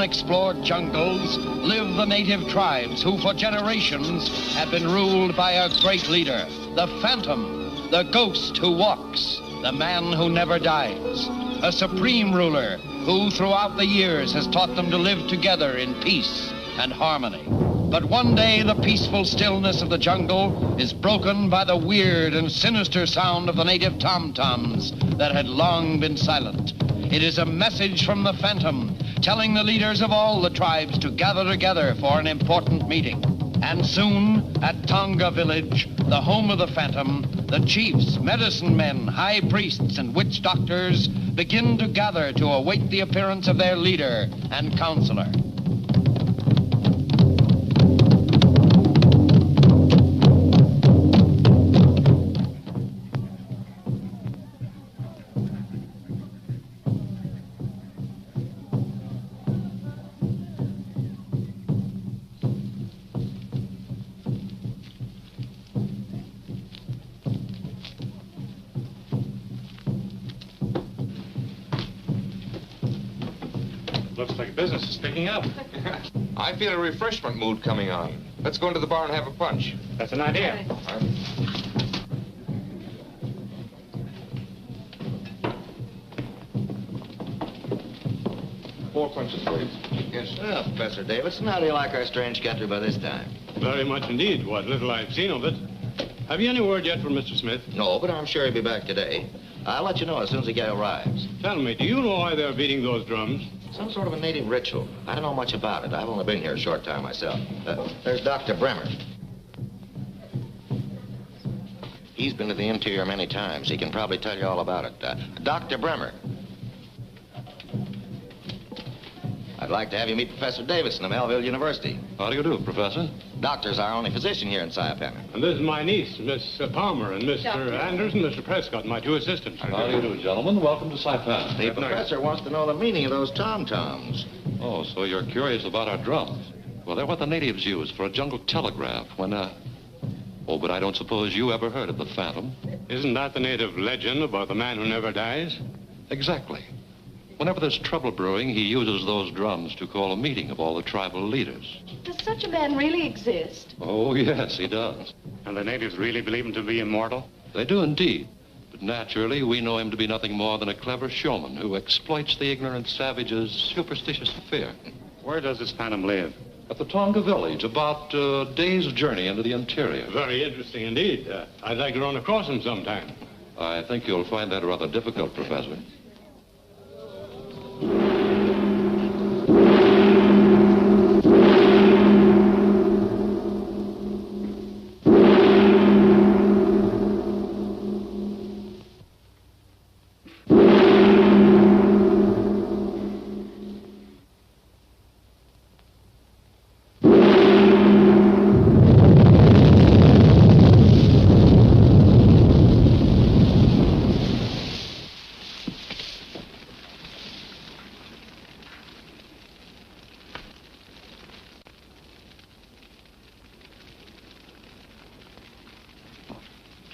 unexplored jungles live the native tribes who for generations have been ruled by a great leader, the Phantom, the ghost who walks, the man who never dies, a supreme ruler who throughout the years has taught them to live together in peace and harmony. But one day the peaceful stillness of the jungle is broken by the weird and sinister sound of the native tom-toms that had long been silent. It is a message from the Phantom telling the leaders of all the tribes to gather together for an important meeting. And soon, at Tonga village, the home of the Phantom, the chiefs, medicine men, high priests, and witch doctors begin to gather to await the appearance of their leader and counselor. Looks like business is picking up. I feel a refreshment mood coming on. Let's go into the bar and have a punch. That's an idea. Four punches, please. Yes. Well, Professor Davidson, how do you like our strange country by this time? Very much indeed, what little I've seen of it. Have you any word yet from Mr. Smith? No, but I'm sure he'll be back today. I'll let you know as soon as he arrives. Tell me, do you know why they're beating those drums? Some sort of a native ritual. I don't know much about it. I've only been here a short time myself. There's Dr. Bremmer. He's been to the interior many times. He can probably tell you all about it. Dr. Bremmer. I'd like to have you meet Professor Davidson of Melville University. How do you do, Professor? Doctor's our only physician here in Saipan. And this is my niece, Miss Palmer, and Mr. Anders and Mr. Prescott, my two assistants. How do you do, gentlemen? Welcome to Saipan. The professor wants to know the meaning of those tom-toms. Oh, so you're curious about our drums? Well, they're what the natives use for a jungle telegraph when, Oh, but I don't suppose you ever heard of the Phantom. Isn't that the native legend about the man who never dies? Exactly. Whenever there's trouble brewing, he uses those drums to call a meeting of all the tribal leaders. Does such a man really exist? Oh, yes, he does. And the natives really believe him to be immortal? They do indeed. But naturally, we know him to be nothing more than a clever showman who exploits the ignorant savage's superstitious fear. Where does this Phantom live? At the Tonga village, about a day's journey into the interior. Very interesting indeed. I'd like to run across him sometime. I think you'll find that rather difficult, Professor.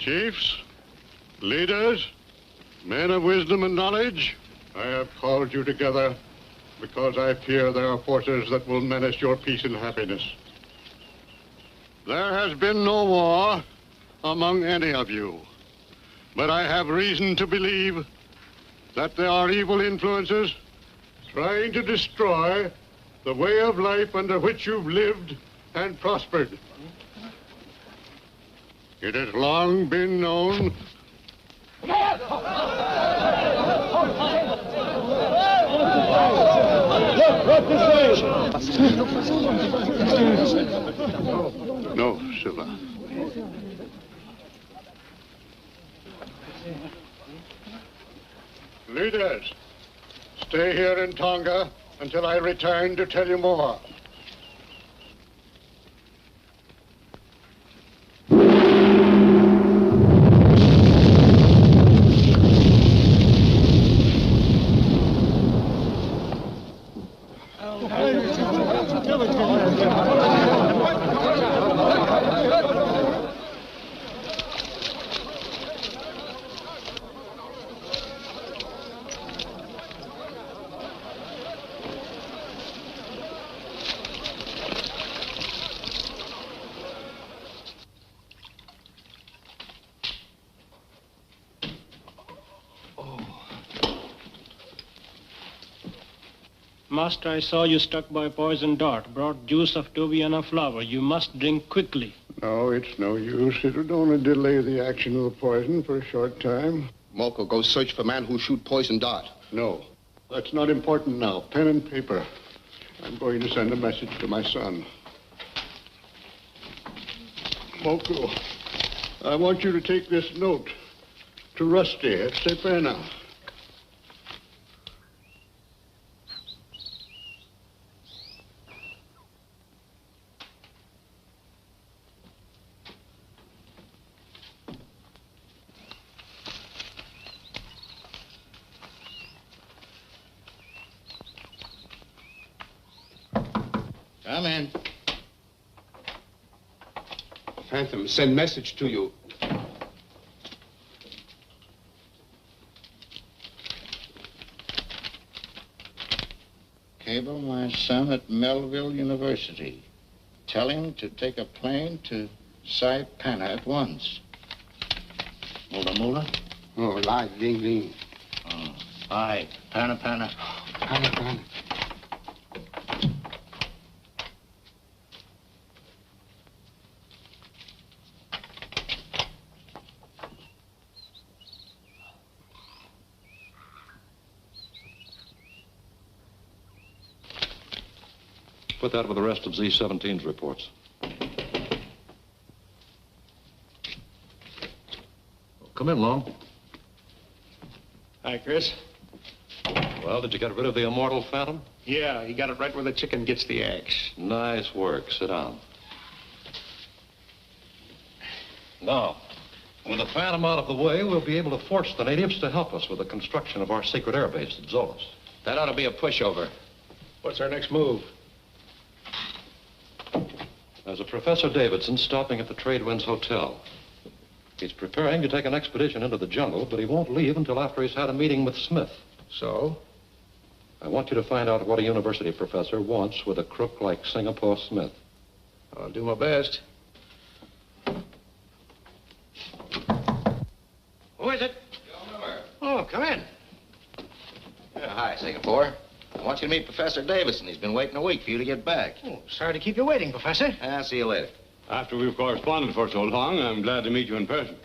Chiefs, leaders, men of wisdom and knowledge, I have called you together because I fear there are forces that will menace your peace and happiness. There has been no war among any of you, but I have reason to believe that there are evil influences trying to destroy the way of life under which you've lived and prospered. It has long been known No, Silva. Leaders, stay here in Tonga until I return to tell you more. Master, I saw you stuck by poison dart. Brought juice of Tobiana flower. You must drink quickly. No, it's no use. It would only delay the action of the poison for a short time. Moko, go search for man who shoot poison dart. No, that's not important now. Pen and paper. I'm going to send a message to my son. Moko, I want you to take this note to Rusty at Stepana. Come in. Phantom, send message to you. Cable my son at Melville University. Tell him to take a plane to Saipana at once. Mula mula? Oh, live, ding, ding. Oh, aye, pana pana. Pana, pana. Put that with the rest of Z-17's reports. Come in, Long. Hi, Chris. Well, did you get rid of the immortal Phantom? Yeah, he got it right where the chicken gets the eggs. Nice work. Sit down. Now, with the Phantom out of the way, we'll be able to force the natives to help us with the construction of our secret airbase at Zoloz. That ought to be a pushover. What's our next move? There's a Professor Davidson stopping at the Tradewinds Hotel. He's preparing to take an expedition into the jungle, but he won't leave until after he's had a meeting with Smith. So? I want you to find out what a university professor wants with a crook like Singapore Smith. I'll do my best. Who is it? Oh, come in. Hi, Singapore. I want you to meet Professor Davidson. He's been waiting a week for you to get back. Oh, sorry to keep you waiting, Professor. I'll see you later. After we've corresponded for so long, I'm glad to meet you in person.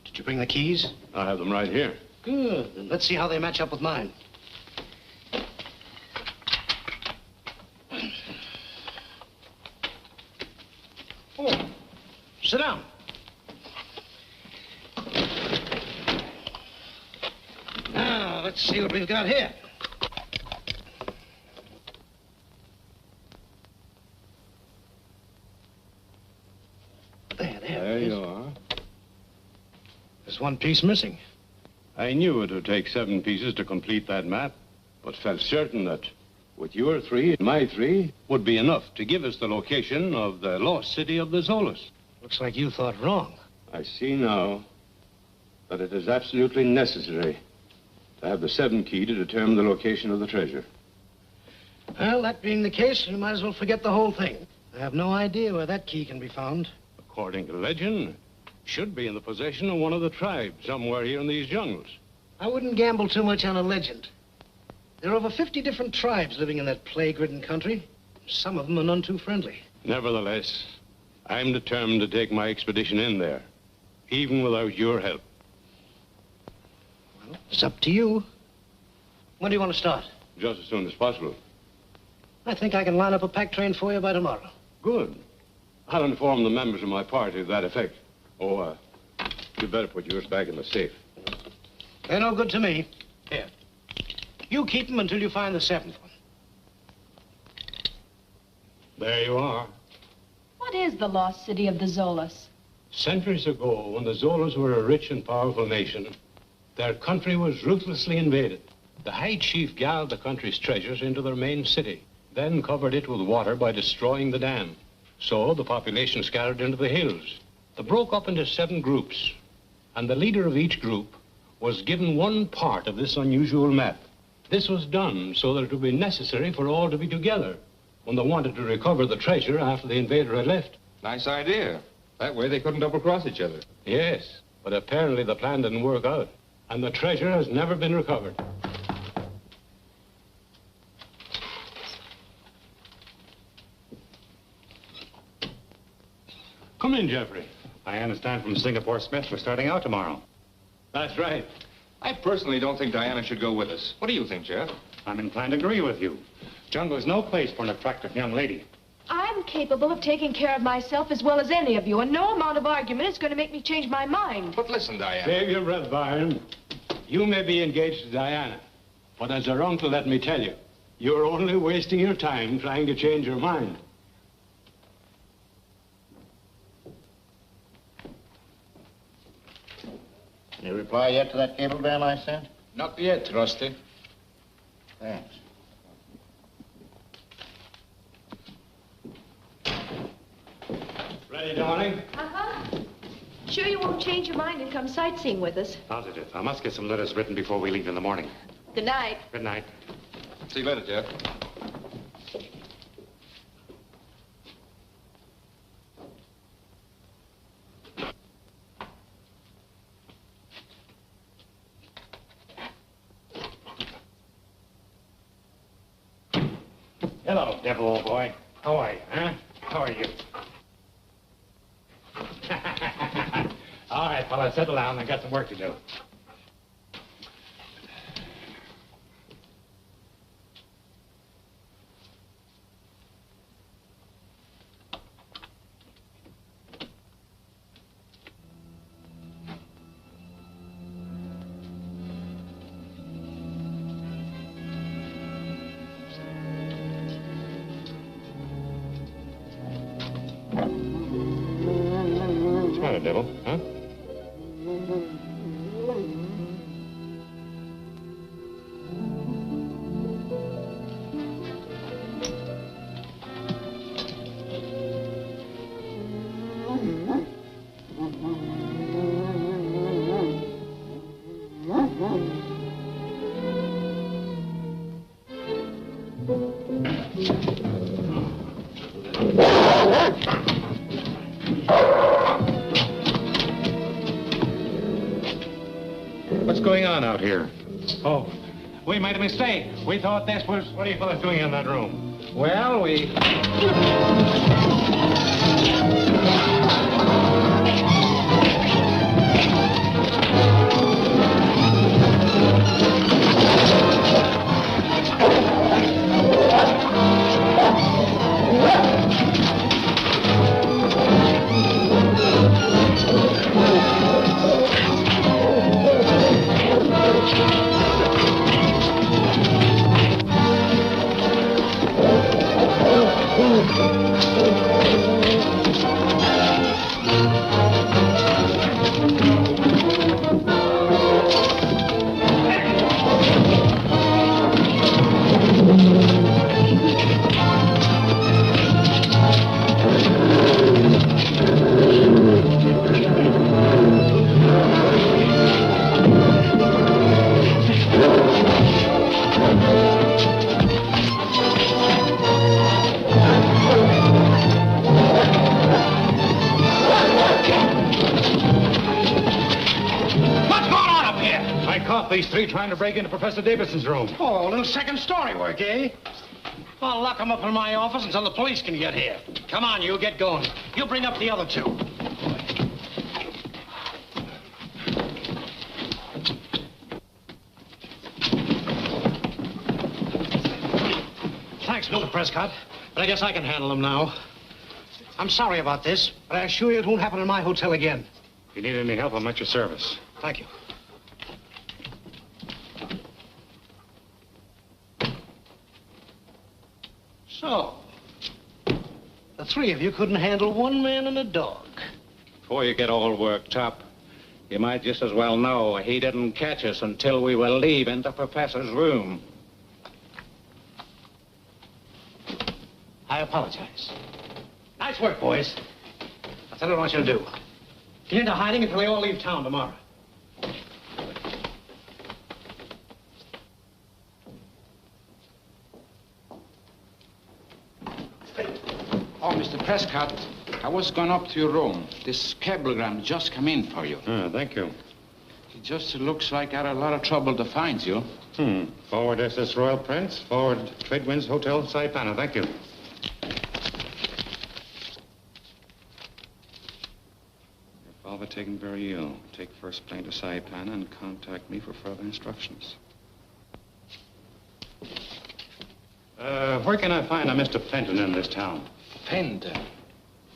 Did you bring the keys? I have them right here. Good. Then let's see how they match up with mine. Oh, sit down. Now, let's see what we've got here. There you are. There's one piece missing. I knew it would take 7 pieces to complete that map, but felt certain that with your 3 and my 3 would be enough to give us the location of the lost city of the Zoloz. Looks like you thought wrong. I see now that it is absolutely necessary to have the 7 key to determine the location of the treasure. Well, that being the case, you might as well forget the whole thing. I have no idea where that key can be found. According to legend, should be in the possession of one of the tribes somewhere here in these jungles. I wouldn't gamble too much on a legend. There are over 50 different tribes living in that plague-ridden country. Some of them are none too friendly. Nevertheless, I'm determined to take my expedition in there, even without your help. Well, it's up to you. When do you want to start? Just as soon as possible. I think I can line up a pack train for you by tomorrow. Good. I'll inform the members of my party to that effect. Oh, you'd better put yours back in the safe. They're no good to me. Here. You keep them until you find the 7th one. There you are. What is the lost city of the Zoloz? Centuries ago, when the Zolaz were a rich and powerful nation, their country was ruthlessly invaded. The High Chief gathered the country's treasures into their main city, then covered it with water by destroying the dam. So the population scattered into the hills. They broke up into 7 groups, and the leader of each group was given one part of this unusual map. This was done so that it would be necessary for all to be together when they wanted to recover the treasure after the invader had left. Nice idea. That way they couldn't double-cross each other. Yes, but apparently the plan didn't work out, and the treasure has never been recovered. Come in, Geoffrey. I understand from Singapore Smith we're starting out tomorrow. That's right. I personally don't think Diana should go with us. What do you think, Jeff? I'm inclined to agree with you. Jungle is no place for an attractive young lady. I'm capable of taking care of myself as well as any of you, and no amount of argument is going to make me change my mind. But listen, Diana. Save your breath, Byron. You may be engaged to Diana, but as her uncle, let me tell you, you're only wasting your time trying to change your mind. Any reply yet to that cablegram I sent? Not yet, Rusty. Thanks. Ready, darling? Uh-huh. Sure you won't change your mind and come sightseeing with us? Positive. I must get some letters written before we leave in the morning. Good night. Good night. See you later, Jeff. Hello, devil, old boy. How are you, huh? How are you? All right, fellas, settle down. I've got some work to do. What's the matter, devil, huh? What's going on out here? Oh, we made a mistake. We thought this was... What are you fellas doing in that room? Well, we... These three trying to break into Professor Davidson's room. Oh, a little second story work, eh? I'll lock them up in my office until the police can get here. Come on, you get going. You bring up the other two. Thanks, Mr. Prescott, but I guess I can handle them now. I'm sorry about this, but I assure you it won't happen in my hotel again. If you need any help, I'm at your service. Thank you. So, the three of you couldn't handle one man and a dog. Before you get all worked up, you might just as well know he didn't catch us until we were leaving the professor's room. I apologize. Nice work, boys. That's what I want you to do. Get into hiding until they all leave town tomorrow. Oh, Mr. Prescott, I was going up to your room. This cablegram just come in for you. Thank you. It just looks like I had a lot of trouble to find you. Forward SS Royal Prince, forward Tradewinds, Winds, Hotel, Saipana. Thank you. Alva taken very ill. Take first plane to Saipan and contact me for further instructions. Where can I find a Mr. Fenton in this town? Fenton.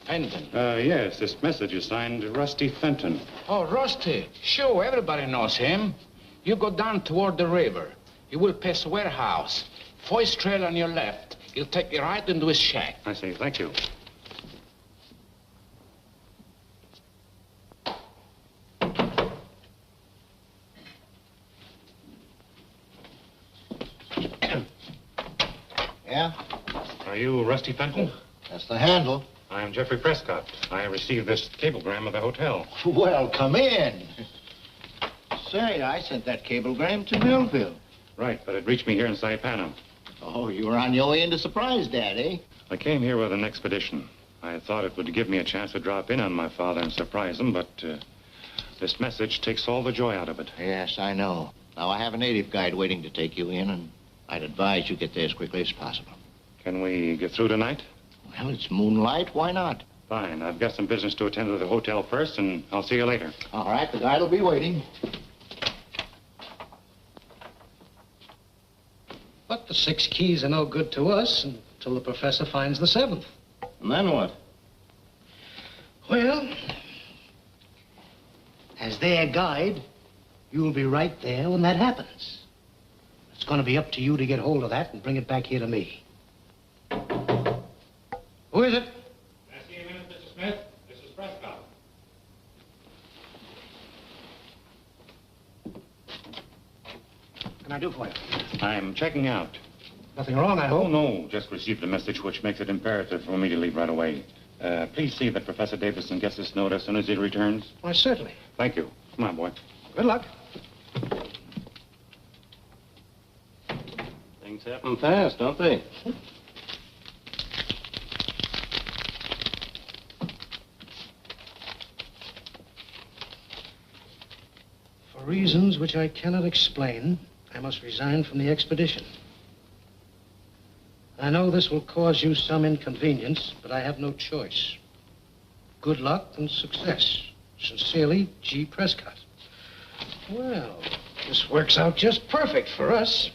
Fenton. Yes, this message is signed Rusty Fenton. Oh, Rusty. Sure, everybody knows him. You go down toward the river. You will pass a warehouse. First trail on your left. He'll take you right into his shack. I see. Thank you. Yeah? Are you Rusty Fenton? That's the handle. I am Geoffrey Prescott. I received this cablegram of the hotel. Well, come in. Say, I sent that cablegram to Melville. Right, but it reached me here in Saipan. Oh, you were on your way into Surprise, Dad, eh? I came here with an expedition. I thought it would give me a chance to drop in on my father and surprise him, but this message takes all the joy out of it. Yes, I know. Now, I have a native guide waiting to take you in, and I'd advise you get there as quickly as possible. Can we get through tonight? Well, it's moonlight. Why not? Fine. I've got some business to attend to the hotel first, and I'll see you later. All right, the guide will be waiting. But the 6 keys are no good to us until the professor finds the 7th. And then what? Well, as their guide, you'll be right there when that happens. It's going to be up to you to get hold of that and bring it back here to me. Who is it? Can I see you a minute, Mr. Smith? This is Prescott. What can I do for you? I'm checking out. Nothing wrong, I hope? Oh, no. Just received a message which makes it imperative for me to leave right away. Please see that Professor Davidson gets this note as soon as he returns. Why, certainly. Thank you. Come on, boy. Good luck. Things happen fast, don't they? For reasons which I cannot explain, I must resign from the expedition. I know this will cause you some inconvenience, but I have no choice. Good luck and success. Sincerely, G. Prescott. Well, this works out just perfect for us.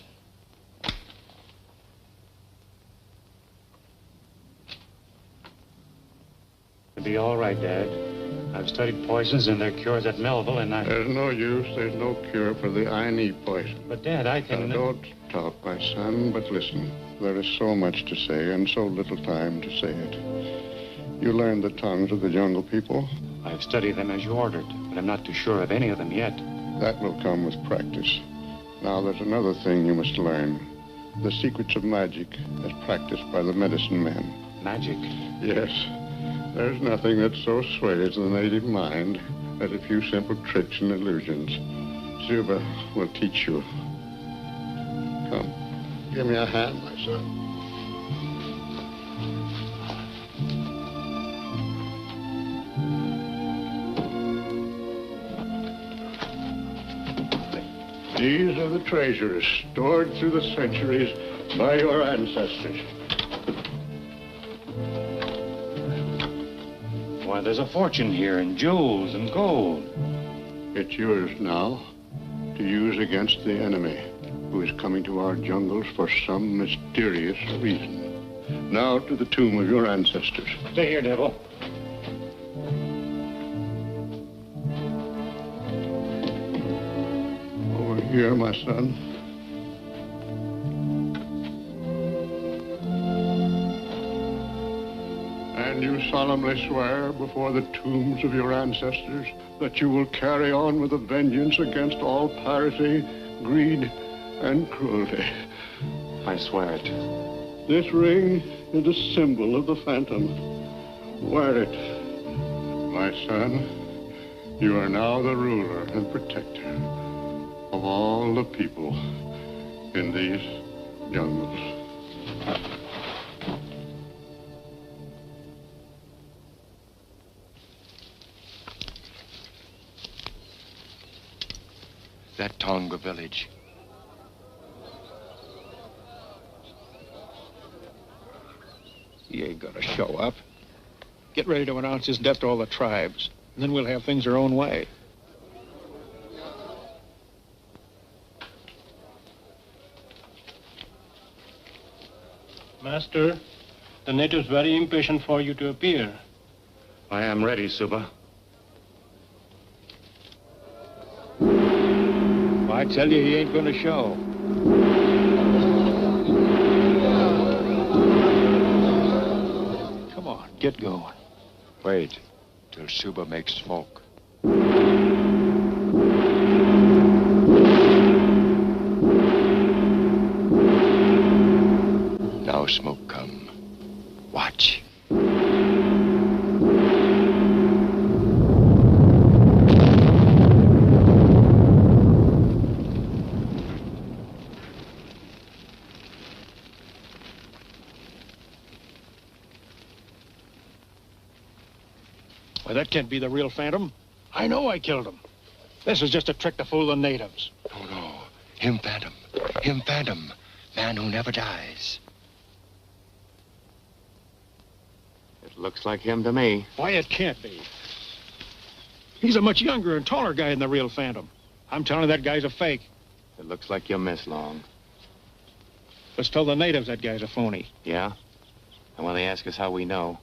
It'll be all right, Dad. I've studied poisons and their cures at Melville, and There's no use. There's no cure for the I poison. But, Dad, I can... Now, don't talk, my son, but listen. There is so much to say and so little time to say it. You learned the tongues of the jungle people? I've studied them as you ordered, but I'm not too sure of any of them yet. That will come with practice. Now, there's another thing you must learn. The secrets of magic as practiced by the medicine men. Magic? Yes. There's nothing that so sways the native mind as a few simple tricks and illusions. Zuba will teach you. Come, give me a hand, my son. These are the treasures stored through the centuries by your ancestors. Why, there's a fortune here in jewels and gold. It's yours now to use against the enemy who is coming to our jungles for some mysterious reason. Now to the tomb of your ancestors. Stay here, Devil. Over here, my son. And you solemnly swear before the tombs of your ancestors that you will carry on with a vengeance against all piracy, greed, and cruelty. I swear it. This ring is a symbol of the Phantom. Wear it. My son, you are now the ruler and protector of all the people in these jungles. That Tonga village. He ain't gonna show up. Get ready to announce his death to all the tribes. And then we'll have things our own way. Master, the natives very impatient for you to appear. I am ready, Suba. I tell you, he ain't going to show. Come on, get going. Wait till Suba makes smoke. Now smoke come. Watch. Why, that can't be the real Phantom. I know I killed him. This is just a trick to fool the natives. No. Him Phantom. Him Phantom. Man who never dies. It looks like him to me. Why, it can't be. He's a much younger and taller guy than the real Phantom. I'm telling you, that guy's a fake. It looks like you missed long. Let's tell the natives that guy's a phony. Yeah? And when they ask us how we know,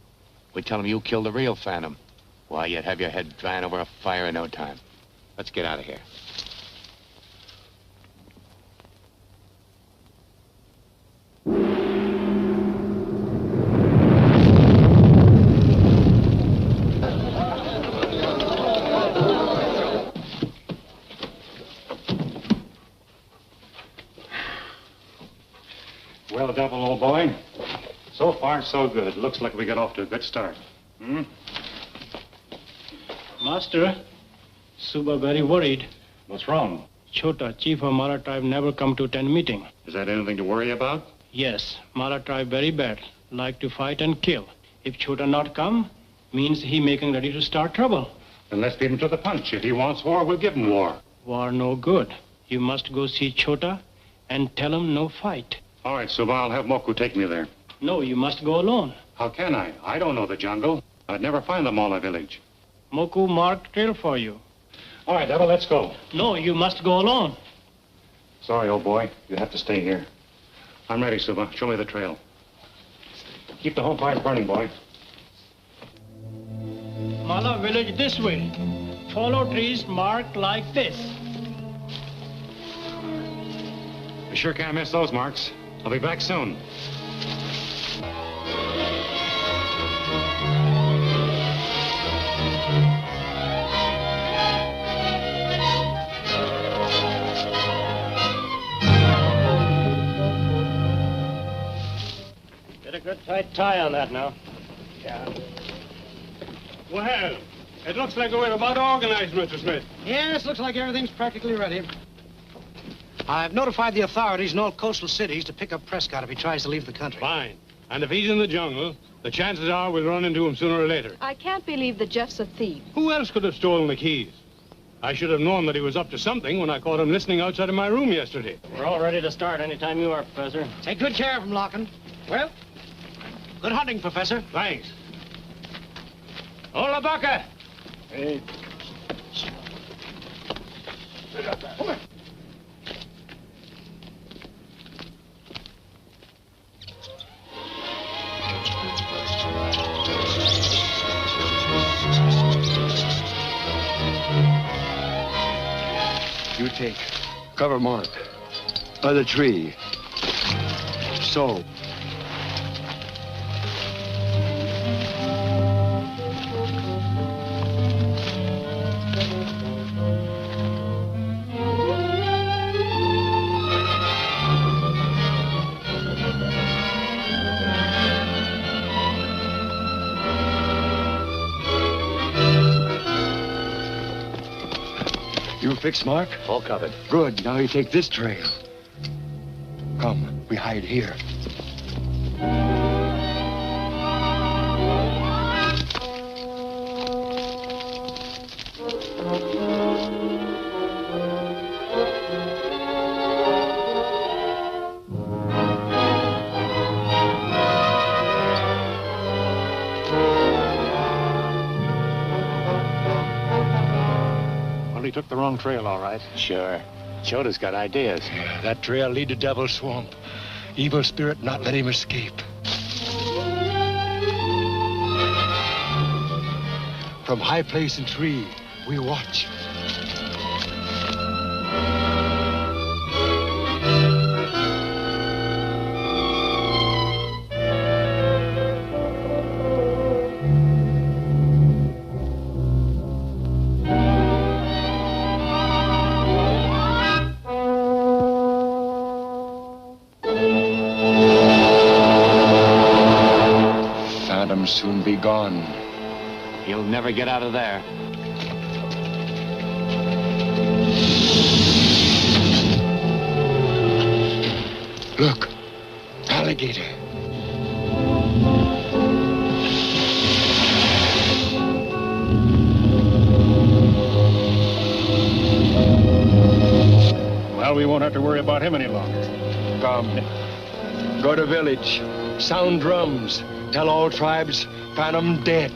we tell them you killed the real Phantom. Why, you'd have your head drying over a fire in no time. Let's get out of here. Well, Double, old boy. So far, so good. Looks like we got off to a good start. Master, Suba very worried. What's wrong? Chota, chief of Mara tribe, never come to attend meeting. Is that anything to worry about? Yes, Mara tribe very bad. Like to fight and kill. If Chota not come, means he making ready to start trouble. Then let's beat him to the punch. If he wants war, we'll give him war. War no good. You must go see Chota and tell him no fight. All right, Suba, I'll have Moku take me there. No, you must go alone. How can I? I don't know the jungle. I'd never find the Mala village. Moku marked trail for you. All right, Devil, let's go. No, you must go alone. Sorry, old boy. You have to stay here. I'm ready, Suba. Show me the trail. Keep the home fires burning, boy. Mala village this way. Follow trees marked like this. I sure can't miss those marks. I'll be back soon. Get a good tight tie on that now. Yeah. Well, it looks like we're about organized, Mr. Smith. Yes, looks like everything's practically ready. I've notified the authorities in all coastal cities to pick up Prescott if he tries to leave the country. Fine. And if he's in the jungle, the chances are we'll run into him sooner or later. I can't believe that Jeff's a thief. Who else could have stolen the keys? I should have known that he was up to something when I caught him listening outside of my room yesterday. We're all ready to start anytime you are, Professor. Take good care of him, Larkin. Well, good hunting, Professor. Thanks. Hola, Baca! Hey. Come on. You take cover mark by the tree. So. You fixed, Mark? All covered. Good. Now you take this trail. Come, we hide here. we took the wrong trail, all right. Sure. Chota's got ideas. That trail lead to Devil's Swamp. Evil spirit not let him escape. From high place and tree, we watch. Soon be gone. He'll never get out of there. Look, alligator. Well, we won't have to worry about him any longer. Come. Go to village. Sound drums. Tell all tribes, Phantom dead.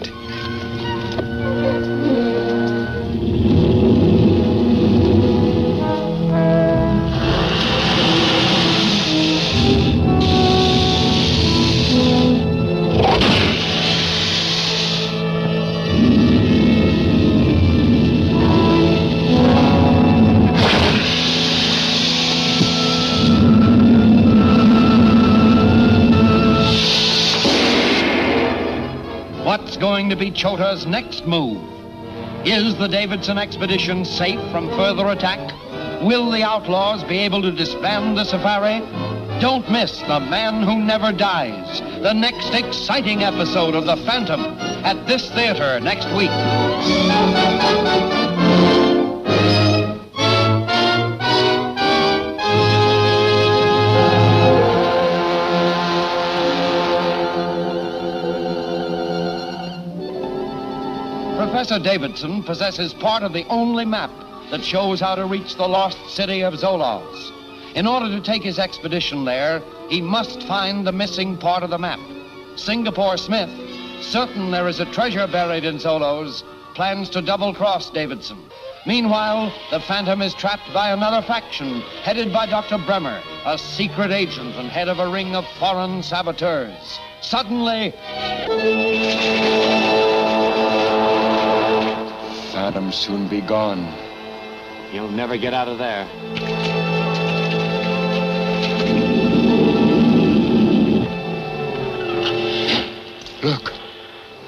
What's going to be Chota's next move? Is the Davidson expedition safe from further attack? Will the outlaws be able to disband the safari? Don't miss The Man Who Never Dies, the next exciting episode of The Phantom at this theater next week. Professor Davidson possesses part of the only map that shows how to reach the lost city of Zoloz. In order to take his expedition there, he must find the missing part of the map. Singapore Smith, certain there is a treasure buried in Zoloz, plans to double-cross Davidson. Meanwhile, the Phantom is trapped by another faction, headed by Dr. Bremmer, a secret agent and head of a ring of foreign saboteurs. Suddenly... Phantom soon be gone. He'll never get out of there. Look,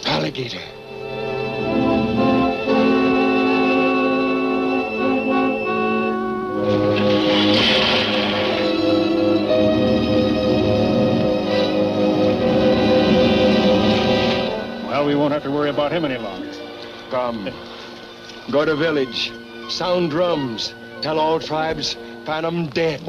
alligator. Well, we won't have to worry about him any longer. Come. Go to village. Sound drums. Tell all tribes, Phantom dead.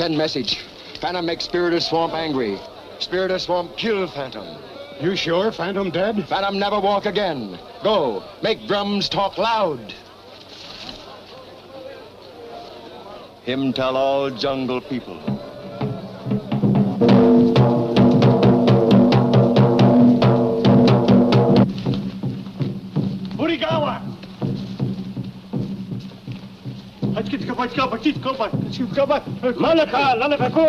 send message. Phantom make Spirit of Swamp angry. Spirit of Swamp kill Phantom. You sure Phantom dead? Phantom never walk again. Go, make drums talk loud. Him tell all jungle people. Burigawa! Malaka, Lalakaku!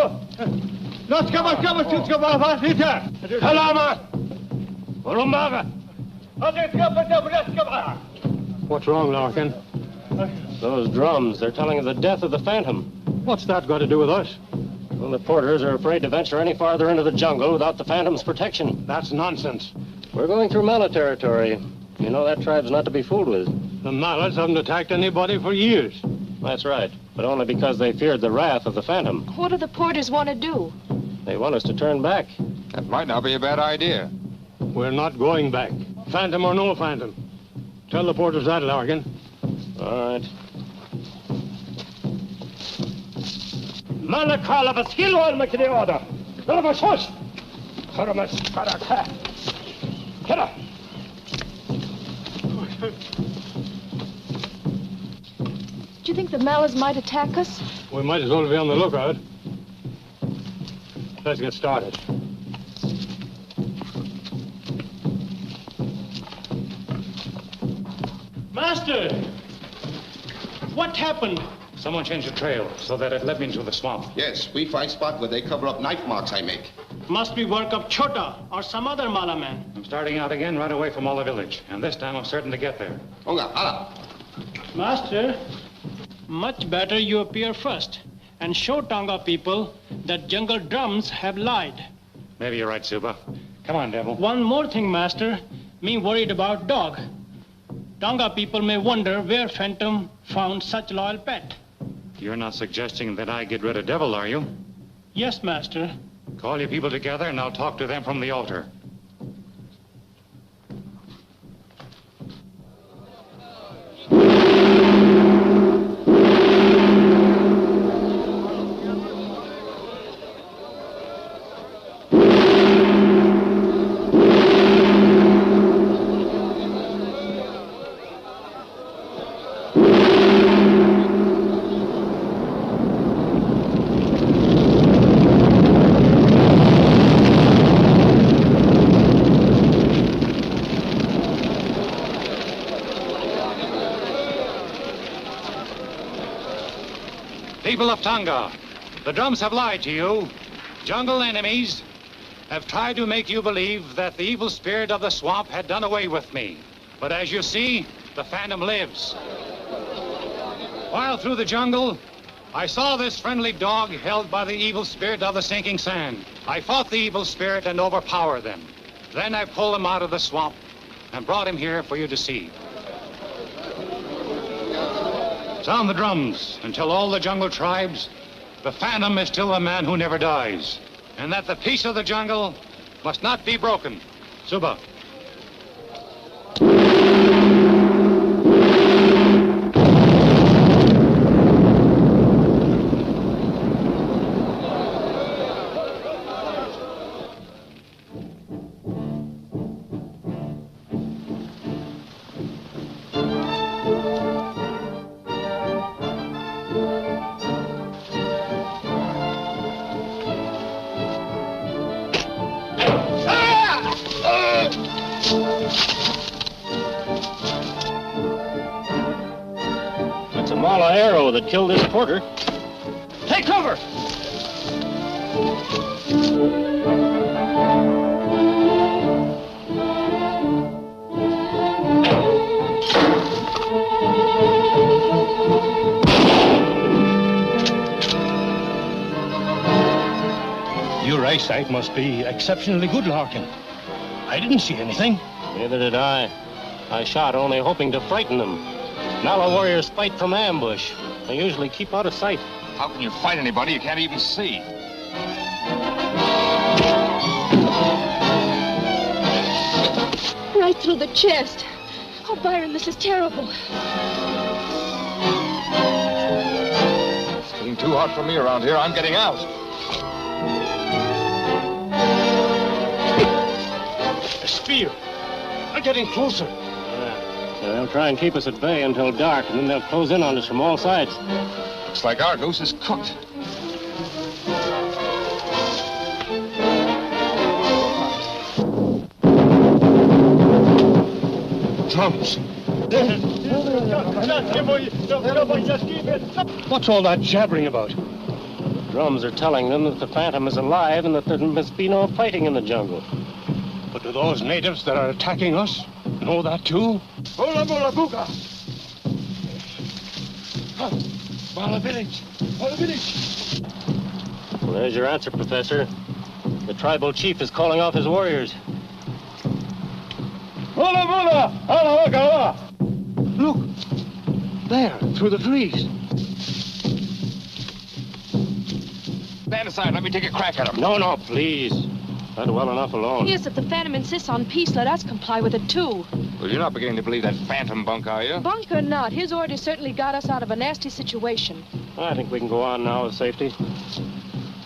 Kalama! Urumbaga! What's wrong, Larkin? Those drums, they're telling of the death of the Phantom. What's that got to do with us? Well, the porters are afraid to venture any farther into the jungle without the Phantom's protection. That's nonsense. We're going through Mala territory. You know that tribe's not to be fooled with. The Mallards haven't attacked anybody for years. That's right, but only because they feared the wrath of the Phantom. What do the porters want to do? They want us to turn back. That might not be a bad idea. We're not going back. Phantom or no Phantom. Tell the porters that, Larkin. All right. Malakala Vaskilo make the order. None of us horse. Haramas Paraka. Get up. Do you think the Mallards might attack us? We might as well be on the lookout. Let's get started. Master! What happened? Someone changed the trail so that it led me into the swamp. Yes, we find spot where they cover up knife marks I make. Must be work of Chota or some other Mala man. I'm starting out again right away from Mala village, and this time I'm certain to get there. Master, much better you appear first and show Tonga people that jungle drums have lied. Maybe you're right, Suba. Come on, Devil. One more thing, Master. Me worried about dog. Tonga people may wonder where Phantom found such loyal pet. You're not suggesting that I get rid of Devil, are you? Yes, Master. Call your people together and I'll talk to them from the altar. People of Tonga, the drums have lied to you. Jungle enemies have tried to make you believe that the evil spirit of the swamp had done away with me. But as you see, the Phantom lives. While through the jungle, I saw this friendly dog held by the evil spirit of the sinking sand. I fought the evil spirit and overpowered them. Then I pulled him out of the swamp and brought him here for you to see. Sound the drums and tell all the jungle tribes the Phantom is still a man who never dies, and that the peace of the jungle must not be broken. Suba. That's a Mala arrow that killed this porter. Take cover! Your eyesight must be exceptionally good, Larkin. I didn't see anything. Neither did I. I shot only hoping to frighten them. Mala warriors fight from ambush. They usually keep out of sight. How can you fight anybody you can't even see? Right through the chest. Oh, Byron, this is terrible. getting too hot for me around here. I'm getting out. A spear. They're getting closer. They'll try and keep us at bay until dark, and then they'll close in on us from all sides. Looks like our goose is cooked. Drums. What's all that jabbering about? The drums are telling them that the Phantom is alive and that there must be no fighting in the jungle. But do those natives that are attacking us know that too? Hola, mola, buka! Mala village! Mala village! Well, there's your answer, Professor. The tribal chief is calling off his warriors. Mola, mola! Ala, waka, Look! There, through the trees. Stand aside. Let me take a crack at him. No, please. That's well enough alone. Yes, if the Phantom insists on peace, let us comply with it, too. Well, you're not beginning to believe that phantom bunk, are you? Bunk or not, his orders certainly got us out of a nasty situation. I think we can go on now with safety.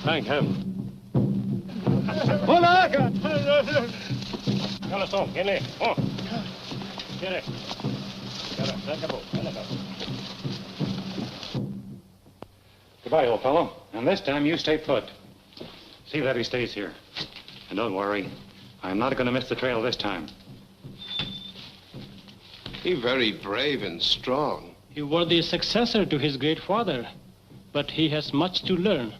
Thank heaven. Get it. Oh. Get it. Goodbye, old fellow. And this time you stay put. See that he stays here. And don't worry, I'm not going to miss the trail this time. He's very brave and strong. He was the successor to his great father, but he has much to learn.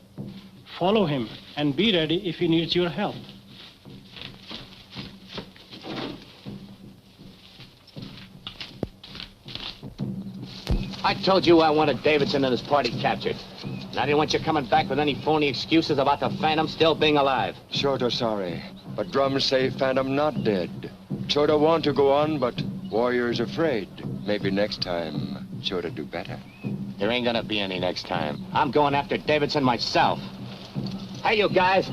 Follow him and be ready if he needs your help. I told you I wanted Davidson and his party captured. And I didn't want you coming back with any phony excuses about the Phantom still being alive. Shorter sorry, but drums say Phantom not dead. Chota want to go on, but warriors afraid. Maybe next time, Chota do better. There ain't gonna be any next time. I'm going after Davidson myself. Hey, you guys.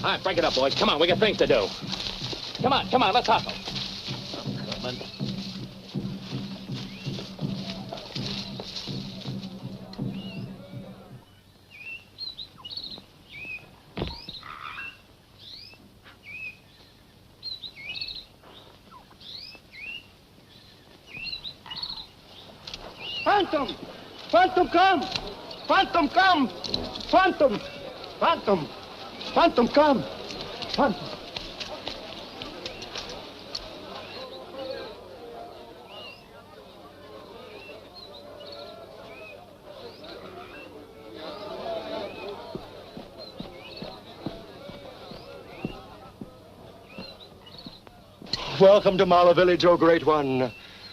All right, break it up, boys. Come on, we got things to do. Come on, let's hustle. Phantom! Phantom, come! Phantom, come! Phantom! Phantom! Phantom, come! Phantom! Welcome to Mala Village, O Great One.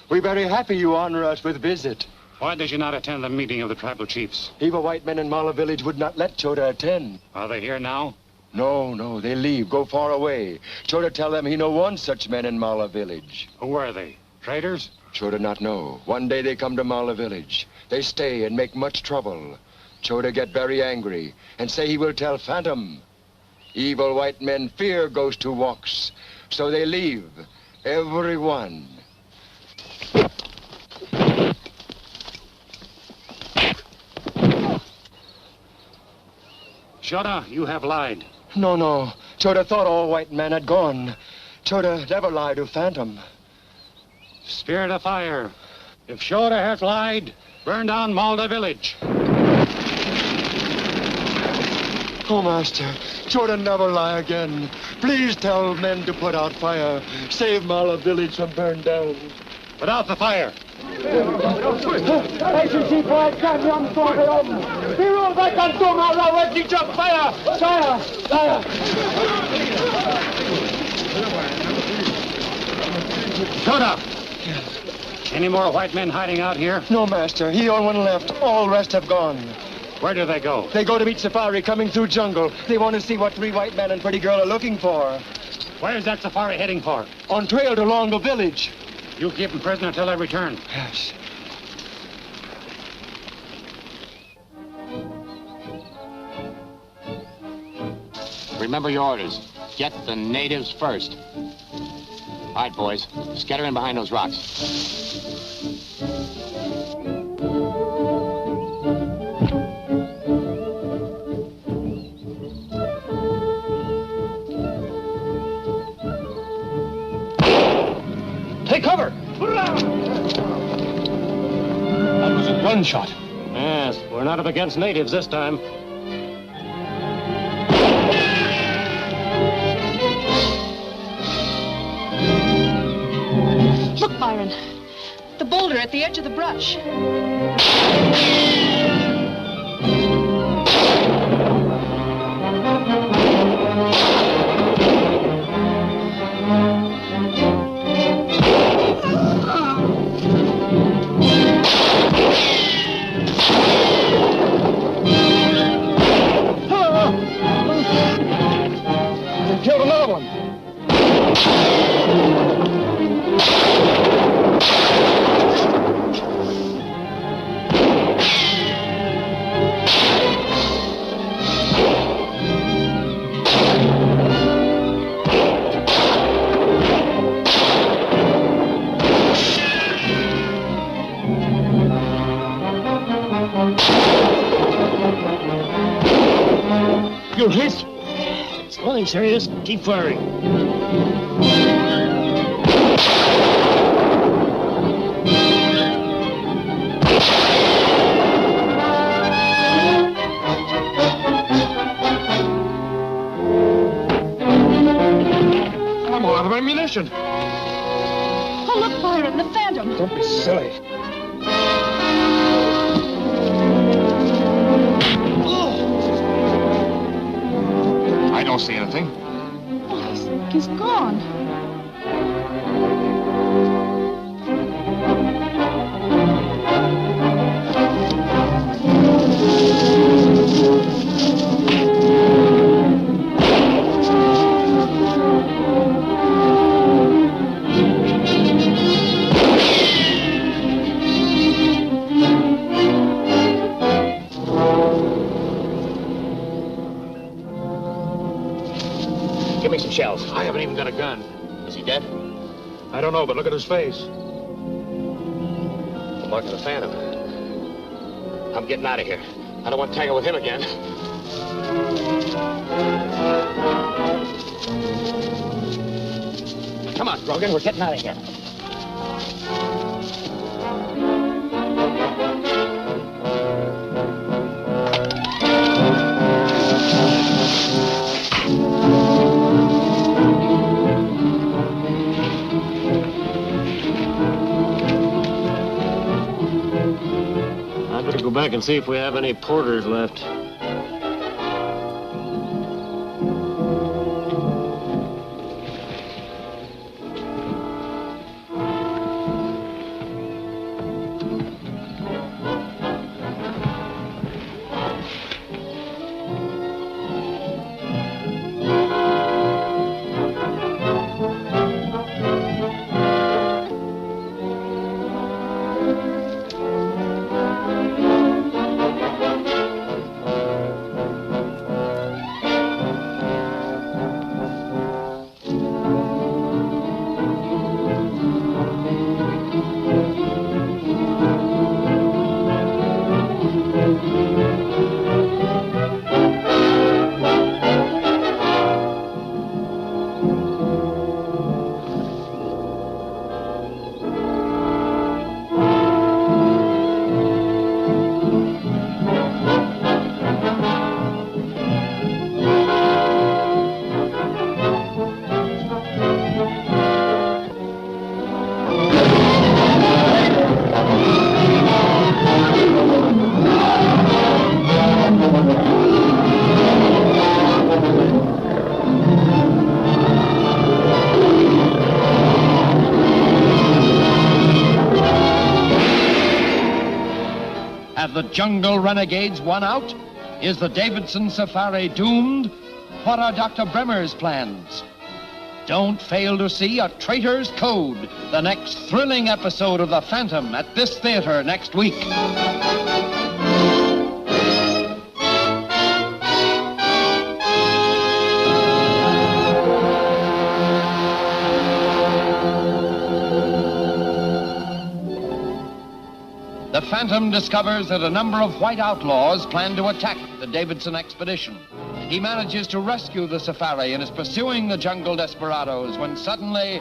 We're very happy you honor us with visit. Why did you not attend the meeting of the tribal chiefs? Evil white men in Mala Village would not let Chota attend. Are they here now? No, they leave, go far away. Chota tell them he no want such men in Mala Village. Who are they? Traitors? Chota not know. One day they come to Mala Village. They stay and make much trouble. Chota get very angry and say he will tell Phantom. Evil white men fear ghost who walks, so they leave, every one. Chota, you have lied. No. Chota thought all white men had gone. Chota never lied to Phantom. Spirit of fire. If Chota has lied, burn down Malda village. Oh, Master, Chota never lie again. Please tell men to put out fire. Save Mala village from burn down. Put out the fire. Chota! Any more white men hiding out here? No, Master. He only one left. All rest have gone. Where do they go? They go to meet Safari coming through jungle. They want to see what 3 white men and pretty girl are looking for. Where's that Safari heading for? On trail to Longo village. You keep him prisoner till I return. Yes. Remember your orders. Get the natives first. All right, boys. Scatter in behind those rocks. Take cover! That was a gunshot. Yes, we're not up against natives this time. Look, Byron. The boulder at the edge of the brush. Killed another one. You hit? It's nothing serious. Keep firing. I'm all out of ammunition. Oh, look, Byron, the Phantom. Don't be silly. I don't see anything. Oh, he's gone. Give me some shells. I haven't even got a gun. Is he dead? I don't know, but look at his face. The mark of the Phantom. I'm getting out of here. I don't want to tangle with him again. Come on, Grogan, we're getting out of here. I better go back and see if we have any porters left. Have the jungle renegades won out? Is the Davidson safari doomed? What are Dr. Bremmer's plans? Don't fail to see A Traitor's Code, the next thrilling episode of The Phantom at this theater next week. The Phantom discovers that a number of white outlaws plan to attack the Davidson expedition. He manages to rescue the safari and is pursuing the jungle desperados when suddenly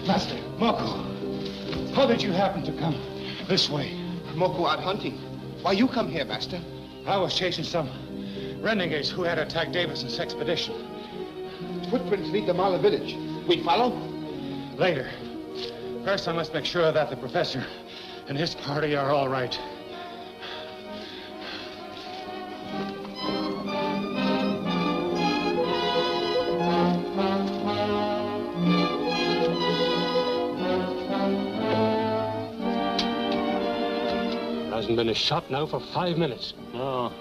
Master, Moko, how did you happen to come this way? Moko out hunting. Why you come here, Master? I was chasing some renegades who had attacked Davidson's expedition. Footprints lead to Mala village. We follow? Later. First, I must make sure that the professor and his party are all right. Hasn't been a shot now for 5 minutes. No.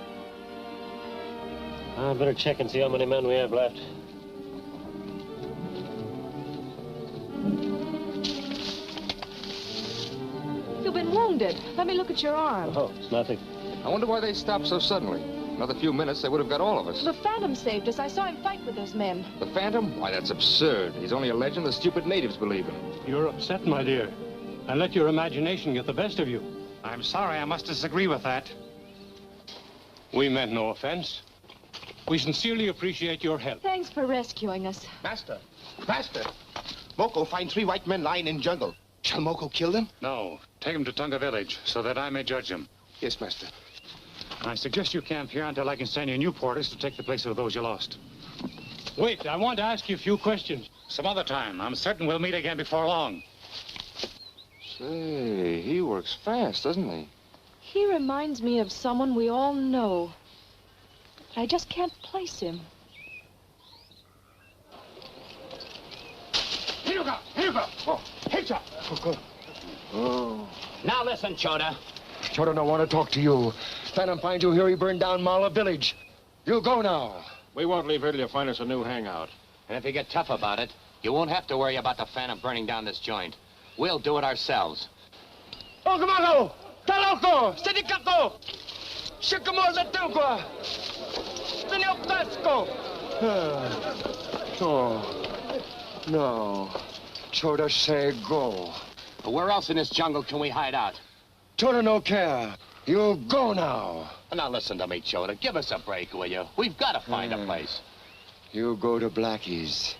I better check and see how many men we have left. You've been wounded. Let me look at your arm. Oh, it's nothing. I wonder why they stopped so suddenly. Another few minutes, they would have got all of us. The Phantom saved us. I saw him fight with those men. The Phantom? Why, that's absurd. He's only a legend. The stupid natives believe him. You're upset, my dear. And let your imagination get the best of you. I'm sorry, I must disagree with that. We meant no offense. We sincerely appreciate your help. Thanks for rescuing us. Master, Master. Moko find 3 white men lying in jungle. Shall Moko kill them? No. Take them to Tunga village so that I may judge them. Yes, Master. I suggest you camp here until I can send you new porters to take the place of those you lost. Wait, I want to ask you a few questions. Some other time. I'm certain we'll meet again before long. Say, he works fast, doesn't he? He reminds me of someone we all know. But I just can't place him. Here you go! Here you go! Oh, heads up! Oh. Now listen, Chota. Chota don't want to talk to you. Phantom finds you here, he burned down Mala village. You go now. We won't leave here till you find us a new hangout. And if you get tough about it, you won't have to worry about the Phantom burning down this joint. We'll do it ourselves. Ogamago! Taloko! Sidikato! Shikamor Latugua! Senor Pasco! Oh, no. Chota say go. Where else in this jungle can we hide out? Chota no care. You go now. Now listen to me, Chota. Give us a break, will you? We've got to find a place. You go to Blackie's.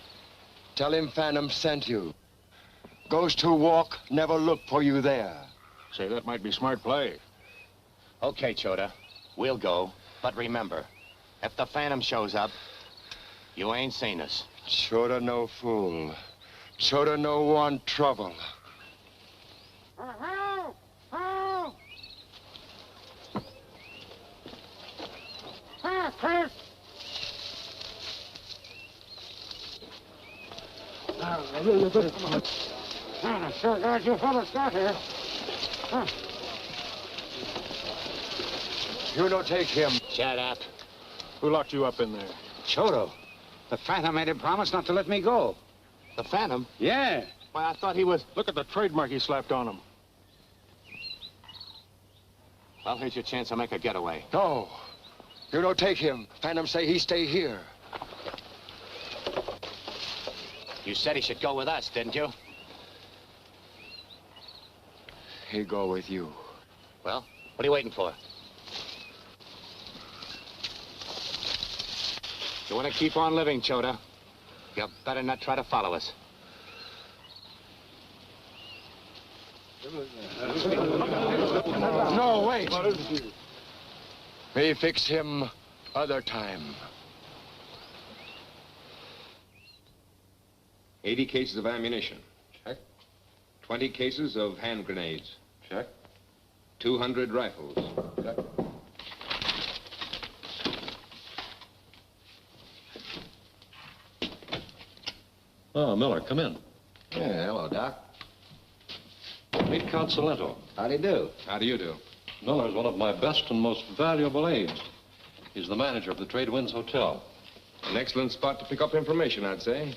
Tell him Phantom sent you. Ghost who walk never look for you there. Say, that might be smart play. Okay, Chota. We'll go. But remember, if the Phantom shows up, you ain't seen us. Chota no fool. Chota no want trouble. I'm sure glad you fellas got here. Huh. You no take him. Shut up. Who locked you up in there? Chota. The Phantom made him promise not to let me go. The Phantom? Yeah. Why, I thought he was... Look at the trademark he slapped on him. Well, here's your chance to make a getaway. No. You no take him. Phantom say he stay here. You said he should go with us, didn't you? He go with you. Well, what are you waiting for? You want to keep on living, Chota, you better not try to follow us. No, wait. Me fix him other time. 80 cases of ammunition. Check. 20 cases of hand grenades. Check. 200 rifles. Check. Oh, Miller, come in. Yeah, hello, Doc. Meet Count Salento. How do you do? How do you do? Miller's one of my best and most valuable aides. He's the manager of the Trade Winds Hotel. An excellent spot to pick up information, I'd say.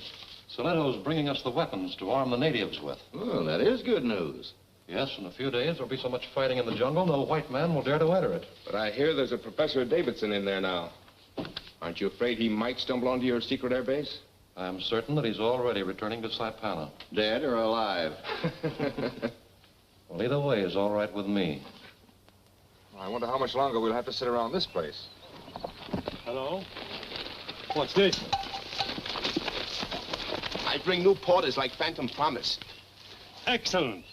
Salento's bringing us the weapons to arm the natives with. Well, that is good news. Yes, in a few days there'll be so much fighting in the jungle, no white man will dare to enter it. But I hear there's a Professor Davidson in there now. Aren't you afraid he might stumble onto your secret airbase? I'm certain that he's already returning to Saipana. Dead or alive? Well, either way is all right with me. I wonder how much longer we'll have to sit around this place. Hello? What's this? I bring new porters like Phantom promised. Excellent.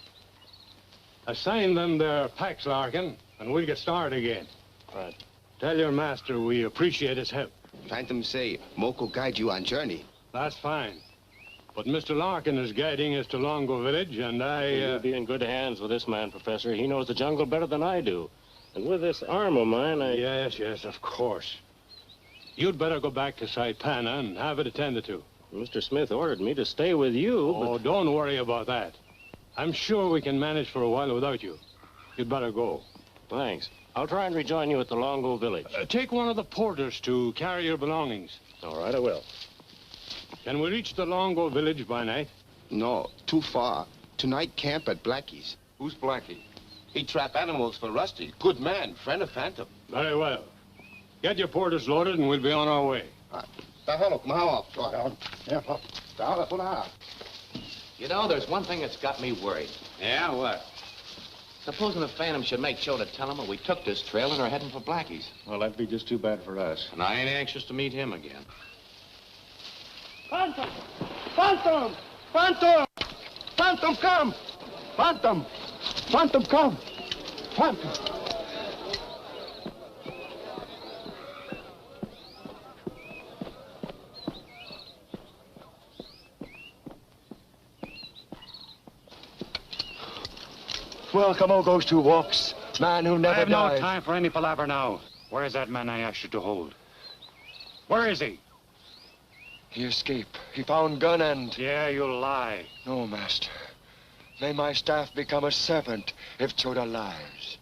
Assign them their packs, Larkin, and we'll get started again. Right. Tell your master we appreciate his help. Phantom say Moko guide you on journey. That's fine. But Mr. Larkin is guiding us to Longo Village, and You'll be in good hands with this man, Professor. He knows the jungle better than I do. And with this arm of mine, Yes, of course. You'd better go back to Saipana and have it attended to. Mr. Smith ordered me to stay with you, Oh, don't worry about that. I'm sure we can manage for a while without you. You'd better go. Thanks. I'll try and rejoin you at the Longo Village. Take one of the porters to carry your belongings. All right, I will. Can we reach the Longo Village by night? No, too far. Tonight camp at Blackie's. Who's Blackie? He trap animals for Rusty. Good man, friend of Phantom. Very well. Get your porters loaded and we'll be on our way. You know, there's one thing that's got me worried. Yeah, what? Supposing the Phantom should make Chota tell him that we took this trail and are heading for Blackie's. Well, that'd be just too bad for us. And I ain't anxious to meet him again. Phantom! Phantom! Phantom! Phantom, come! Phantom! Phantom, come! Phantom! Welcome, all those who walks. Man who never I have died. no time for any palaver now. Where is that man I asked you to hold? Where is he? He escaped. He found gun and... Yeah, you lie. No, master. May my staff become a serpent if Chota lies.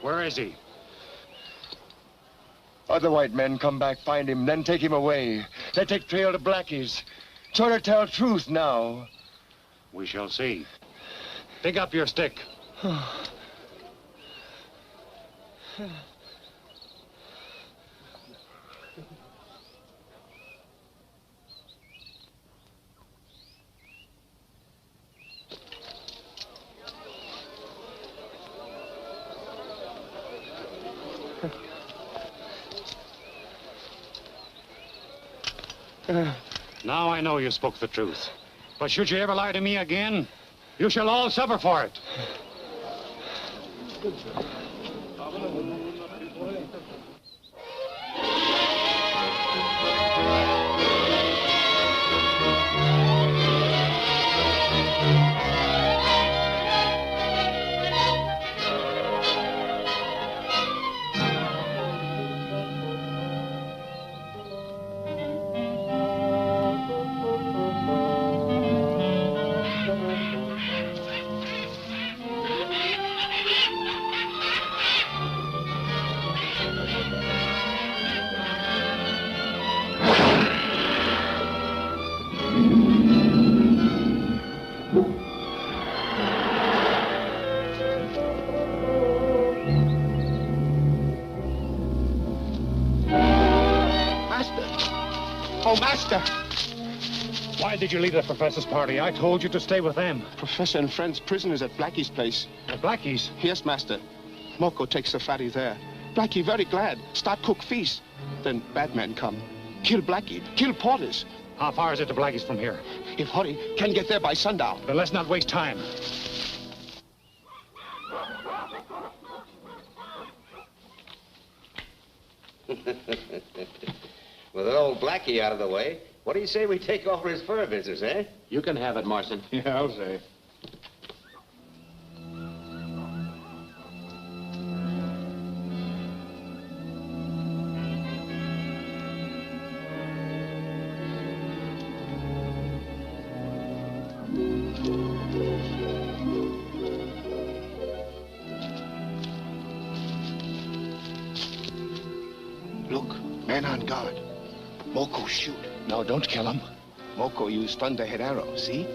Where is he? Other white men come back, find him, then take him away. They take trail to Blackie's. Chota tell truth now. We shall see. Pick up your stick. Now I know you spoke the truth. But should you ever lie to me again, you shall all suffer for it. Oh, Master! Why did you leave the professor's party? I told you to stay with them. Professor and friends prisoners at Blackie's place. At Blackie's? Yes, Master. Moko takes the fatty there. Blackie very glad. Start cook feast. Then bad men come. Kill Blackie. Kill Portis. How far is it to Blackie's from here? If hurry, can get there by sundown. Then let's not waste time. With old Blackie out of the way, what do you say we take over his fur business, eh? You can have it, Marson. Yeah, I'll say. Look, man on guard. Moko shoot. No, don't kill him. Moko used thunderhead arrow, see?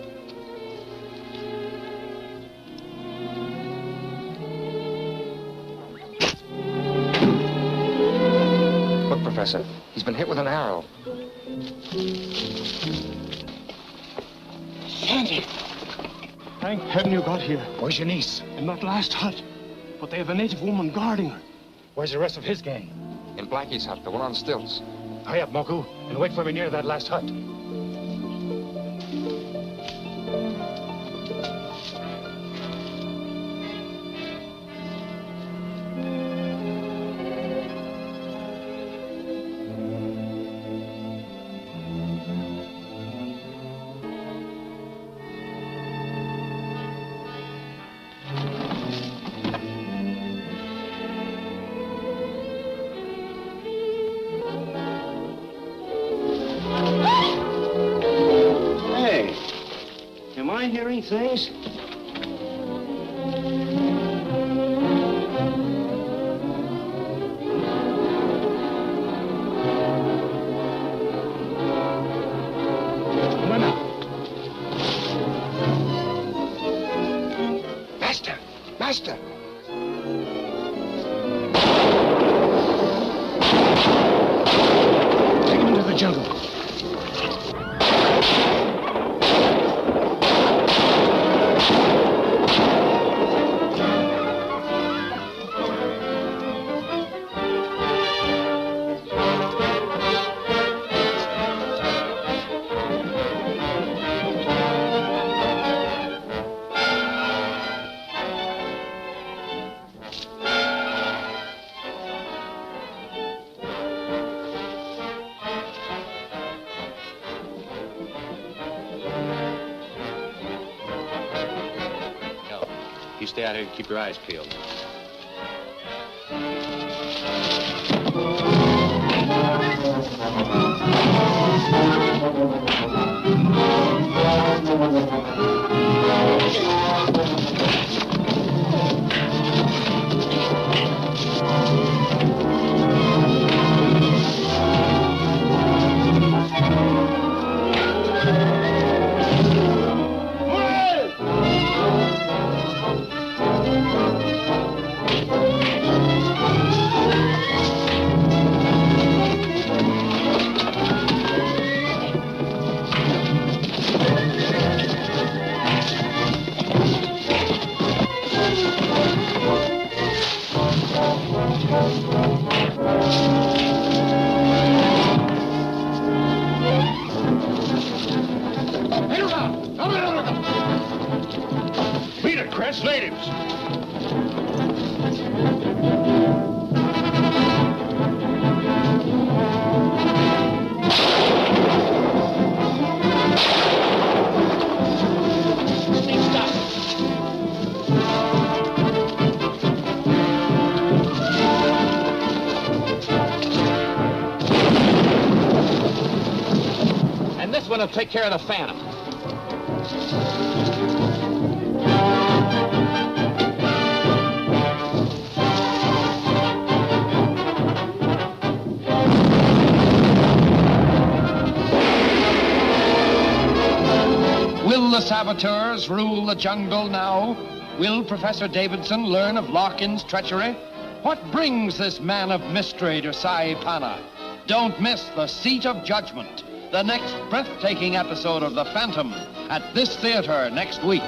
Look, Professor, he's been hit with an arrow. Sandy! Thank heaven you got here. Where's your niece? In that last hut. But they have a native woman guarding her. Where's the rest of his gang? In Blackie's hut, the one on stilts. Hurry up, Moku, and wait for me near that last hut. Hearing things? Master! Master! Take him into the jungle. You stay out here and keep your eyes peeled. Natives! And this one will take care of the Phantom. Will the saboteurs rule the jungle now? Will Professor Davidson learn of Larkin's treachery? What brings this man of mystery to Saipana? Don't miss The Seat of Judgment, the next breathtaking episode of The Phantom, at this theater next week.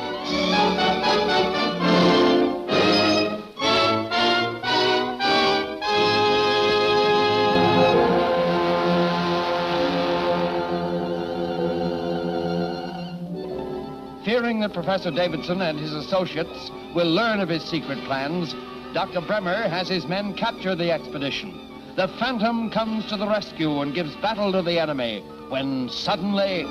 fearing that Professor Davidson and his associates will learn of his secret plans, Dr. Bremmer has his men capture the expedition. The Phantom comes to the rescue and gives battle to the enemy when suddenly...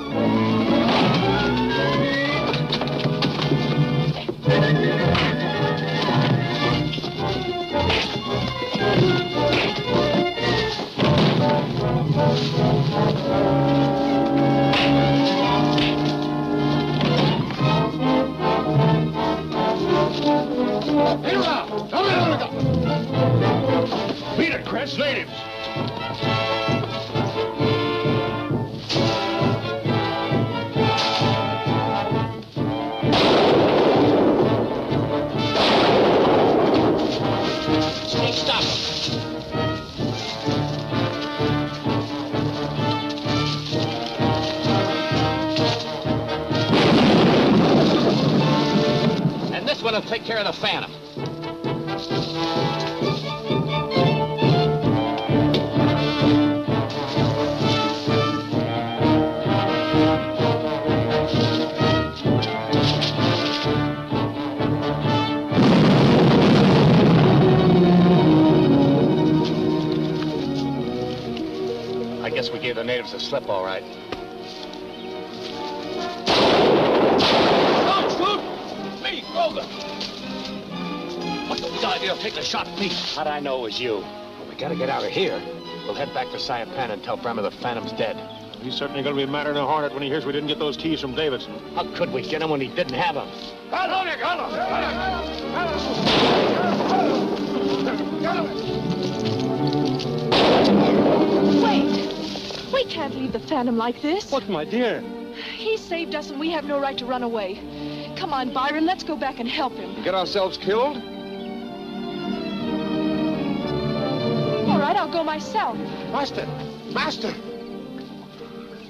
Beat it, Chris. Natives. Stop. And this one will take care of the Phantom. I guess we gave the natives a slip, all right. Don't shoot! Me, Grogan! What the idea of taking a shot at me? How'd I know it was you? Well, we gotta get out of here. We'll head back to Saipan and tell Bremmer the Phantom's dead. He's certainly gonna be madder than a hornet when he hears we didn't get those keys from Davidson. How could we get him when he didn't have them? Wait! We can't leave the Phantom like this. What, my dear? He saved us and we have no right to run away. Come on, Byron, let's go back and help him. Get ourselves killed? All right, I'll go myself. Master! Master!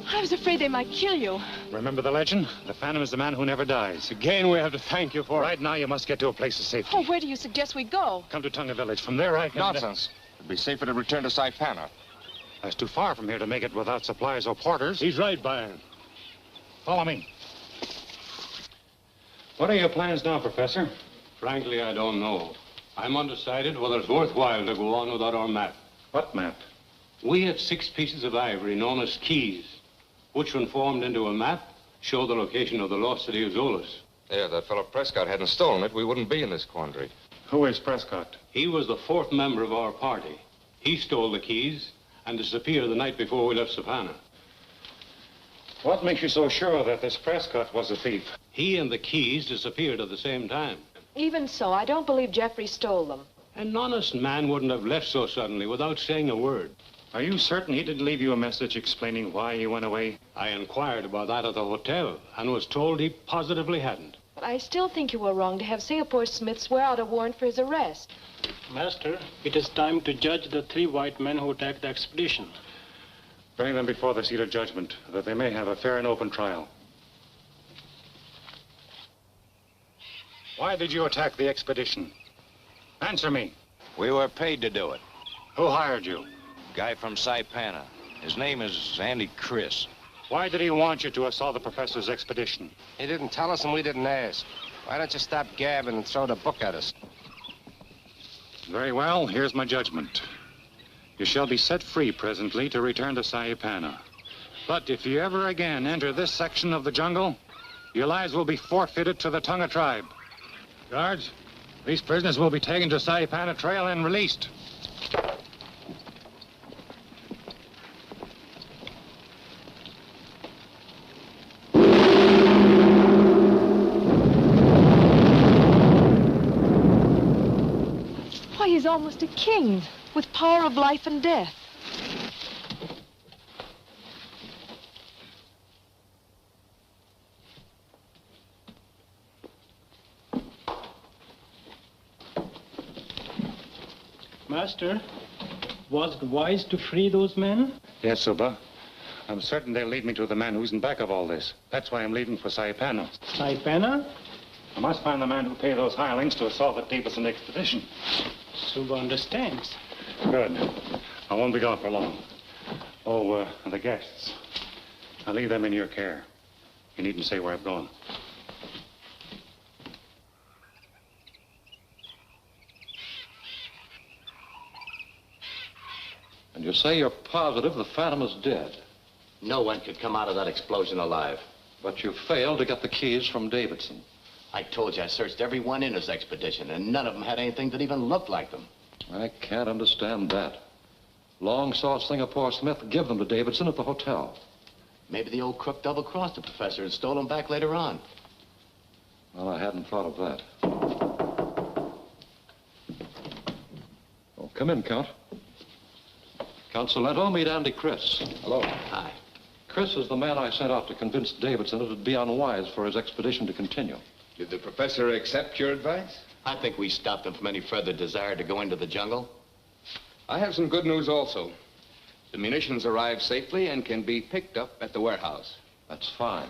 I was afraid they might kill you. Remember the legend? The Phantom is the man who never dies. Again, we have to thank you for it. Right now, you must get to a place of safety. Oh, where do you suggest we go? Come to Tonga Village. From there, I can... Nonsense. It'd be safer to return to Saipana. That's too far from here to make it without supplies or porters. He's right, Byron. Follow me. What are your plans now, Professor? Frankly, I don't know. I'm undecided whether it's worthwhile to go on without our map. What map? We have 6 pieces of ivory known as keys, which when formed into a map, show the location of the Lost City of Zoloz. Yeah, if that fellow Prescott hadn't stolen it, we wouldn't be in this quandary. Who is Prescott? He was the 4th member of our party. He stole the keys and disappeared the night before we left Sapana. What makes you so sure that this Prescott was a thief? He and the keys disappeared at the same time. Even so, I don't believe Geoffrey stole them. An honest man wouldn't have left so suddenly without saying a word. Are you certain he didn't leave you a message explaining why he went away? I inquired about that at the hotel and was told he positively hadn't. But I still think you were wrong to have Singapore Smith swear out a warrant for his arrest. Master, it is time to judge the 3 white men who attacked the expedition. Bring them before the seat of judgment, that they may have a fair and open trial. Why did you attack the expedition? Answer me. We were paid to do it. Who hired you? Guy from Saipana. His name is Andy Chris. Why did he want you to assault the professor's expedition? He didn't tell us and we didn't ask. Why don't you stop gabbing and throw the book at us? Very well, here's my judgment. You shall be set free presently to return to Saipana. But if you ever again enter this section of the jungle, your lives will be forfeited to the Tonga tribe. Guards, these prisoners will be taken to Saipana Trail and released. Why, he's almost a king, with power of life and death. Master, was it wise to free those men? Yes, Suba. I'm certain they'll lead me to the man who's in back of all this. That's why I'm leaving for Saipana. Saipana? I must find the man who paid those hirelings to assault the Davidson expedition. Suba understands. Good. I won't be gone for long. Oh, the guests. I'll leave them in your care. You needn't say where I've gone. You say you're positive the Phantom is dead. No one could come out of that explosion alive. But you failed to get the keys from Davidson. I told you I searched everyone in his expedition, and none of them had anything that even looked like them. I can't understand that. Long saw Singapore Smith give them to Davidson at the hotel. Maybe the old crook double-crossed the professor and stole them back later on. Well, I hadn't thought of that. Oh, come in, Count. Count Salento, meet Andy Chris. Hello. Hi. Chris is the man I sent out to convince Davidson it would be unwise for his expedition to continue. Did the professor accept your advice? I think we stopped him from any further desire to go into the jungle. I have some good news also. The munitions arrived safely and can be picked up at the warehouse. That's fine.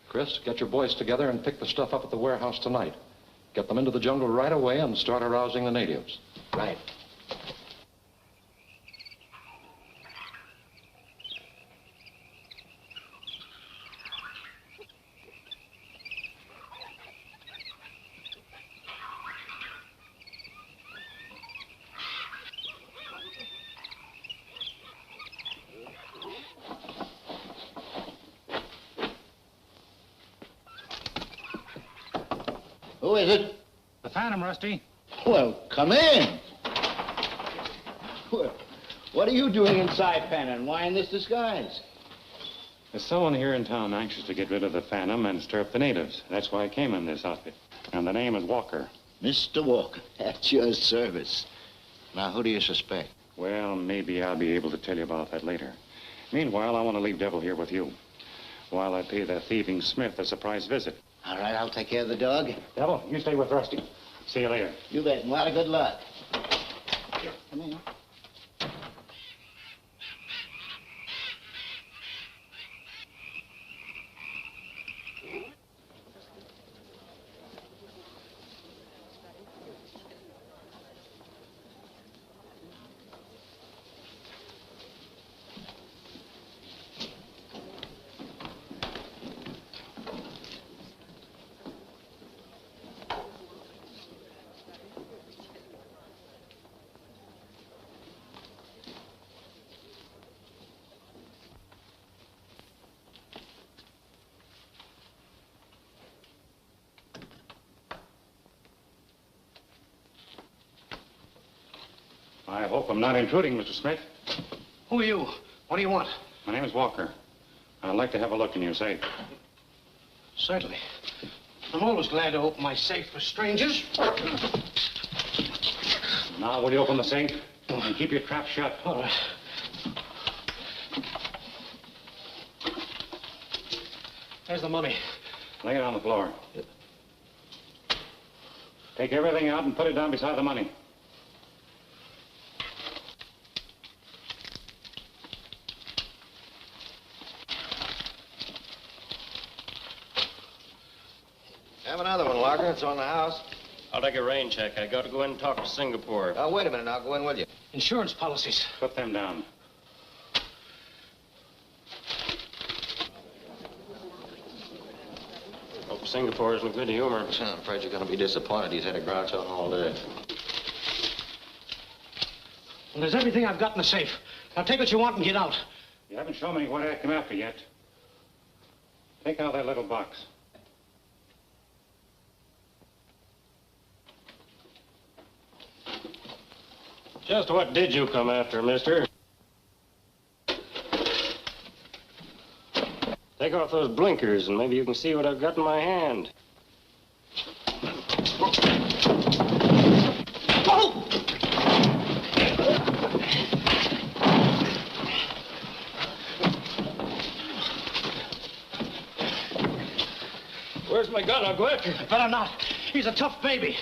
Chris, get your boys together and pick the stuff up at the warehouse tonight. Get them into the jungle right away and start arousing the natives. Right. Who is it? The Phantom, Rusty. Well, come in. What are you doing inside, Saipan, and why in this disguise? There's someone here in town anxious to get rid of the Phantom and stir up the natives. That's why I came in this outfit. And the name is Walker. Mr. Walker, at your service. Now, who do you suspect? Well, maybe I'll be able to tell you about that later. Meanwhile, I want to leave Devil here with you, while I pay the thieving Smith a surprise visit. All right, I'll take care of the dog. Devil, you stay with Rusty. See you later. You bet, and a lot of good luck. Come in. I hope I'm not intruding, Mr. Smith. Who are you? What do you want? My name is Walker. I'd like to have a look in your safe. Certainly. I'm always glad to open my safe for strangers. Now, will you open the safe? And keep your trap shut. All right. There's the money. Lay it on the floor. Take everything out and put it down beside the money. Have another one, Locker. It's on the house. I'll take a rain check. I got to go in and talk to Singapore. Oh, wait a minute. I'll go in with you. Insurance policies. Put them down. Hope Singapore is in a good humor. I'm afraid you're going to be disappointed. He's had a grouch on all day. Well, there's everything I've got in the safe. Now take what you want and get out. You haven't shown me what I come after yet. Take out that little box. Just what did you come after, mister? Take off those blinkers and maybe you can see what I've got in my hand. Oh! Where's my gun? I'll go after him. Better not. He's a tough baby.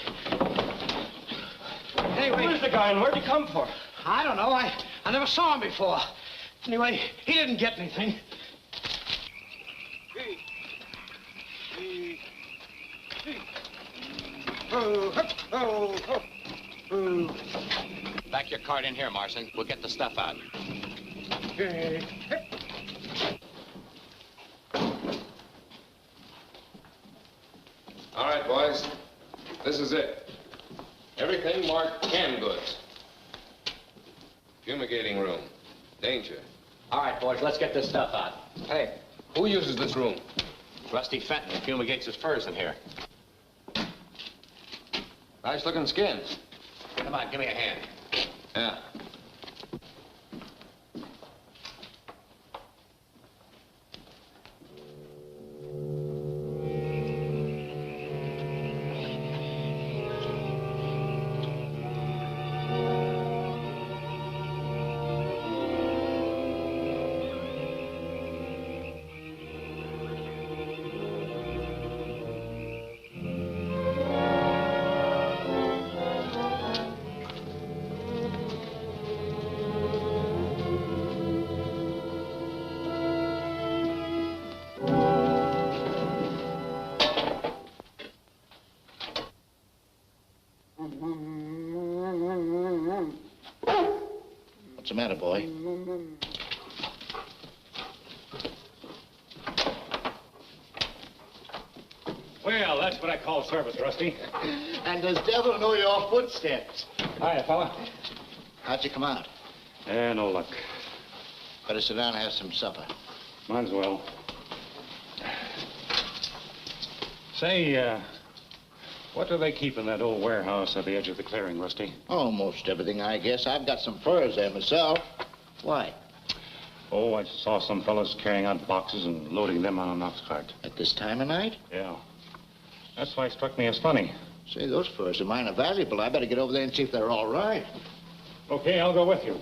Anyway, where's the guy and where'd he come for? I don't know. I never saw him before. Anyway, he didn't get anything. Back your cart in here, Marson. We'll get the stuff out. All right, boys. This is it. Everything marked canned goods. Fumigating room. Danger. All right, boys, let's get this stuff out. Hey, who uses this room? Rusty Fenton fumigates his furs in here. Nice looking skins. Come on, give me a hand. Yeah. What's the matter, boy? Well, that's what I call service, Rusty. And does devil know your footsteps? Hiya, fella. How'd you come out? No luck. Better sit down and have some supper. Might as well. Say, what do they keep in that old warehouse at the edge of the clearing, Rusty? Almost everything, I guess. I've got some furs there myself. Why? Oh, I saw some fellas carrying out boxes and loading them on an ox cart. At this time of night? Yeah. That's why it struck me as funny. Say, those furs of mine are valuable. I better get over there and see if they're all right. Okay, I'll go with you.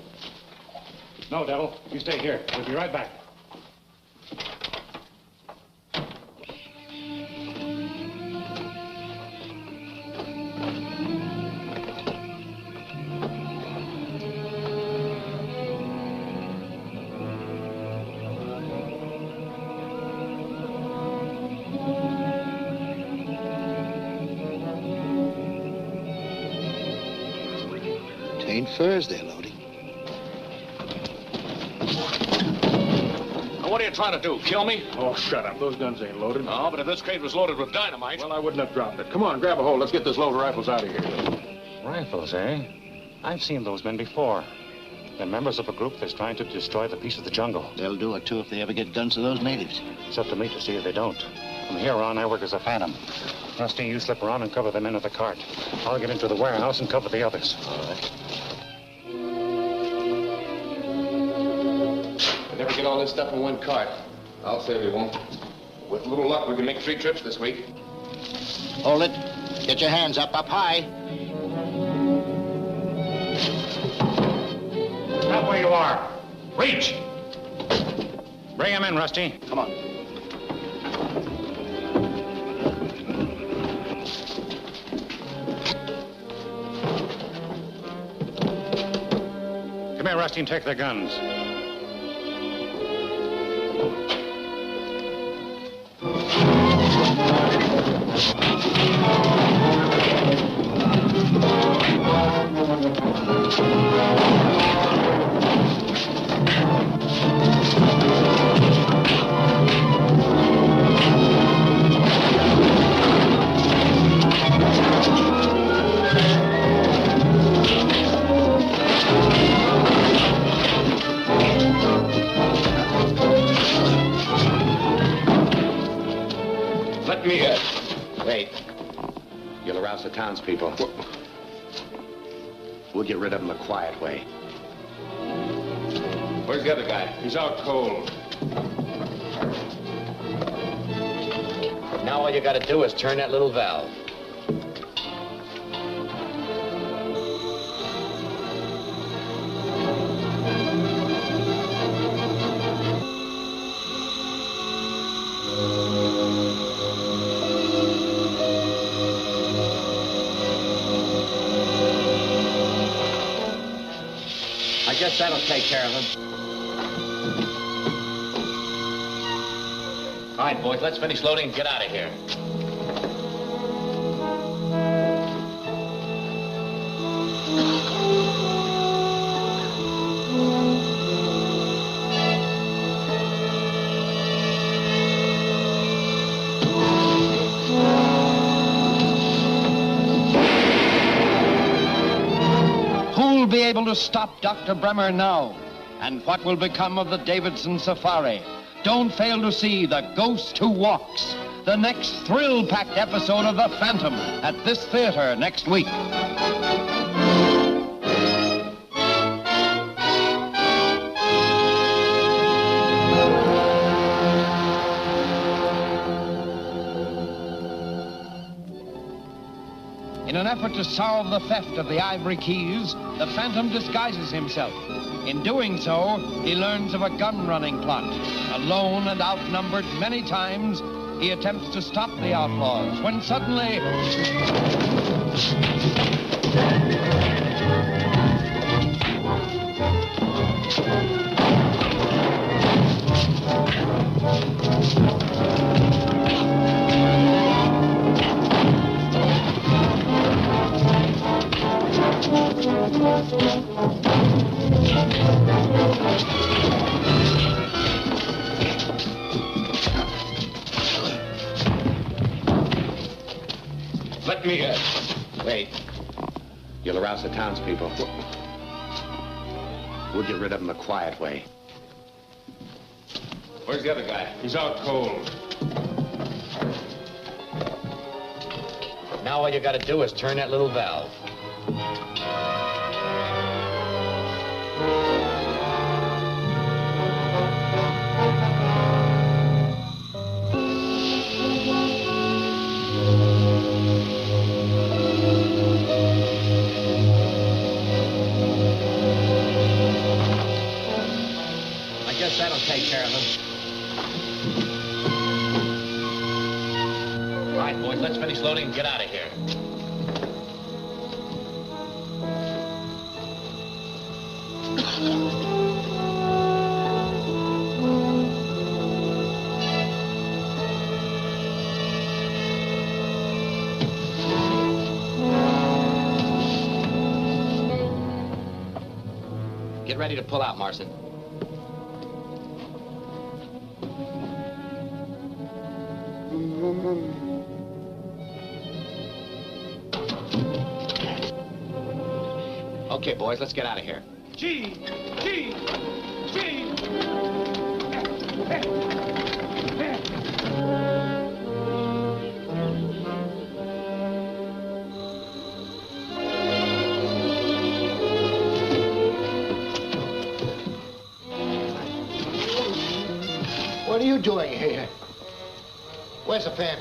No, Devil, you stay here. We'll be right back. Furs they're loading. Now, what are you trying to do? Kill me? Oh, shut up. Those guns ain't loaded. No, but if this crate was loaded with dynamite... Well, I wouldn't have dropped it. Come on, grab a hold. Let's get this load of rifles out of here. Rifles, eh? I've seen those men before. They're members of a group that's trying to destroy the peace of the jungle. They'll do it, too, if they ever get guns to those natives. It's up to me to see if they don't. From here on, I work as a phantom. Rusty, you slip around and cover the men at the cart. I'll get into the warehouse and cover the others. All right. Never get all this stuff in one cart. I'll say we won't. With a little luck, we can make 3 trips this week. Hold it. Get your hands up high. Stop where you are. Reach! Bring him in, Rusty. Come on. Come here, Rusty, and take their guns. Townspeople. We'll get rid of them the quiet way. Where's the other guy? He's out cold. Now all you gotta do is turn that little valve. I guess that'll take care of him. All right, boys, let's finish loading and get out of here. Who'll be able to stop Dr. Bremmer now? And what will become of the Davidson safari? Don't fail to see The Ghost Who Walks, the next thrill-packed episode of The Phantom at this theater next week. In an effort to solve the theft of the ivory keys, the Phantom disguises himself. In doing so, he learns of a gun-running plot. Alone and outnumbered many times, he attempts to stop the outlaws when suddenly... Let me in. Wait. You'll arouse the townspeople. We'll get rid of them the quiet way. Where's the other guy? He's out cold. Now all you gotta do is turn that little valve. That'll take care of them. All right, boys, let's finish loading and get out of here. Get ready to pull out, Marson. Okay, boys, let's get out of here. Jeanne! What are you doing here? Where's the pen?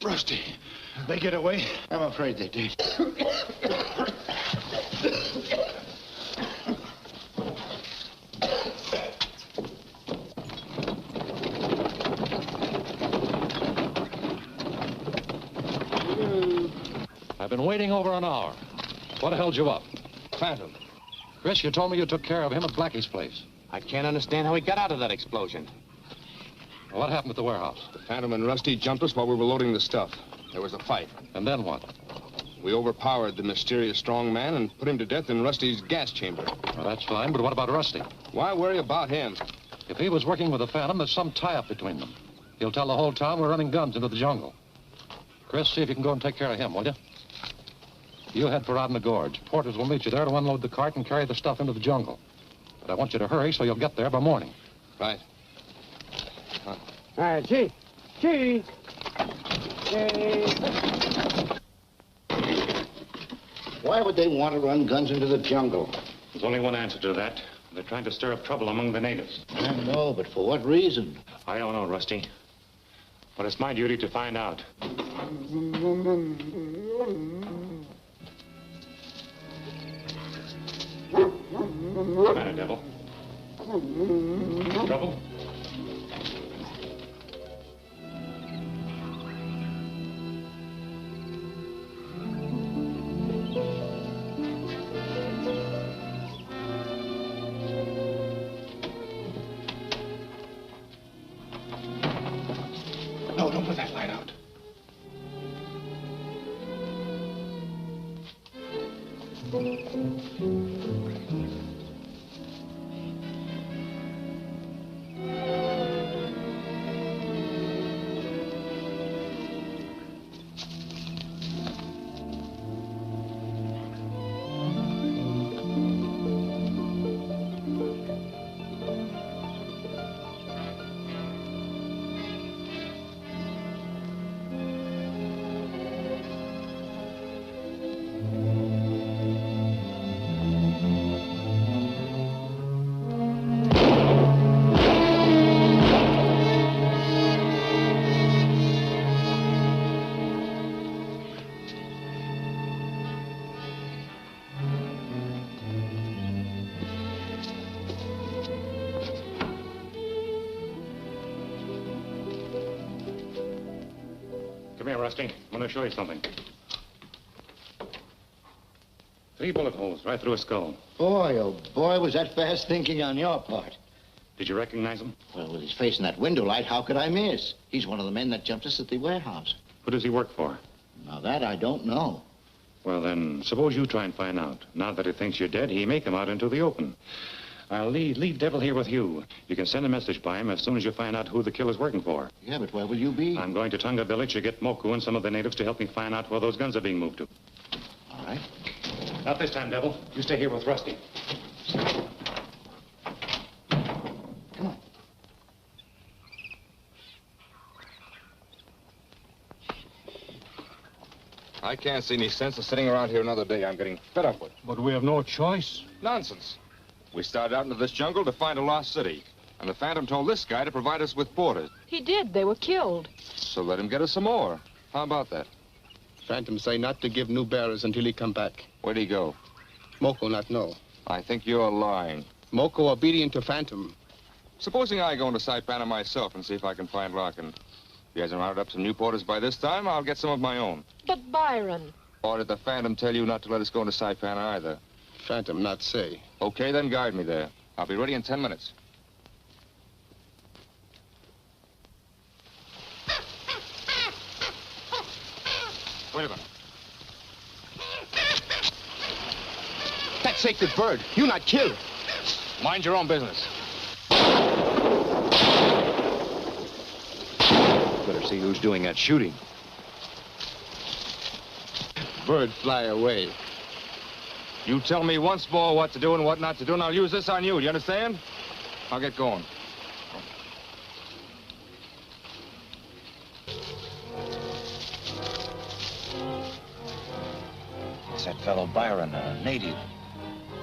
Rusty, they get away? I'm afraid they did. I've been waiting over an hour. What held you up? Phantom. Chris, you told me you took care of him at Blackie's place. I can't understand how he got out of that explosion. Well, what happened at the warehouse? The Phantom and Rusty jumped us while we were loading the stuff. There was a fight. And then what? We overpowered the mysterious strong man and put him to death in Rusty's gas chamber. Well, that's fine, but what about Rusty? Why worry about him? If he was working with the Phantom, there's some tie-up between them. He'll tell the whole town we're running guns into the jungle. Chris, see if you can go and take care of him, will you? You head for out in the gorge. Porters will meet you there to unload the cart and carry the stuff into the jungle. But I want you to hurry so you'll get there by morning. Right. All right, Jeanne. Why would they want to run guns into the jungle? There's only one answer to that. They're trying to stir up trouble among the natives. I know, but for what reason? I don't know, Rusty. But it's my duty to find out. What's the matter, devil? Trouble? Come here, Rusty. I want to show you something. 3 bullet holes right through his skull. Boy, oh boy, was that fast thinking on your part. Did you recognize him? Well, with his face in that window light, how could I miss? He's one of the men that jumped us at the warehouse. Who does he work for? Now, that I don't know. Well, then, suppose you try and find out. Now that he thinks you're dead, he may come out into the open. I'll leave Devil here with you. You can send a message by him as soon as you find out who the killer's working for. Yeah, but where will you be? I'm going to Tonga Village to get Moku and some of the natives to help me find out where those guns are being moved to. All right. Not this time, Devil. You stay here with Rusty. Come on. I can't see any sense of sitting around here another day. I'm getting fed up with it. But we have no choice. Nonsense. We started out into this jungle to find a lost city. And the Phantom told this guy to provide us with porters. He did. They were killed. So let him get us some more. How about that? Phantom say not to give new bearers until he come back. Where'd he go? Moko not know. I think you're lying. Moko obedient to Phantom. Supposing I go into Saipana myself and see if I can find Larkin. If he hasn't rounded up some new porters by this time, I'll get some of my own. But Byron. Or did the Phantom tell you not to let us go into Saipana either? Phantom not say. Okay, then guide me there. I'll be ready in 10 minutes. Wait a minute. That sacred bird, you not kill. Mind your own business. Better see who's doing that shooting. Bird fly away. You tell me once more what to do and what not to do, and I'll use this on you. Do you understand? I'll get going. It's that fellow Byron, a native.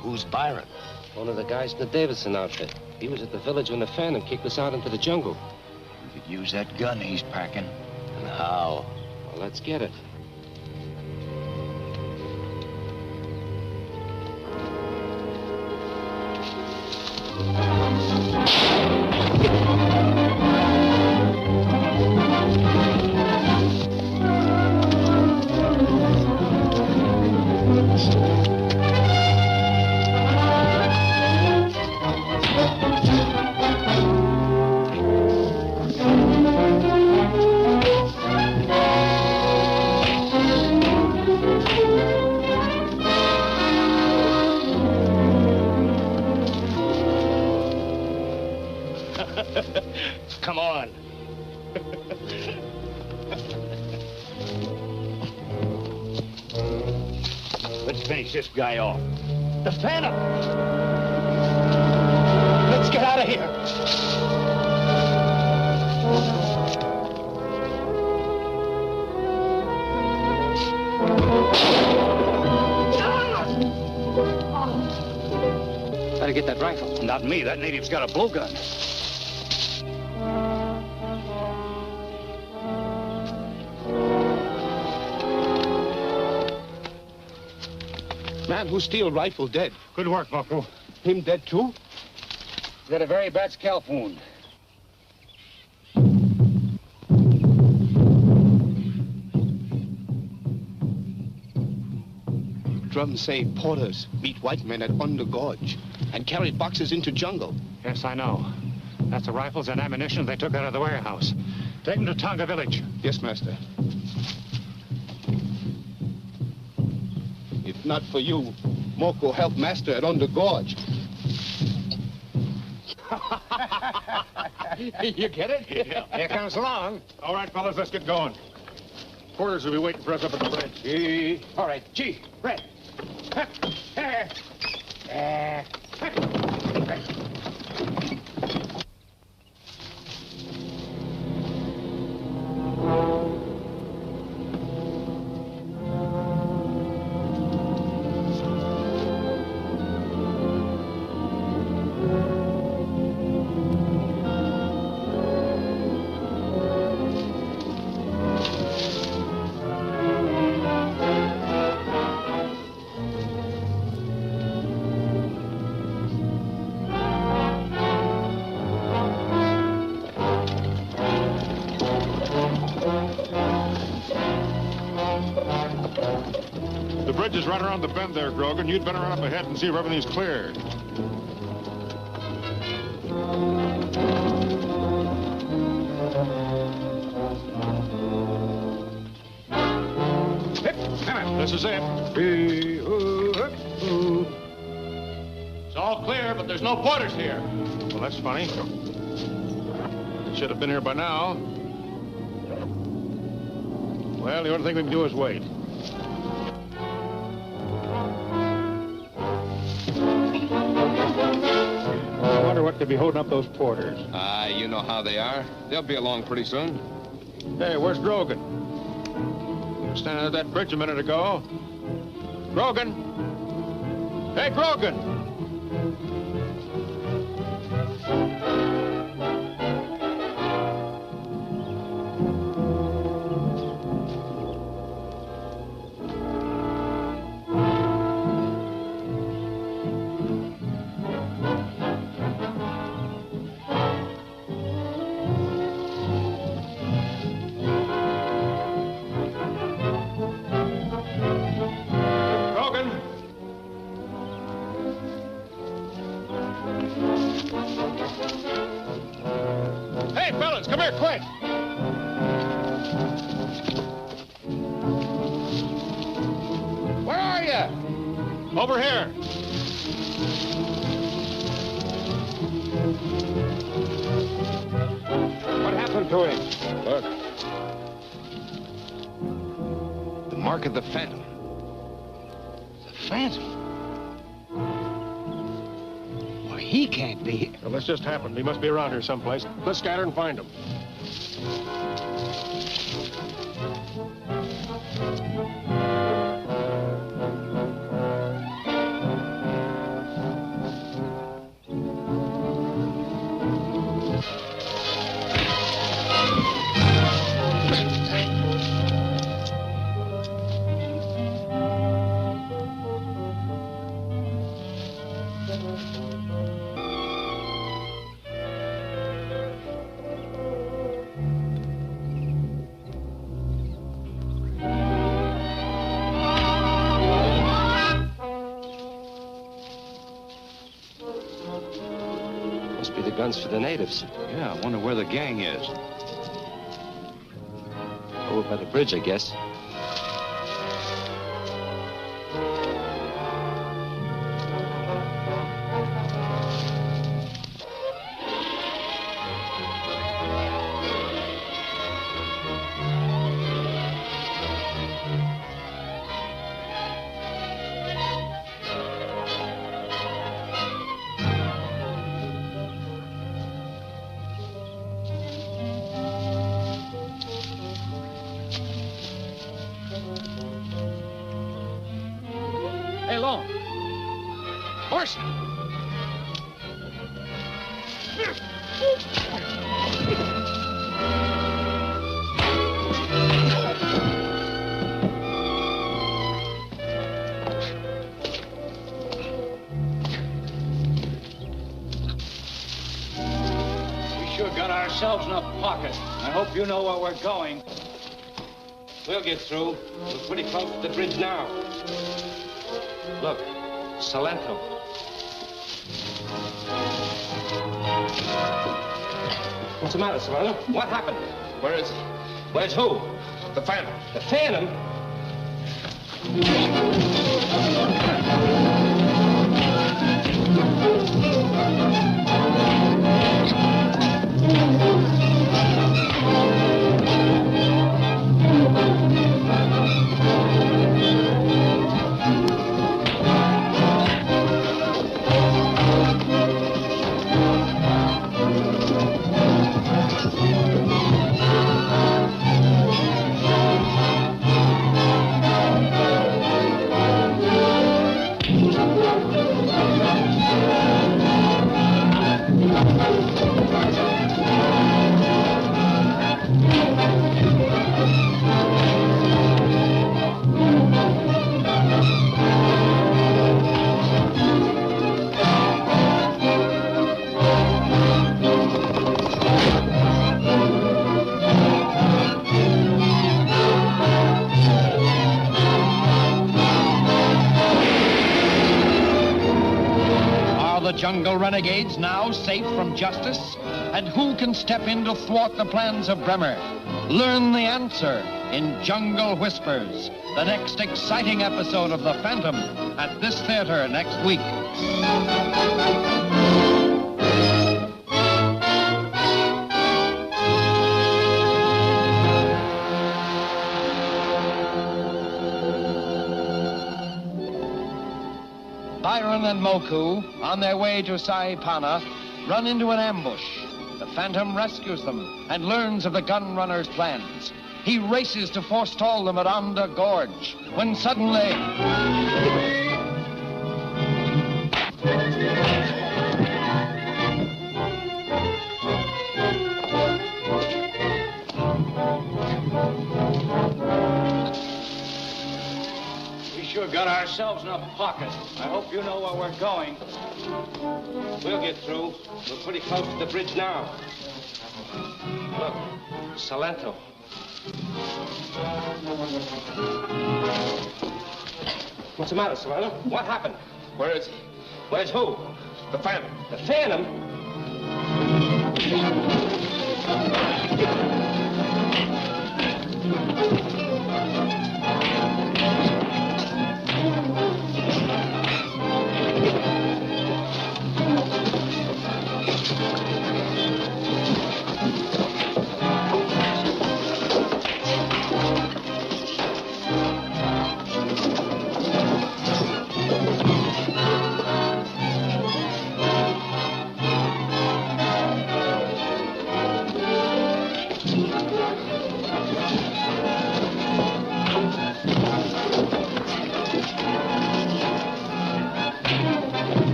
Who's Byron? One of the guys in the Davidson outfit. He was at the village when the Phantom kicked us out into the jungle. We could use that gun he's packing. And how? Well, let's get it. Come on. Let's finish this guy off. The Phantom! Let's get out of here. Gotta get that rifle. Not me. That native's got a blowgun. Man who steal rifle dead. Good work, Bucko. Him dead too? He's got a very bad scalp wound. Drum say porters meet white men at Under Gorge and carried boxes into jungle. Yes, I know. That's the rifles and ammunition they took out of the warehouse. Take them to Tonga Village. Yes, master. If not for you, Moko helped master at Under Gorge. You get it? Yeah. Here comes along. All right, fellas, let's get going. Porters will be waiting for us up at the bridge. All right, G, Red. just right around the bend there, Grogan. You'd better run up ahead and see if everything's clear. This is it. It's all clear, but there's no porters here. Well, that's funny. Should have been here by now. Well, the only thing we can do is wait. I wonder what could be holding up those porters. You know how they are. They'll be along pretty soon. Hey, where's Grogan? He was standing at that bridge a minute ago. Grogan! Hey, Grogan! Come here, quick! Where are you? Over here. What happened to him? Look. The mark of the Phantom. The Phantom? Why, he can't be here. Well, this just happened. He must be around here someplace. Let's scatter and find him. Guns for the natives. Yeah, I wonder where the gang is. Over by the bridge, I guess. Horse! We sure got ourselves in a pocket. I hope you know where we're going. We'll get through. We're pretty close to the bridge now. Look, Salento. What's the matter, Savannah? What happened? Where is it? Where's who? The Phantom. The Phantom? the jungle renegades now safe from justice? And who can step in to thwart the plans of Bremmer? Learn the answer in Jungle Whispers, the next exciting episode of The Phantom, at this theater next week. Byron and Moku, on their way to Saipana, run into an ambush. The Phantom rescues them and learns of the gun runner's plans. He races to forestall them at Onda Gorge, when suddenly... We sure got ourselves in a pocket. I hope you know where we're going. We'll get through. We're pretty close to the bridge now. Look, Salento. What's the matter, Salento? What happened? Where is he? Where's who? The Phantom. The Phantom?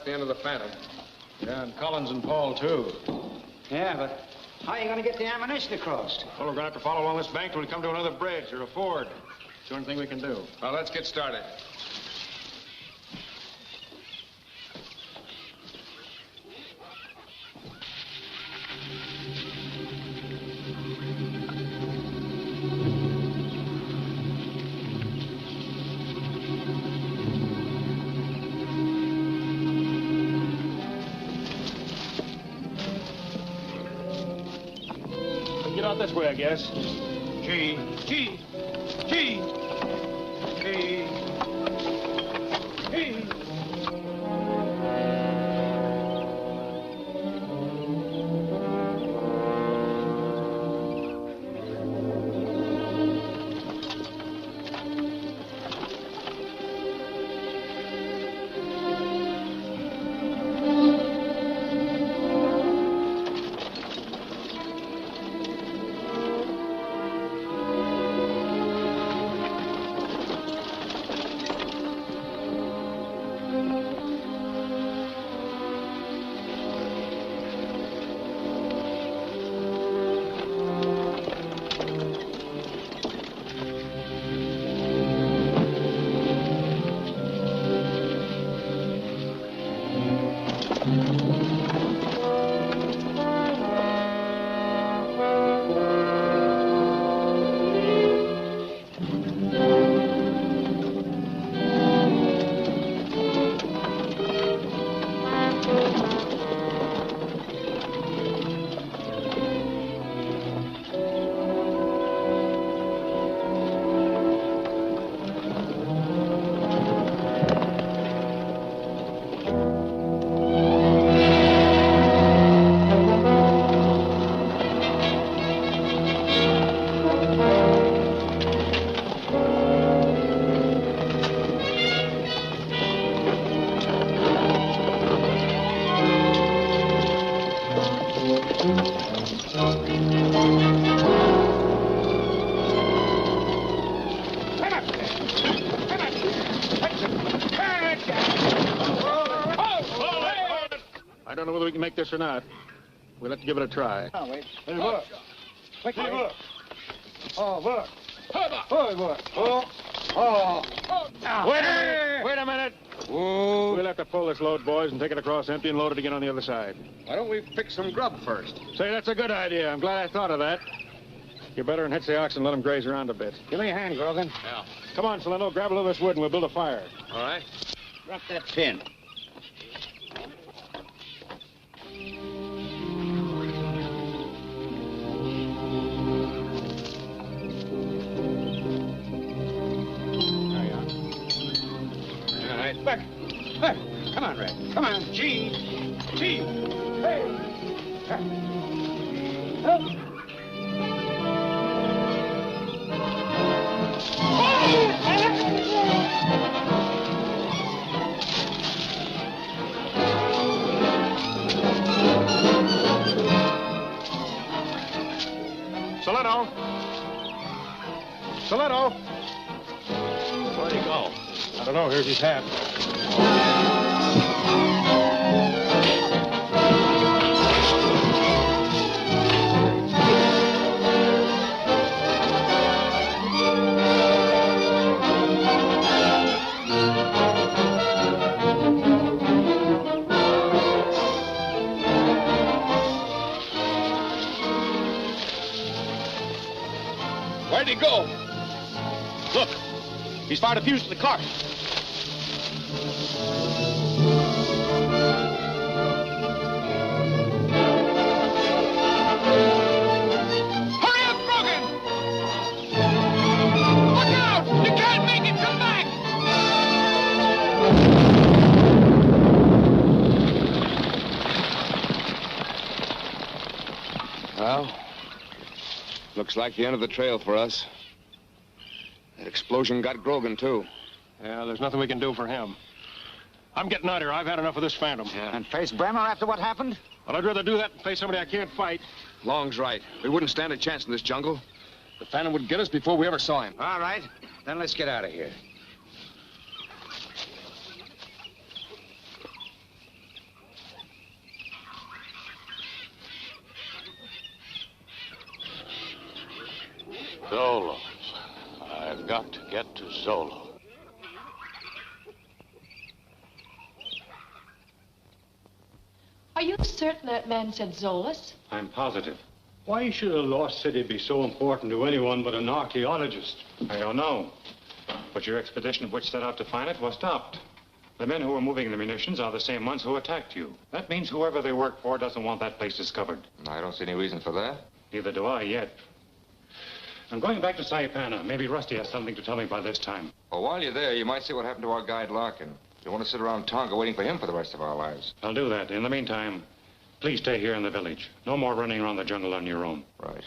The end of the Phantom. Yeah, and Collins and Paul, too. Yeah, but how are you going to get the ammunition across? Well, we're going to have to follow along this bank till we come to another bridge or a ford. It's the only thing we can do. Well, let's get started. This way, I guess. G. I don't know whether we can make this or not. We'll have to give it a try. Oh, wait. Hey, look. Quick, Hey, look. look. Oh, look. Oh, look. Oh. Oh. Wait a minute. Whoa. We'll have to pull this load, boys, and take it across empty and load it again on the other side. Why don't we pick some grub first? Say, that's a good idea. I'm glad I thought of that. You better hitch the ox and let them graze around a bit. Give me a hand, Grogan. Yeah. Come on, Salento, grab a little of this wood and we'll build a fire. All right. Drop that pin. All right. Back. Come on, Red. Come on, Jeanne. Jeanne. Hey. Help. Salento! Salento! Where'd he go? I don't know. Here's his hat. Where'd he go? Look, he's fired a fuse to the cart. Hurry up, Grogan! Look out! You can't make it! Come back! Well, looks like the end of the trail for us. That explosion got Grogan, too. Yeah, there's nothing we can do for him. I'm getting out of here. I've had enough of this phantom. Yeah. And face Bremmer after what happened? Well, I'd rather do that than face somebody I can't fight. Long's right. We wouldn't stand a chance in this jungle. The phantom would get us before we ever saw him. All right. Then let's get out of here. Zoloz. I've got to get to Zoloz. Are you certain that man said Zoloz? I'm positive. Why should a lost city be so important to anyone but an archaeologist? I don't know. But your expedition of which set out to find it was stopped. The men who were moving the munitions are the same ones who attacked you. That means whoever they work for doesn't want that place discovered. I don't see any reason for that. Neither do I yet. I'm going back to Saipana. Maybe Rusty has something to tell me by this time. Well, while you're there, you might see what happened to our guide Larkin. You want to sit around Tonga waiting for him for the rest of our lives. I'll do that. In the meantime, please stay here in the village. No more running around the jungle on your own. Right.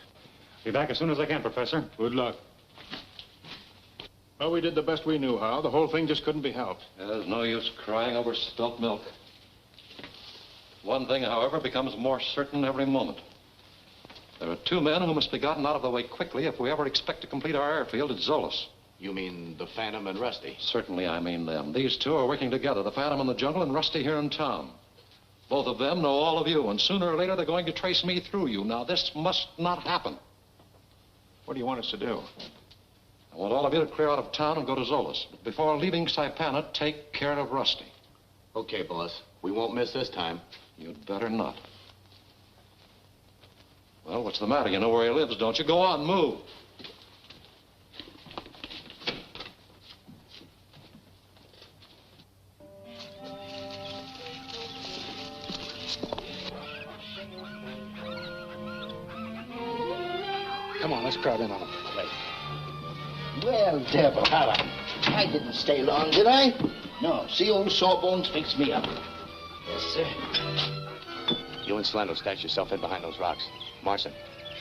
Be back as soon as I can, Professor. Good luck. Well, we did the best we knew, Hal. The whole thing just couldn't be helped. There's no use crying over spilt milk. One thing, however, becomes more certain every moment. There are two men who must be gotten out of the way quickly if we ever expect to complete our airfield at Zoloz. You mean the Phantom and Rusty? Certainly, I mean them. These two are working together, the Phantom in the jungle and Rusty here in town. Both of them know all of you, and sooner or later they're going to trace me through you. Now, this must not happen. What do you want us to do? I want all of you to clear out of town and go to Zoloz. But before leaving Saipana, take care of Rusty. Okay, boss. We won't miss this time. You'd better not. Well, what's the matter? You know where he lives, don't you? Go on, move. Come on, let's crowd in on him. Well, devil, I didn't stay long, did I? No, see, old Sawbones fixed me up. Yes, sir. You and Slendo stash yourself in behind those rocks. Marson,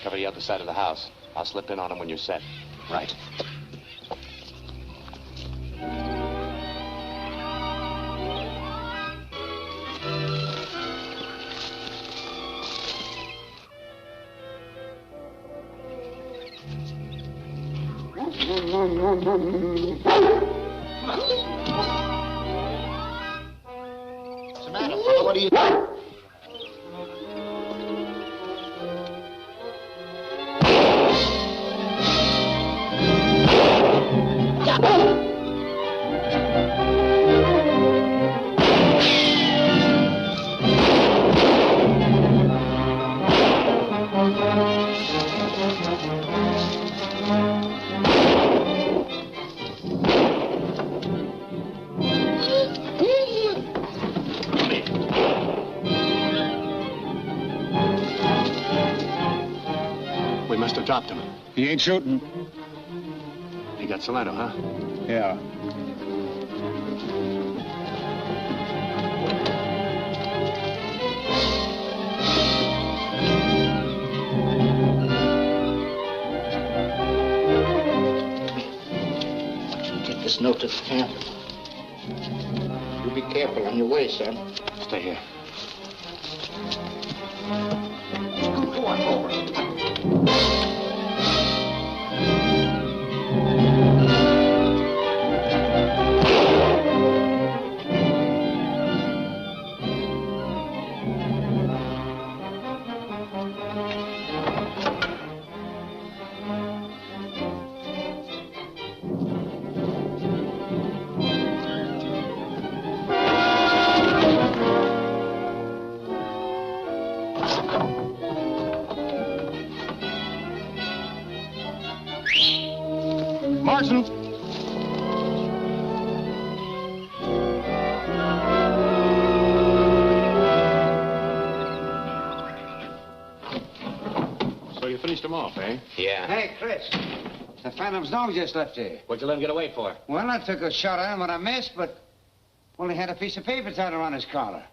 cover the other side of the house. I'll slip in on him when you're set. Right. What's the matter, fella? What are you... We must have dropped him. He ain't shooting. He got Salento, huh? Yeah. Take this note to the camp. You be careful on your way, son. Stay here. Go on over. Martin! So you finished him off, eh? Yeah. Hey, Chris. The Phantom's dog just left here. What'd you let him get away for? Well, I took a shot at him when I missed, but... Well, he had a piece of paper tied around his collar.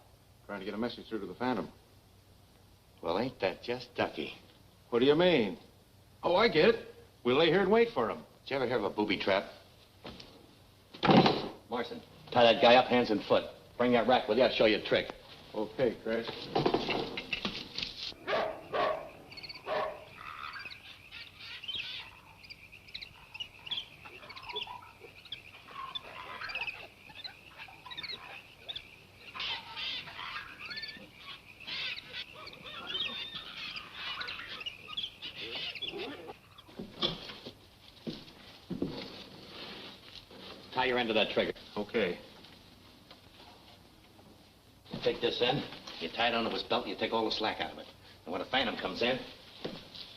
Trying to get a message through to the Phantom. Well, ain't that just ducky? What do you mean? Oh, I get it. We'll lay here and wait for him. Did you ever hear of a booby trap? Marson, tie that guy up hands and foot. Bring that rack with you. I'll show you a trick. Okay, Chris. Tie your end to that trigger. Okay. You take this end, you tie it onto his belt, and you take all the slack out of it. And when a Phantom comes in,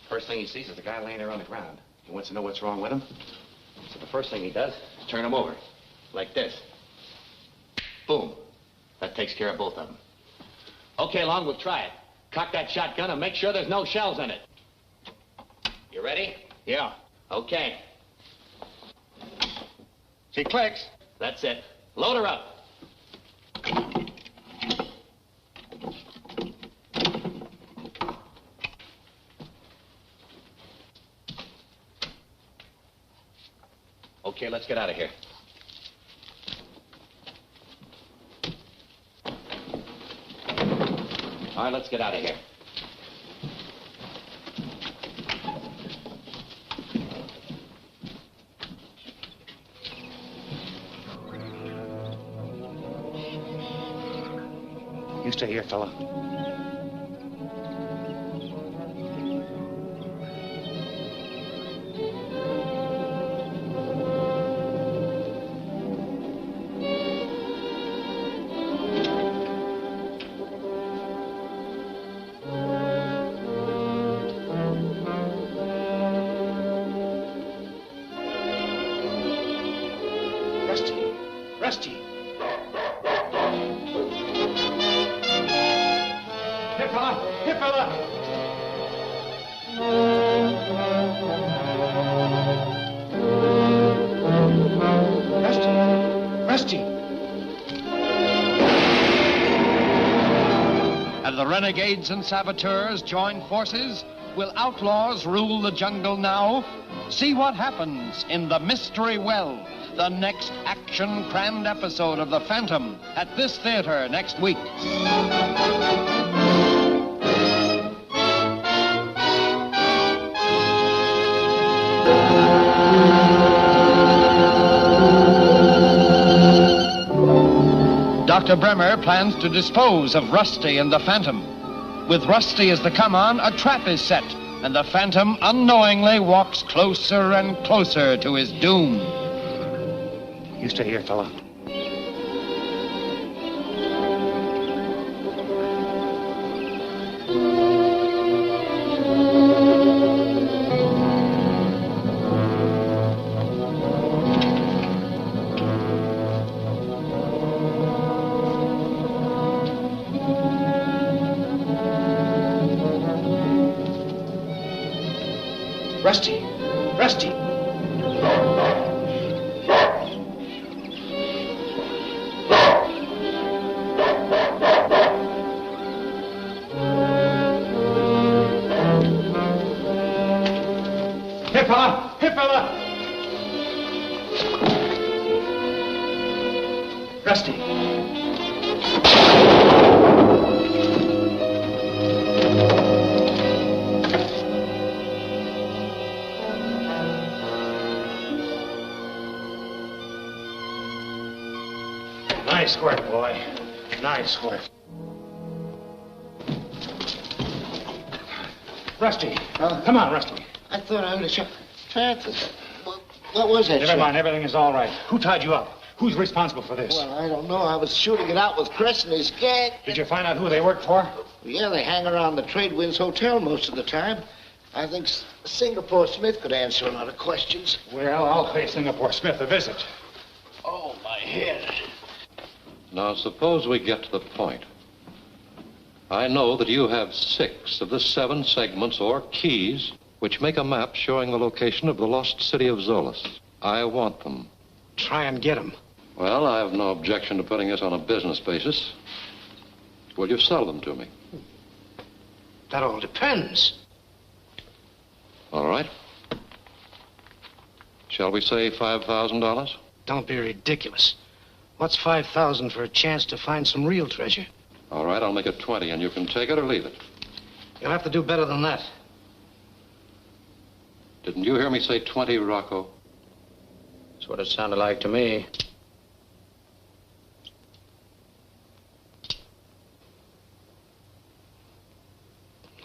first thing he sees is a guy laying there on the ground. He wants to know what's wrong with him. So the first thing he does is turn him over, like this. Boom. That takes care of both of them. Okay, Long, we'll try it. Cock that shotgun and make sure there's no shells in it. You ready? Yeah. Okay. She clicks. That's it. Load her up. Okay, let's get out of here. All right, let's get out of here. You stay here, fella. Rusty. Here, fella. Here, fella. Rusty. Have the renegades and saboteurs joined forces? Will outlaws rule the jungle now? See what happens in The Mystery Well, the next action-crammed episode of The Phantom, at this theater next week. Dr. Bremmer plans to dispose of Rusty and the Phantom. With Rusty as the come-on, a trap is set, and the Phantom unknowingly walks closer and closer to his doom. You stay here, fella. Rusty. Rusty. Here, fella! Here, fella! Rusty. Nice work, boy. Nice work. Rusty. Come on, Rusty. I thought I would have shot Francis. What was that? Never mind, everything is all right. Who tied you up? Who's responsible for this? Well, I don't know. I was shooting it out with Chris and his gang. Did you find out who they worked for? Yeah, they hang around the Trade Winds Hotel most of the time. I think Singapore Smith could answer a lot of questions. Well, I'll pay Singapore Smith a visit. Oh, my head. Now, suppose we get to the point. I know that you have 6 of the 7 segments or keys which make a map showing the location of the lost city of Zoloz. I want them. Try and get them. Well, I have no objection to putting this on a business basis. Will you sell them to me? That all depends. All right. Shall we say $5,000? Don't be ridiculous. What's 5,000 for a chance to find some real treasure? All right, I'll make it 20, and you can take it or leave it. You'll have to do better than that. Didn't you hear me say 20, Rocco? That's what it sounded like to me.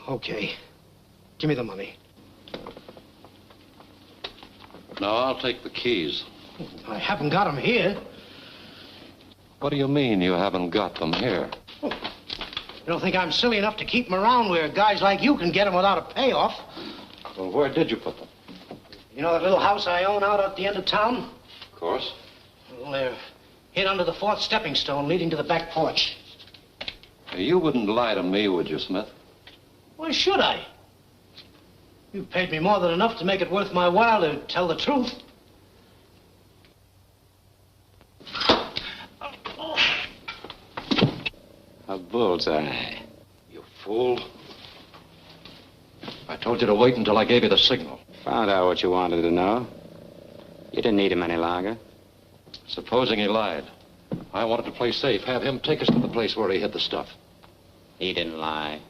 Okay. Give me the money. No, I'll take the keys. I haven't got them here. What do you mean you haven't got them here? You don't think I'm silly enough to keep them around where guys like you can get them without a payoff? Well, where did you put them? You know that little house I own out at the end of town? Of course. Well, they're hid under the 4th stepping stone leading to the back porch. You wouldn't lie to me, would you, Smith? Why should I? You've paid me more than enough to make it worth my while to tell the truth. A bullseye. You fool. I told you to wait until I gave you the signal. Found out what you wanted to know. You didn't need him any longer. Supposing he lied. I wanted to play safe, have him take us to the place where he hid the stuff. He didn't lie.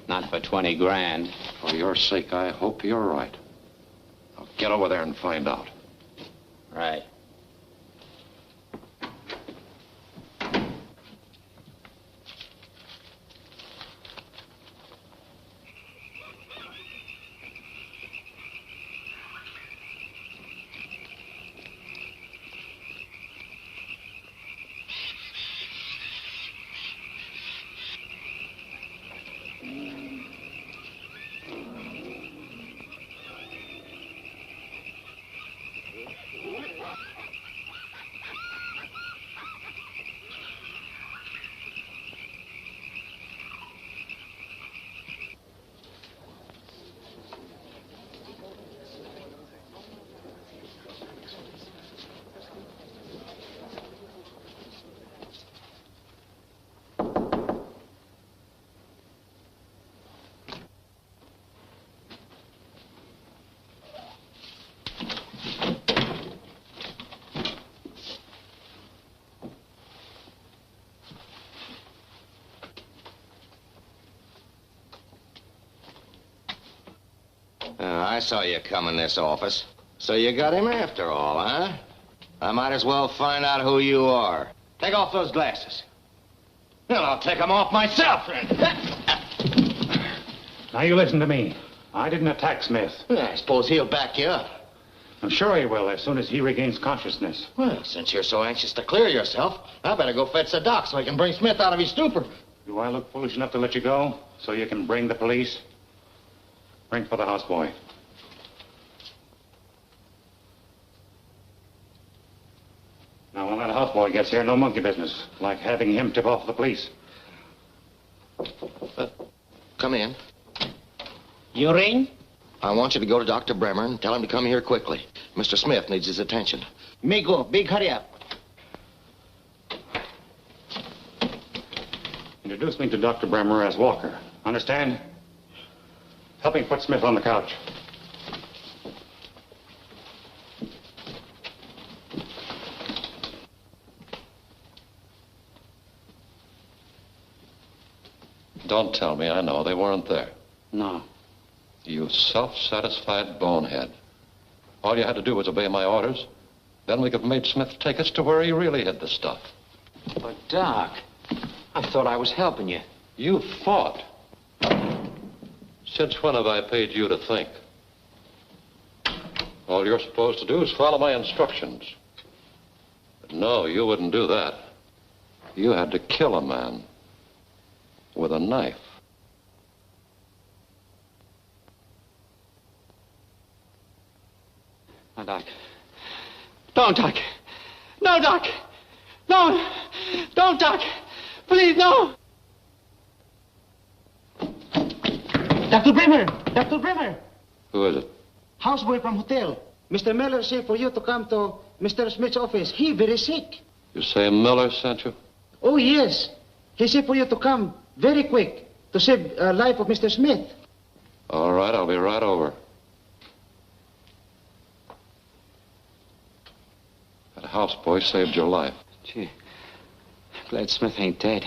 Not for 20 grand. For your sake, I hope you're right. Now get over there and find out. Right. I saw you come in this office. So you got him after all, huh? I might as well find out who you are. Take off those glasses. Well, I'll take them off myself. Now, you listen to me. I didn't attack Smith. I suppose he'll back you up. I'm sure he will as soon as he regains consciousness. Well, since you're so anxious to clear yourself, I better go fetch the doc so I can bring Smith out of his stupor. Do I look foolish enough to let you go so you can bring the police? Ring for the houseboy. Now, when that houseboy gets here, no monkey business, like having him tip off the police. Come in. You ring? I want you to go to Dr. Bremmer and tell him to come here quickly. Mr. Smith needs his attention. Me go. Big hurry up. Introduce me to Dr. Bremmer as Walker. Understand? Help me put Smith on the couch. Don't tell me. I know they weren't there. No. You self-satisfied bonehead. All you had to do was obey my orders. Then we could have made Smith take us to where he really hid the stuff. But, Doc, I thought I was helping you. You fought. Since when have I paid you to think? All you're supposed to do is follow my instructions. But no, you wouldn't do that. You had to kill a man with a knife. No, Doc. Don't, Doc. No, Doc. No. Don't, Doc. Please, no. Dr. Bremmer! Dr. Bremmer! Who is it? Houseboy from hotel. Mr. Miller said for you to come to Mr. Smith's office. He very sick. You say Miller sent you? Oh, yes. He said for you to come very quick to save life of Mr. Smith. All right, I'll be right over. That houseboy saved your life. Gee, glad Smith ain't dead.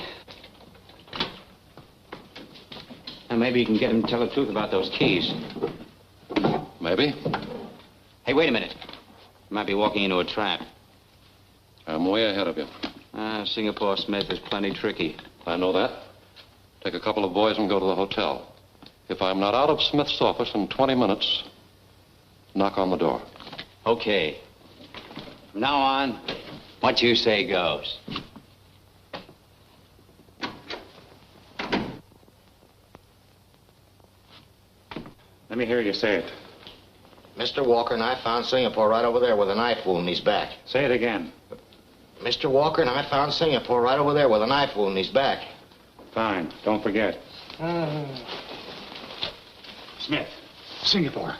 Now, maybe you can get him to tell the truth about those keys. Maybe. Hey, wait a minute. You might be walking into a trap. I'm way ahead of you. Singapore Smith is plenty tricky. I know that. Take a couple of boys and go to the hotel. If I'm not out of Smith's office in 20 minutes, knock on the door. Okay. From now on, what you say goes. Let me hear you say it. Mr. Walker and I found Singapore right over there with a knife wound in his back. Say it again. Mr. Walker and I found Singapore right over there with a knife wound in his back. Fine. Don't forget. Smith, Singapore.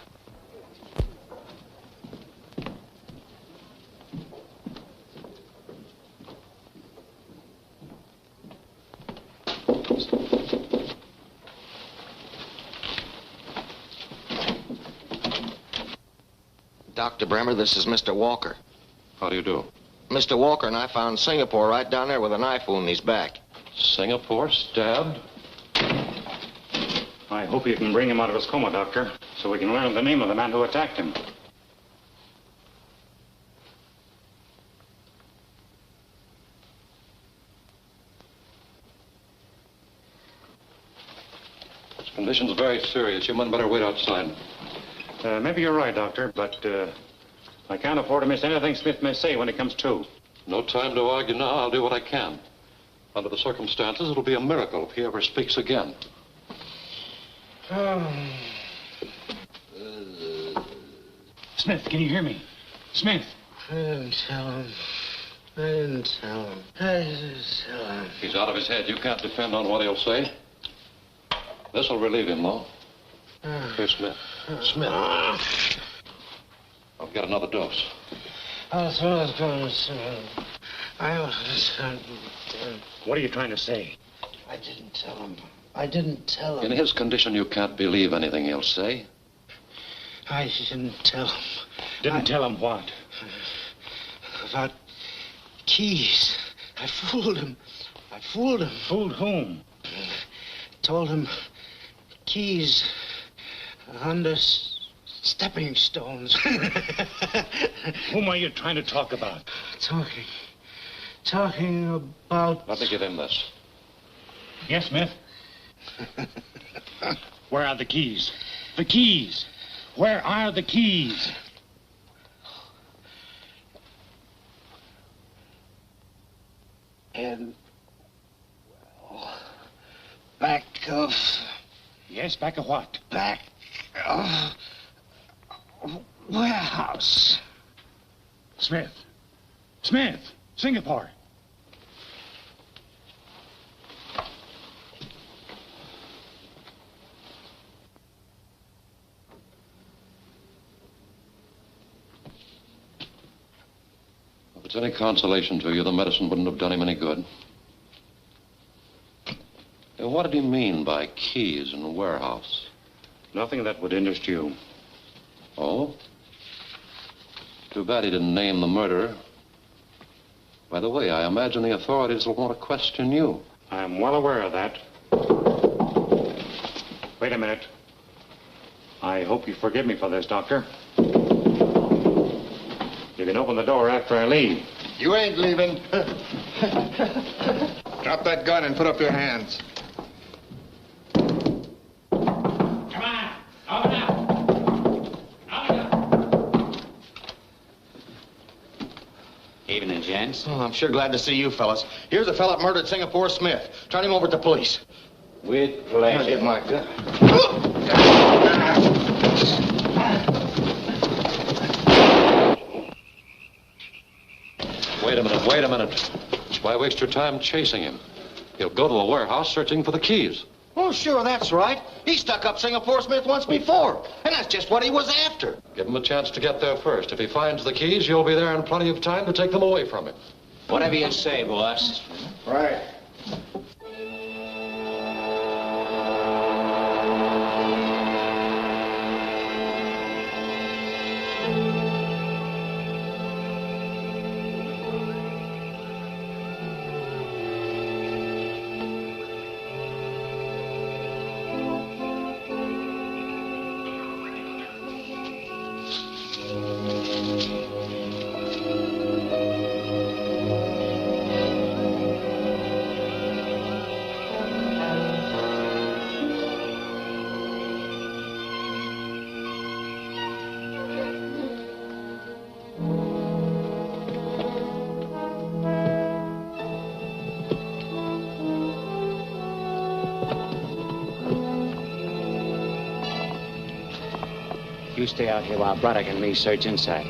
Dr. Bremmer, this is Mr. Walker. How do you do? Mr. Walker and I found Singapore right down there with a knife wound in his back. Singapore stabbed? I hope you can bring him out of his coma, Doctor, so we can learn the name of the man who attacked him. His condition's very serious. You men better wait outside. Maybe you're right, Doctor, but I can't afford to miss anything Smith may say when he comes to. No time to argue now. I'll do what I can. Under the circumstances, it'll be a miracle if he ever speaks again. Smith, can you hear me? Smith. I didn't tell him. I didn't tell him. I didn't tell him. He's out of his head. You can't depend on what he'll say. This'll relieve him, though. Here, Smith. Smith. I'll get another dose. That's what I was going to say. What are you trying to say? I didn't tell him. I didn't tell him. In his condition, you can't believe anything he'll say. I didn't tell him. Didn't tell him what? About keys. I fooled him. I fooled him. Fooled whom? Told him keys under stepping stones. Whom are you trying to talk about? Talking about... Let me give him this. Yes, Smith? Where are the keys? The keys! Where are the keys? And... back of... Yes, back of what? Back of... warehouse. Smith. Smith! Singapore! it's any consolation to you, the medicine wouldn't have done him any good. Now, what did he mean by keys in the warehouse? Nothing that would interest you. Oh? Too bad he didn't name the murderer. By the way, I imagine the authorities will want to question you. I'm well aware of that. Wait a minute. I hope you forgive me for this, Doctor. You can open the door after I leave. You ain't leaving. Drop that gun and put up your hands. Evening, gents. Oh, I'm sure glad to see you fellas. Here's a fella that murdered Singapore Smith. Turn him over to the police. With pleasure. Get my gun. Wait a minute. Why waste your time chasing him? He'll go to the warehouse searching for the keys. Oh, sure, that's right. He stuck up Singapore Smith once before, and that's just what he was after. Give him a chance to get there first. If he finds the keys, you'll be there in plenty of time to take them away from him. Whatever you say, boss. Right. You stay out here while Braddock and me search inside.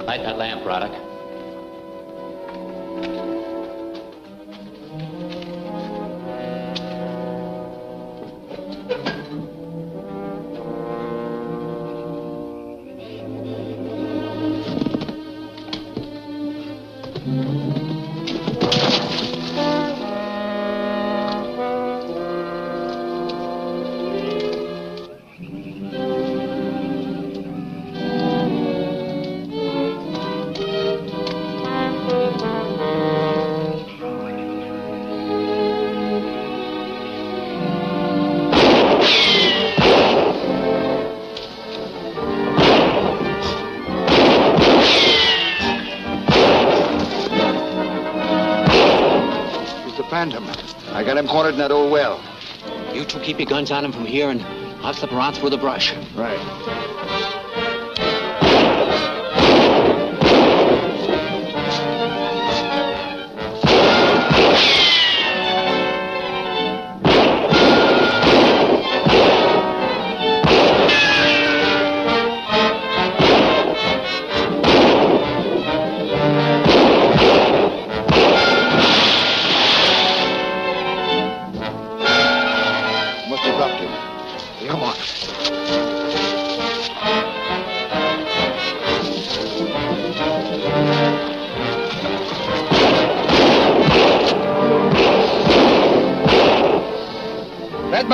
Light that lamp, Braddock. I got him cornered in that old well. You two keep your guns on him from here, and I'll slip around through the brush. Right.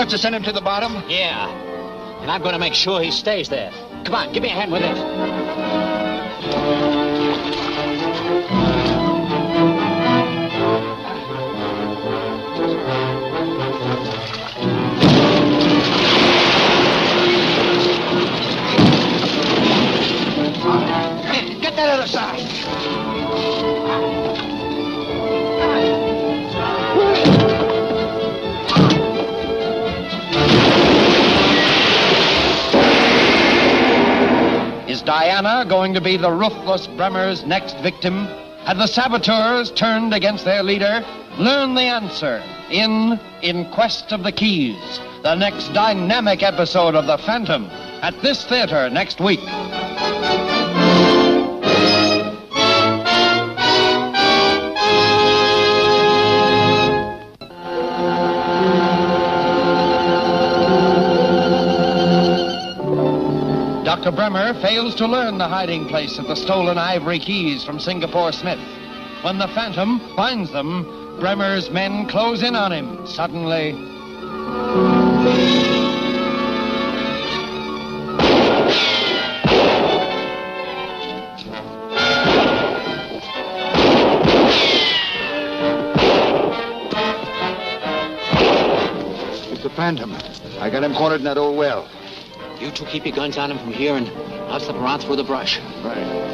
To send him to the bottom? Yeah. And I'm going to make sure he stays there. Come on, give me a hand with this. Get that other side. Diana going to be the ruthless Bremmer's next victim? Had the saboteurs turned against their leader? Learn the answer in Quest of the Keys, the next dynamic episode of The Phantom, at this theater next week. Dr. Bremmer fails to learn the hiding place of the stolen ivory keys from Singapore Smith. When the Phantom finds them, Bremmer's men close in on him. Suddenly... It's the Phantom. I got him cornered in that old well. You two keep your guns on him from here, and I'll slip around through the brush. Right.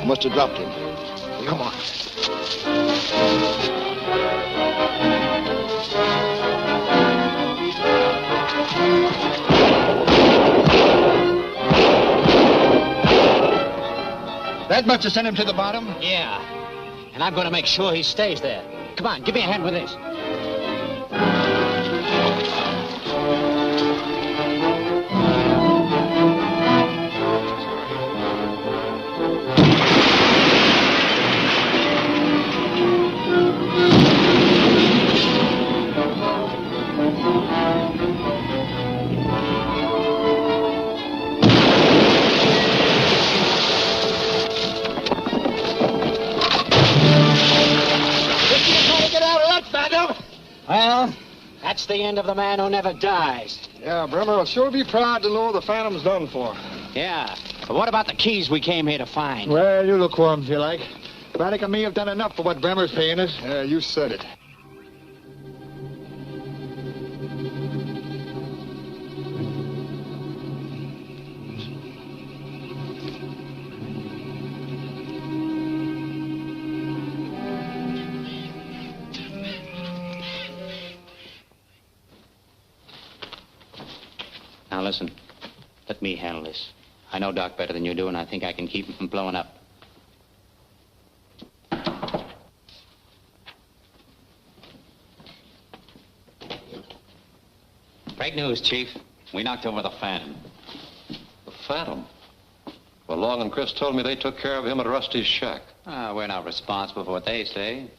Must have dropped him. Come on. That must have sent him to the bottom? Yeah. And I'm going to make sure he stays there. Come on, give me a hand with this. Well, that's the end of the man who never dies. Yeah, Bremmer will sure be proud to know the Phantom's done for. Yeah, but what about the keys we came here to find? Well, you look for them if you like. Braddock and me have done enough for what Bremmer's paying us. Yeah, you said it. Now, listen. Let me handle this. I know Doc better than you do, and I think I can keep him from blowing up. Great news, Chief. We knocked over the Phantom. The Phantom? Well, Long and Chris told me they took care of him at Rusty's shack. We're not responsible for what they say.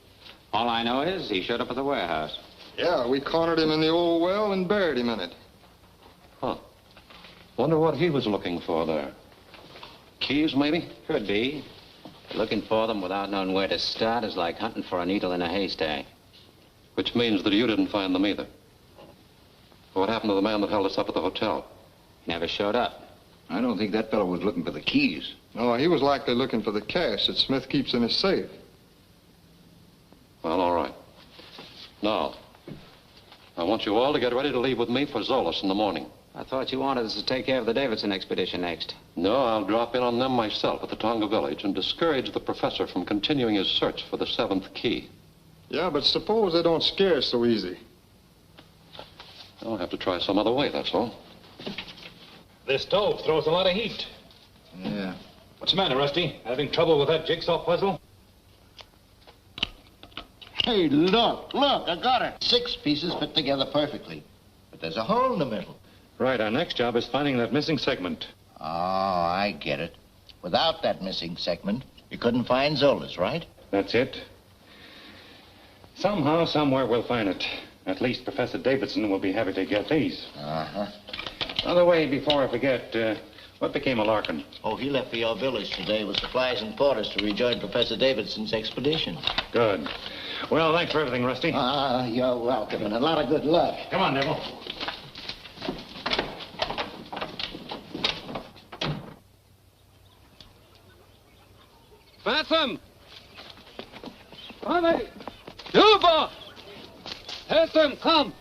All I know is he showed up at the warehouse. Yeah, we cornered him in the old well and buried him in it. Huh. Wonder what he was looking for there. Keys, maybe? Could be. But looking for them without knowing where to start is like hunting for a needle in a haystack. Which means that you didn't find them either. What happened to the man that held us up at the hotel? Never showed up. I don't think that fellow was looking for the keys. No, he was likely looking for the cash that Smith keeps in his safe. Well, all right. Now, I want you all to get ready to leave with me for Zoloz in the morning. I thought you wanted us to take care of the Davidson expedition next. No, I'll drop in on them myself at the Tonga village and discourage the professor from continuing his search for the seventh key. Yeah, but suppose they don't scare us so easy. I'll have to try some other way, that's all. This stove throws a lot of heat. Yeah. What's the matter, Rusty? Having trouble with that jigsaw puzzle? Hey, look, I got it. 6 pieces fit together perfectly. But there's a hole in the middle. Right, our next job is finding that missing segment. Oh, I get it. Without that missing segment, you couldn't find Zoloz, right? That's it. Somehow, somewhere, we'll find it. At least Professor Davidson will be happy to get these. Uh-huh. By the way, before I forget, what became of Larkin? Oh, he left for your village today with supplies and quarters to rejoin Professor Davidson's expedition. Good. Well, thanks for everything, Rusty. You're welcome, and a lot of good luck. Come on, Neville. Phantom! Hurry! Juba! Help him, come!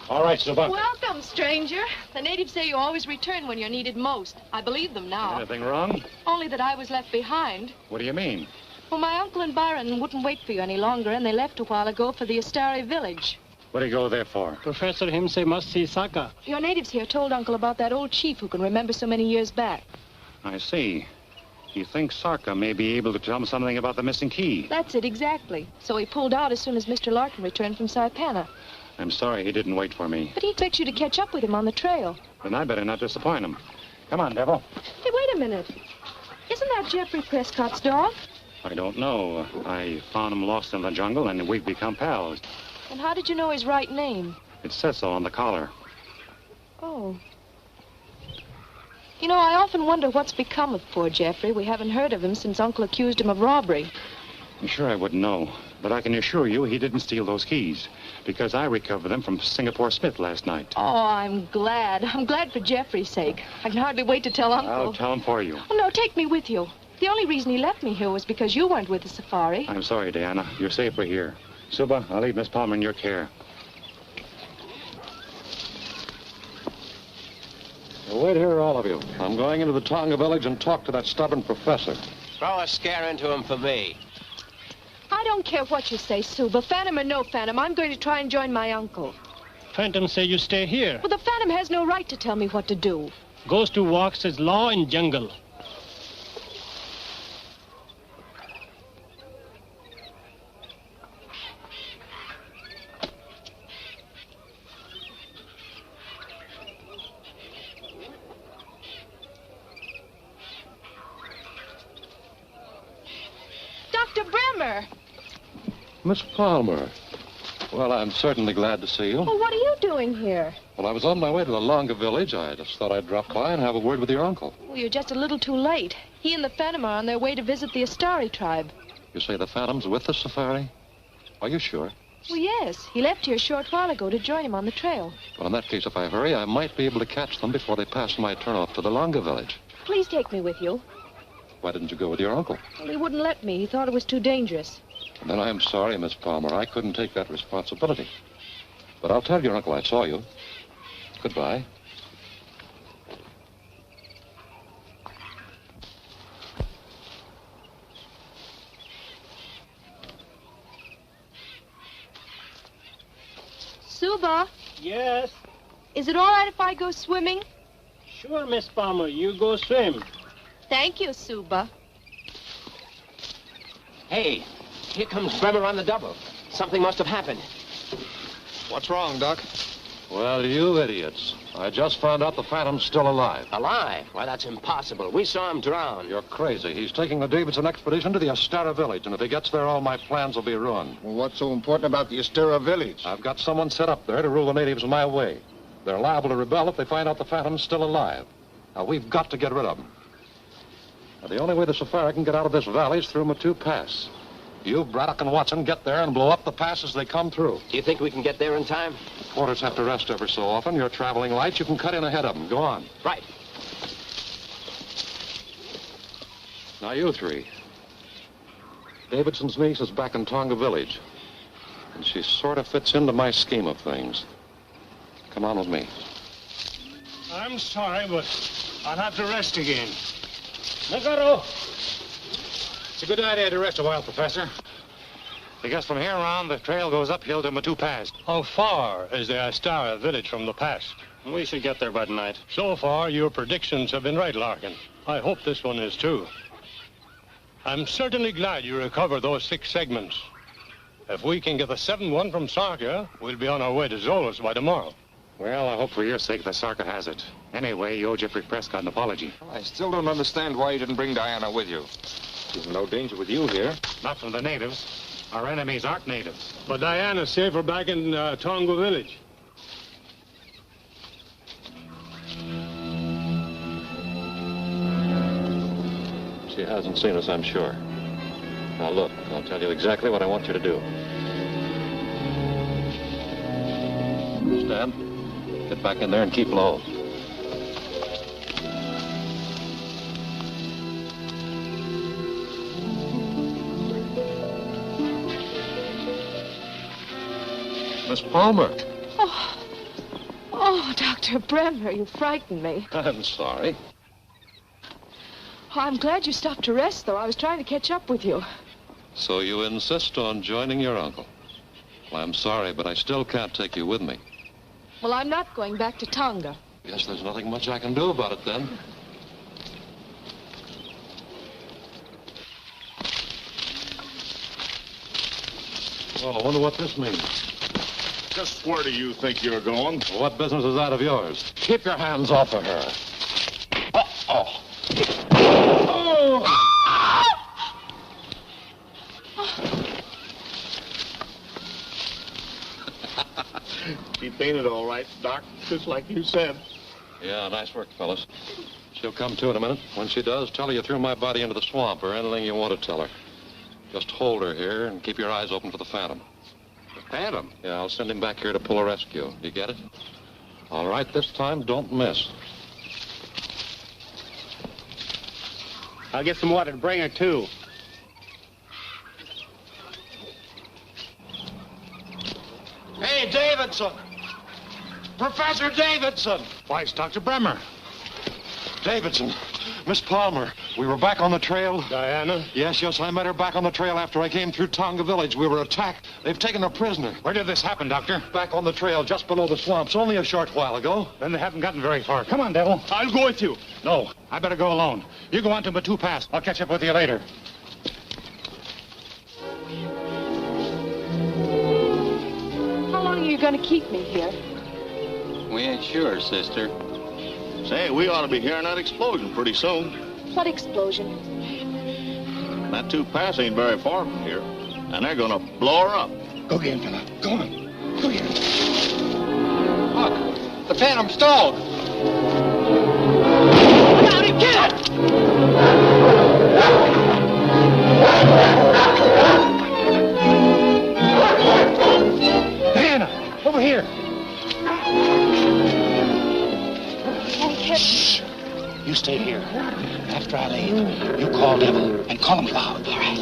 All right, Suba. Welcome, stranger. The natives say you always return when you're needed most. I believe them now. Anything wrong? Only that I was left behind. What do you mean? Well, my uncle and Byron wouldn't wait for you any longer, and they left a while ago for the Astari village. What do you go there for? Professor him say must see Saka. Your natives here told Uncle about that old chief who can remember so many years back. I see. He thinks Sarka may be able to tell him something about the missing key. That's it, exactly. So he pulled out as soon as Mr. Larkin returned from Saipana. I'm sorry he didn't wait for me. But he expects you to catch up with him on the trail. Then I better not disappoint him. Come on, Devil. Hey, wait a minute. Isn't that Geoffrey Prescott's dog? I don't know. I found him lost in the jungle, and we've become pals. And how did you know his right name? It says so on the collar. Oh. You know, I often wonder what's become of poor Geoffrey. We haven't heard of him since Uncle accused him of robbery. I'm sure I wouldn't know. But I can assure you he didn't steal those keys, because I recovered them from Singapore Smith last night. Oh, I'm glad. I'm glad for Geoffrey's sake. I can hardly wait to tell Uncle. I'll tell him for you. Oh, no, take me with you. The only reason he left me here was because you weren't with the safari. I'm sorry, Diana. You're safer here. Suba, I'll leave Miss Palmer in your care. Now, wait here, all of you. I'm going into the Tonga village and talk to that stubborn professor. Throw a scare into him for me. I don't care what you say, Suba. Phantom or no Phantom, I'm going to try and join my uncle. Phantom say you stay here. Well, the Phantom has no right to tell me what to do. Goes to walks as law in jungle. Dr. Bremmer! Miss Palmer. Well, I'm certainly glad to see you. Well, what are you doing here? Well, I was on my way to the Longa village. I just thought I'd drop by and have a word with your uncle. Well, you're just a little too late. He and the Phantom are on their way to visit the Astari tribe. You say the Phantom's with the safari? Are you sure? Well, yes. He left here a short while ago to join him on the trail. Well, in that case, if I hurry, I might be able to catch them before they pass my turnoff to the Longa village. Please take me with you. Why didn't you go with your uncle? Well, he wouldn't let me. He thought it was too dangerous. Then I'm sorry, Miss Palmer. I couldn't take that responsibility. But I'll tell your uncle I saw you. Goodbye. Suba? Yes? Is it all right if I go swimming? Sure, Miss Palmer. You go swim. Thank you, Suba. Hey, here comes Bremmer on the double. Something must have happened. What's wrong, Doc? Well, you idiots. I just found out the Phantom's still alive. Alive? Why, that's impossible. We saw him drown. You're crazy. He's taking the Davidson expedition to the Astara village, and if he gets there, all my plans will be ruined. Well, what's so important about the Astara village? I've got someone set up there to rule the natives my way. They're liable to rebel if they find out the Phantom's still alive. Now, we've got to get rid of them. Now, the only way the safari can get out of this valley is through Matu Pass. You, Braddock, and Watson get there and blow up the pass as they come through. Do you think we can get there in time? Porters have to rest ever so often. You're traveling light. You can cut in ahead of them. Go on. Right. Now, you three. Davidson's niece is back in Tonga village. And she sort of fits into my scheme of things. Come on with me. I'm sorry, but I'll have to rest again. Nagaro! It's a good idea to rest a while, Professor. Because from here on, the trail goes uphill to Matu Pass. How far is the Astara village from the pass? We should get there by tonight. So far, your predictions have been right, Larkin. I hope this one is too. I'm certainly glad you recovered those 6 segments. If we can get the 7th one from Sarka, we'll be on our way to Zoloz by tomorrow. Well, I hope for your sake that Sarka has it. Anyway, you owe Geoffrey Prescott an apology. I still don't understand why you didn't bring Diana with you. She's in no danger with you here. Not from the natives. Our enemies aren't natives. But Diana's safer back in Tonga village. She hasn't seen us, I'm sure. Now, look, I'll tell you exactly what I want you to do. Stand. Get back in there and keep low. Miss Palmer. Oh, Dr. Bremmer, you frightened me. I'm sorry. Oh, I'm glad you stopped to rest, though. I was trying to catch up with you. So you insist on joining your uncle? Well, I'm sorry, but I still can't take you with me. Well, I'm not going back to Tonga. Guess there's nothing much I can do about it, then. Well, I wonder what this means. Just where do you think you're going? Well, what business is that of yours? Keep your hands off of her. Oh. She fainted all right, Doc, just like you said. Yeah, nice work, fellas. She'll come to in a minute. When she does, tell her you threw my body into the swamp or anything you want to tell her. Just hold her here and keep your eyes open for the Phantom. The Phantom? Yeah, I'll send him back here to pull a rescue. You get it? All right, this time, don't miss. I'll get some water to bring her, too. Hey, Davidson! Professor Davidson! Why, it's Dr. Bremmer. Davidson, Miss Palmer, we were back on the trail. Diana? Yes, I met her back on the trail after I came through Tonga village. We were attacked. They've taken her prisoner. Where did this happen, Doctor? Back on the trail, just below the swamps, only a short while ago. Then they haven't gotten very far. Come on, Devil. I'll go with you. No, I better go alone. You go on to Batu Pass. I'll catch up with you later. How long are you going to keep me here? We ain't sure, sister. Say, we ought to be hearing that explosion pretty soon. What explosion? That two pass ain't very far from here, and they're gonna blow her up. Go get him, fella. Go on. Go get him. Look, the Phantom stalled. Get out and get it! Diana, over here. Shh. You stay here. After I leave, you call Devil and call him loud. All right.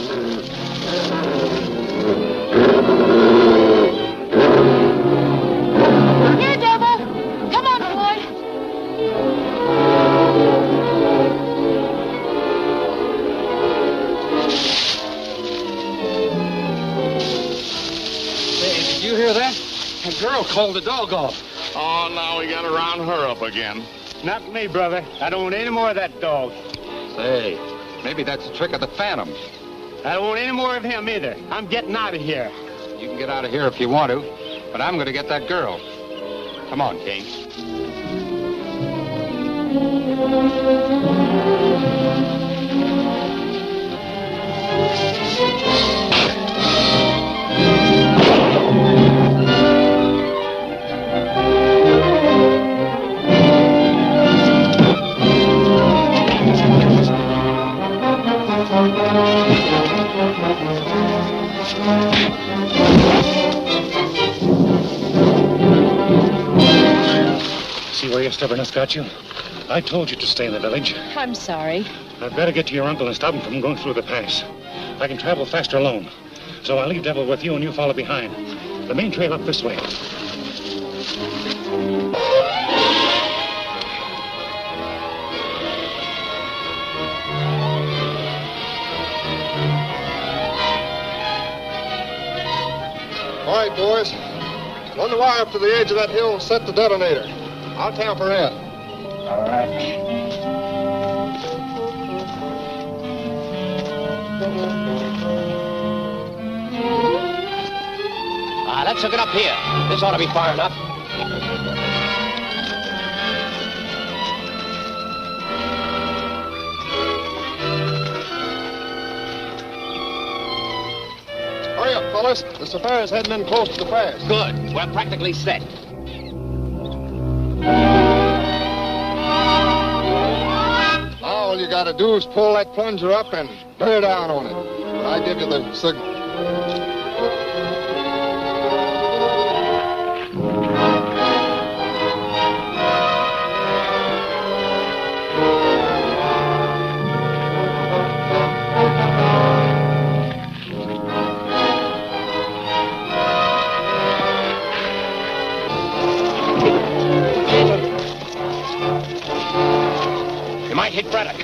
Here, Devil. Come on, boy. Hey, did you hear that? A girl called the dog off. Oh, now we gotta round her up again. Not me, brother. I don't want any more of that dog. Say, maybe that's a trick of the Phantom. I don't want any more of him either. I'm getting out of here. You can get out of here if you want to, but I'm going to get that girl. Come on, King. See where your stubbornness got you? I told you to stay in the village. I'm sorry. I'd better get to your uncle and stop him from going through the pass. I can travel faster alone. So I'll leave Devil with you and you follow behind. The main trail up this way. All right, boys. Run the wire up to the edge of that hill and set the detonator. I'll tamper in. All right. Let's hook it up here. This ought to be far enough. Hurry up, fellas. The safari's heading in close to the pass. Good. We're practically set. Now all you gotta do is pull that plunger up and bear down on it. I give you the signal. hit Braddock.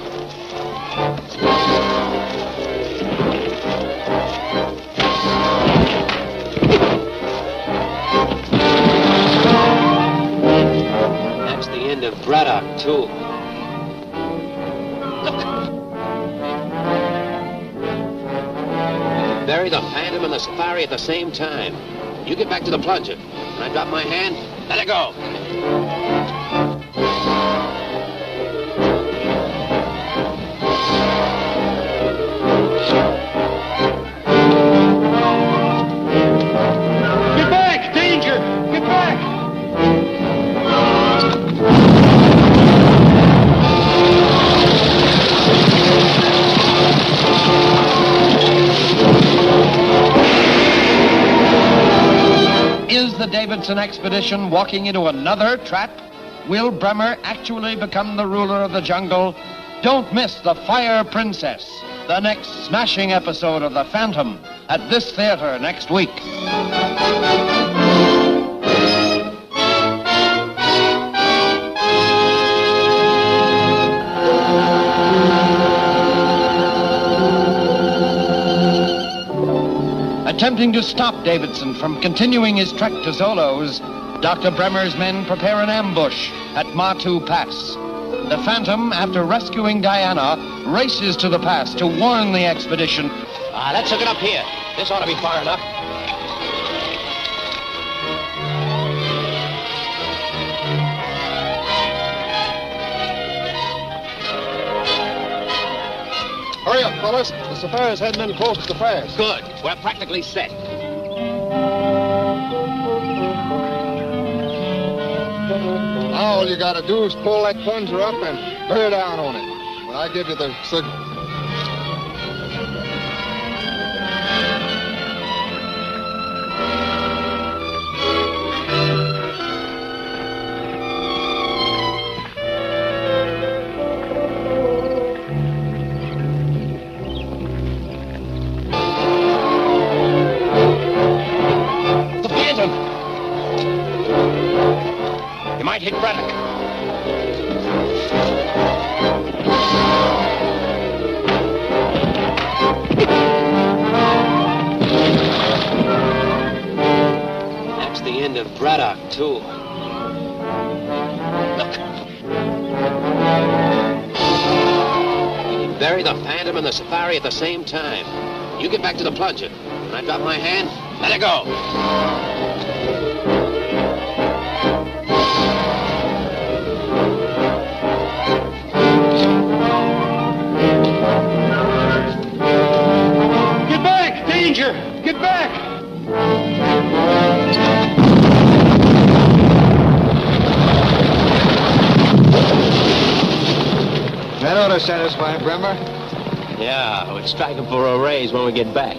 That's the end of Braddock, too. Bury the Phantom and the Safari at the same time. You get back to the plunger. When I drop my hand, let it go. Get back! Danger! Get back! Is the Davidson expedition walking into another trap? Will Bremmer actually become the ruler of the jungle? Don't miss The Fire Princess, the next smashing episode of The Phantom, at this theater next week. Attempting to stop Davidson from continuing his trek to Zoloz, Dr. Bremmer's men prepare an ambush at Matu Pass. The Phantom, after rescuing Diana, races to the pass to warn the expedition. Let's hook it up here. This ought to be far enough. Hurry up, fellas. The Safari's heading in close to the pass. Good. We're practically set. Now all you gotta do is pull that plunger up and bear down on it when I give you the signal. Hit Braddock. That's the end of Braddock, too. Look. We can bury the Phantom and the Safari at the same time. You get back to the plunger. When I drop my hand, let it go. Danger! Get back! That ought to satisfy Bremmer. Yeah, we'll strike him for a raise when we get back.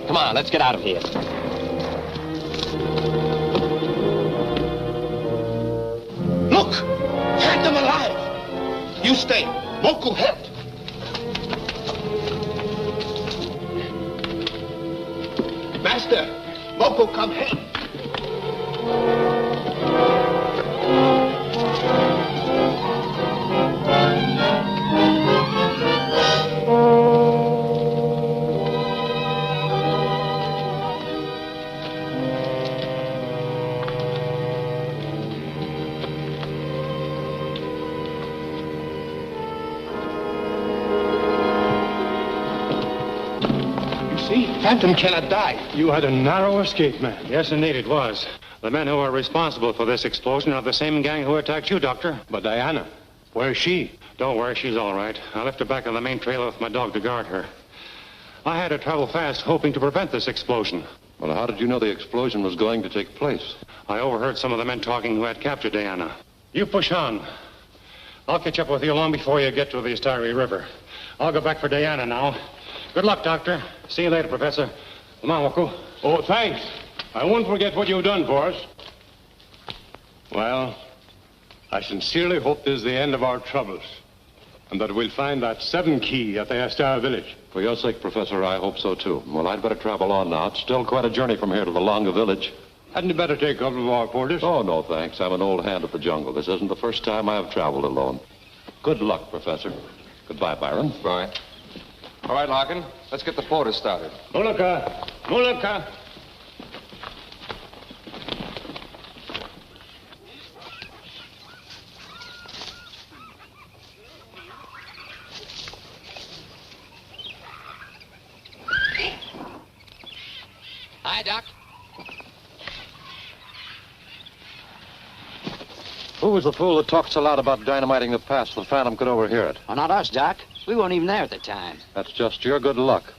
Come on, let's get out of here. Look! Phantom alive! You stay. Moku help. Master, Moko come help. Phantom cannot die. You had a narrow escape, man. Yes, indeed it was. The men who are responsible for this explosion are the same gang who attacked you, Doctor. But Diana, where is she? Don't worry, she's all right. I left her back on the main trail with my dog to guard her. I had to travel fast, hoping to prevent this explosion. Well, how did you know the explosion was going to take place? I overheard some of the men talking who had captured Diana. You push on. I'll catch up with you long before you get to the Astari River. I'll go back for Diana now. Good luck, Doctor. See you later, Professor. Come on, Wako. Oh, thanks. I won't forget what you've done for us. Well, I sincerely hope this is the end of our troubles, and that we'll find that 7 key at the Astar village. For your sake, Professor, I hope so, too. Well, I'd better travel on now. It's still quite a journey from here to the Longa village. Hadn't you better take a couple of our porters? Oh, no, thanks. I'm an old hand at the jungle. This isn't the first time I've traveled alone. Good luck, Professor. Goodbye, Byron. Bye. All right, Larkin. Let's get the porters started. Mulaka! Mulaka! Hi, Doc. Who was the fool that talked so loud about dynamiting the pass so the Phantom could overhear it? Well, not us, Doc. We weren't even there at the time. That's just your good luck.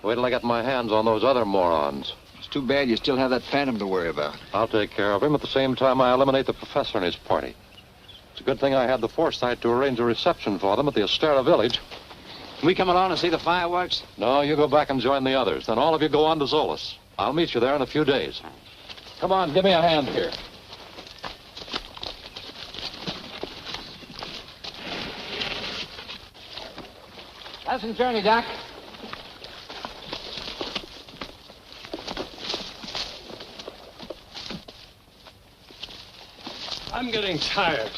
Wait till I get my hands on those other morons. It's too bad you still have that Phantom to worry about. I'll take care of him at the same time I eliminate the professor and his party. It's a good thing I had the foresight to arrange a reception for them at the Astera village. Can we come along and see the fireworks? No, you go back and join the others. Then all of you go on to Zoloz. I'll meet you there in a few days. Come on, give me a hand here. Pleasant journey, Doc. I'm getting tired.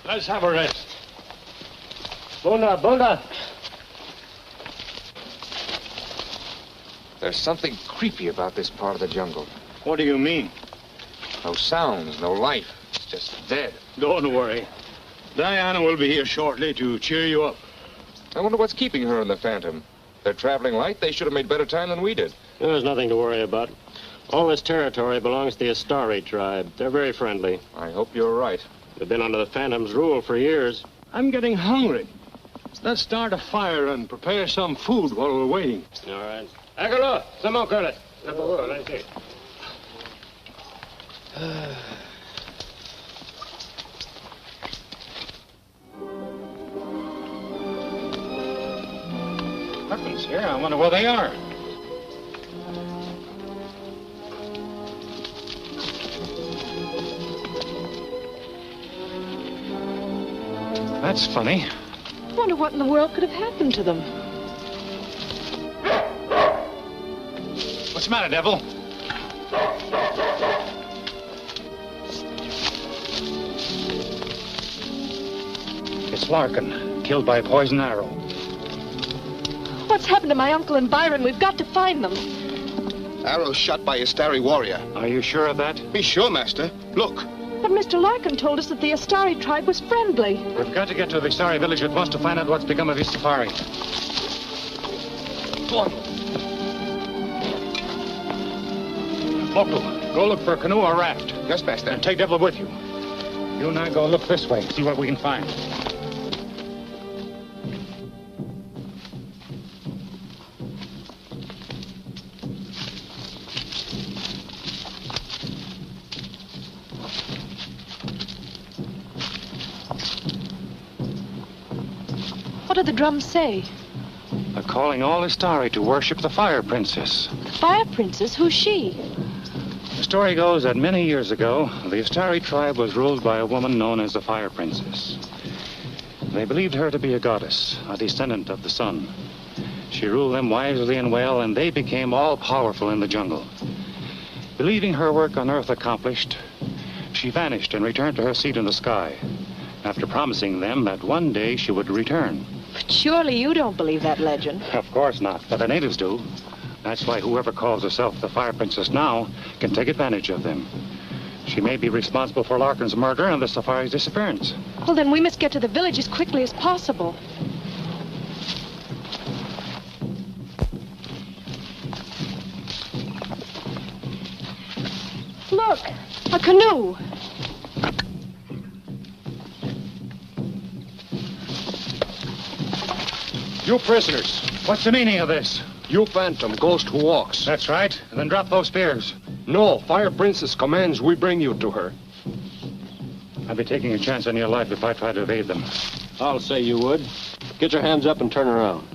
Let's have a rest. Bunda, Bunda. There's something creepy about this part of the jungle. What do you mean? No sounds, no life. It's just dead. Don't worry. Diana will be here shortly to cheer you up. I wonder what's keeping her and the Phantom. They're traveling light. They should have made better time than we did. There's nothing to worry about. All this territory belongs to the Astari tribe. They're very friendly. I hope you're right. They've been under the Phantom's rule for years. I'm getting hungry. Let's start a fire and prepare some food while we're waiting. All right. Agalo, some more credit. Let's see. Weapons here. I wonder where they are. That's funny. I wonder what in the world could have happened to them. What's the matter, Devil? It's Larkin, killed by a poison arrow. What's happened to my uncle and Byron? We've got to find them. Arrow shot by a Astari warrior. Are you sure of that? Be sure, Master. Look. But Mr. Larkin told us that the Astari tribe was friendly. We've got to get to the Astari village at once to find out what's become of his safari. Go on. Local, go look for a canoe or raft. Yes, Master. And take Devil with you. You and I go look this way, see what we can find. What do the drums say? They're calling all Astari to worship the Fire Princess. The Fire Princess? Who's she? The story goes that many years ago, the Astari tribe was ruled by a woman known as the Fire Princess. They believed her to be a goddess, a descendant of the sun. She ruled them wisely and well, and they became all-powerful in the jungle. Believing her work on Earth accomplished, she vanished and returned to her seat in the sky, after promising them that one day she would return. But surely you don't believe that legend. Of course not, but the natives do. That's why whoever calls herself the Fire Princess now can take advantage of them. She may be responsible for Larkin's murder and the safari's disappearance. Well, then we must get to the village as quickly as possible. Look, a canoe. You prisoners. What's the meaning of this? You Phantom, ghost who walks. That's right. Then drop those spears. No, Fire Princess commands we bring you to her. I'd be taking a chance on your life if I tried to evade them. I'll say you would. Get your hands up and turn around.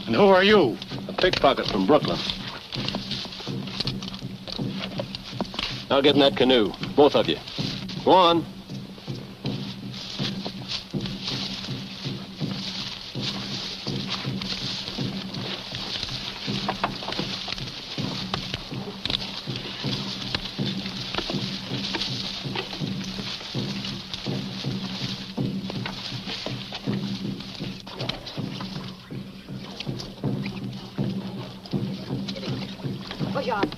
And who are you? A pickpocket from Brooklyn. Now get in that canoe, both of you. Go on. trouble, Jeanne.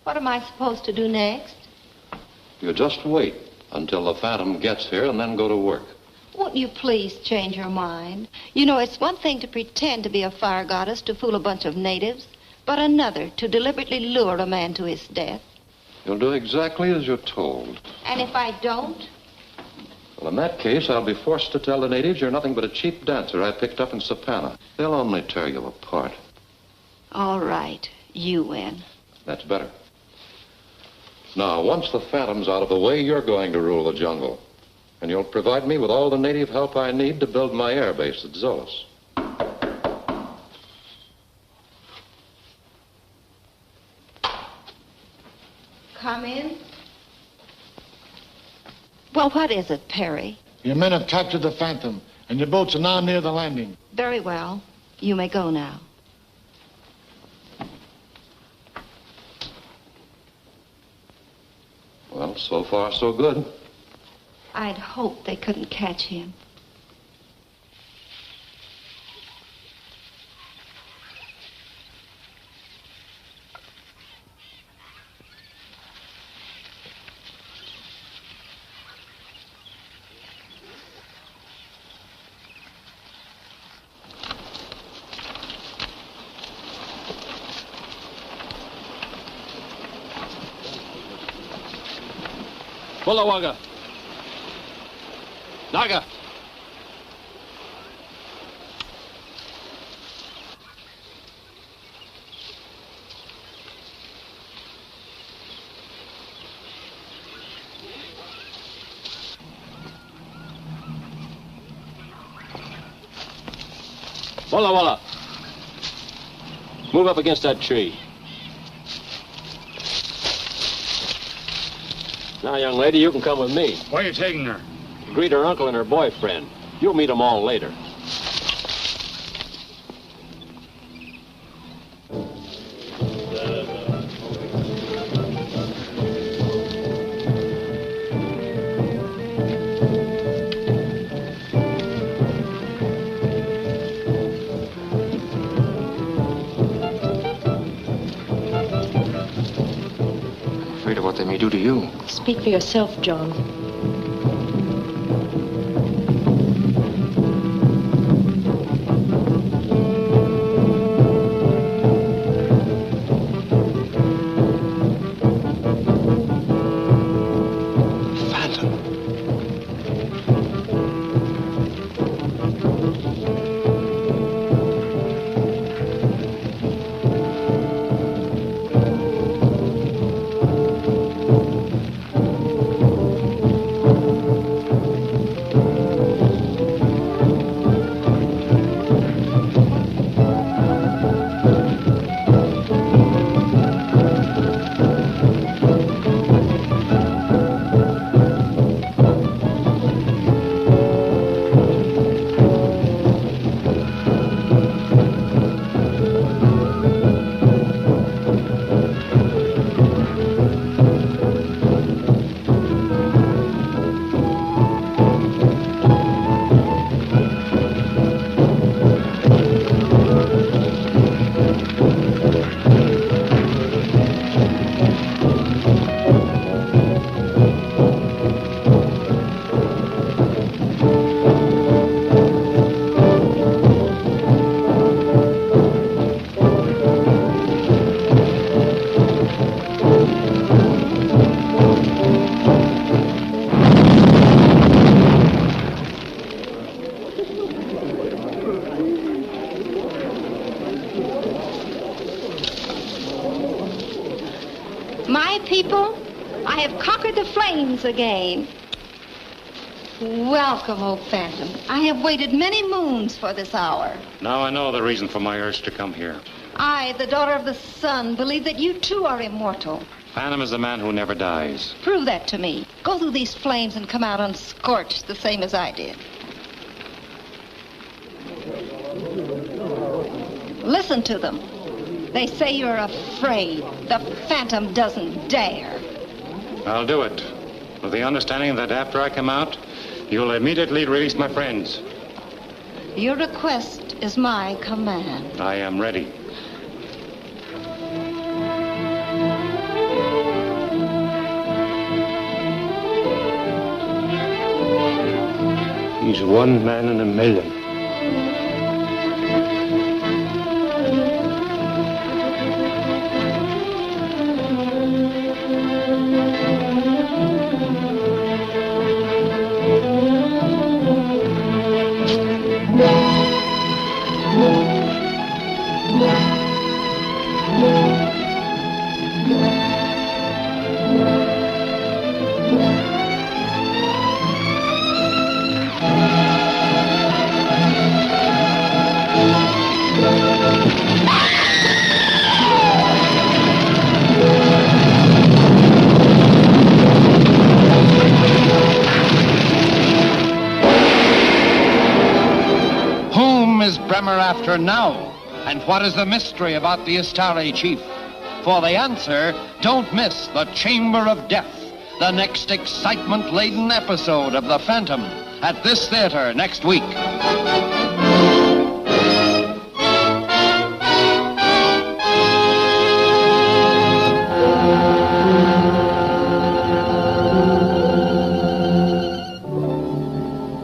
What am I supposed to do next? You just wait until the Phantom gets here and then go to work. Won't you please change your mind? You know, it's one thing to pretend to be a fire goddess to fool a bunch of natives, but another to deliberately lure a man to his death. You'll do exactly as you're told. And if I don't? Well, in that case, I'll be forced to tell the natives you're nothing but a cheap dancer I picked up in Sapana. They'll only tear you apart. All right, you win. That's better. Now, once the Phantom's out of the way, you're going to rule the jungle. And you'll provide me with all the native help I need to build my airbase at Zoloz. Come in. Well, what is it, Perry? Your men have captured the Phantom, and your boats are now near the landing. Very well. You may go now. Well, so far, so good. I'd hoped they couldn't catch him. Waga. Naga. Walla. Move up against that tree. Now, young lady, you can come with me. Where are you taking her? Greet her uncle and her boyfriend. You'll meet them all later. Afraid of what they may do to you. Speak for yourself, John. My people, I have conquered the flames again. Welcome, O Phantom. I have waited many moons for this hour. Now I know the reason for my urge to come here. I, the daughter of the sun, believe that you too are immortal. Phantom is the man who never dies. Prove that to me. Go through these flames and come out unscorched, the same as I did. Listen to them. They say you're afraid. The Phantom doesn't dare. I'll do it, with the understanding that after I come out, You'll immediately release my friends. Your request is my command. I am ready. He's one man in a million. Bremmer after now? And what is the mystery about the Istari chief? For the answer, don't miss The Chamber of Death, the next excitement-laden episode of The Phantom, at this theater next week.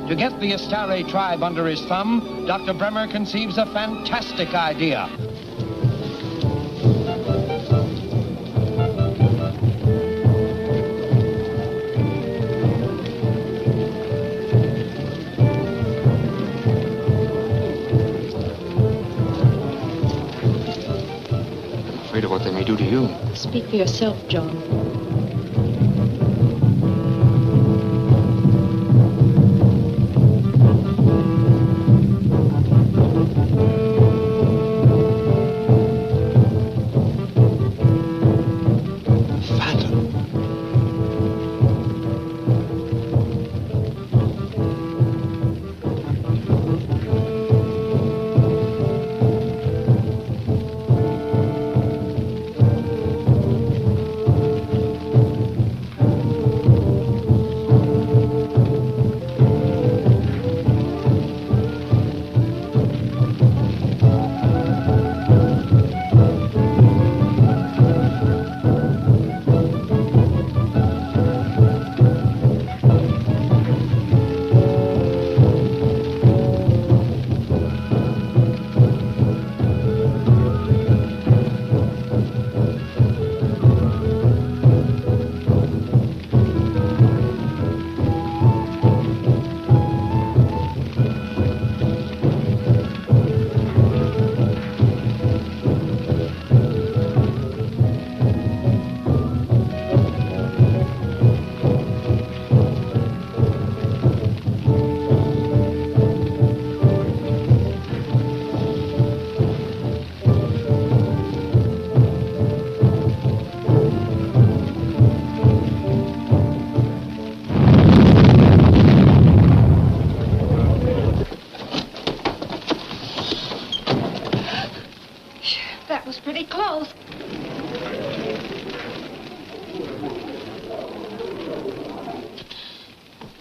To get the Istari tribe under his thumb, Dr. Bremmer conceives a fantastic idea. I'm afraid of what they may do to you. Speak for yourself, John.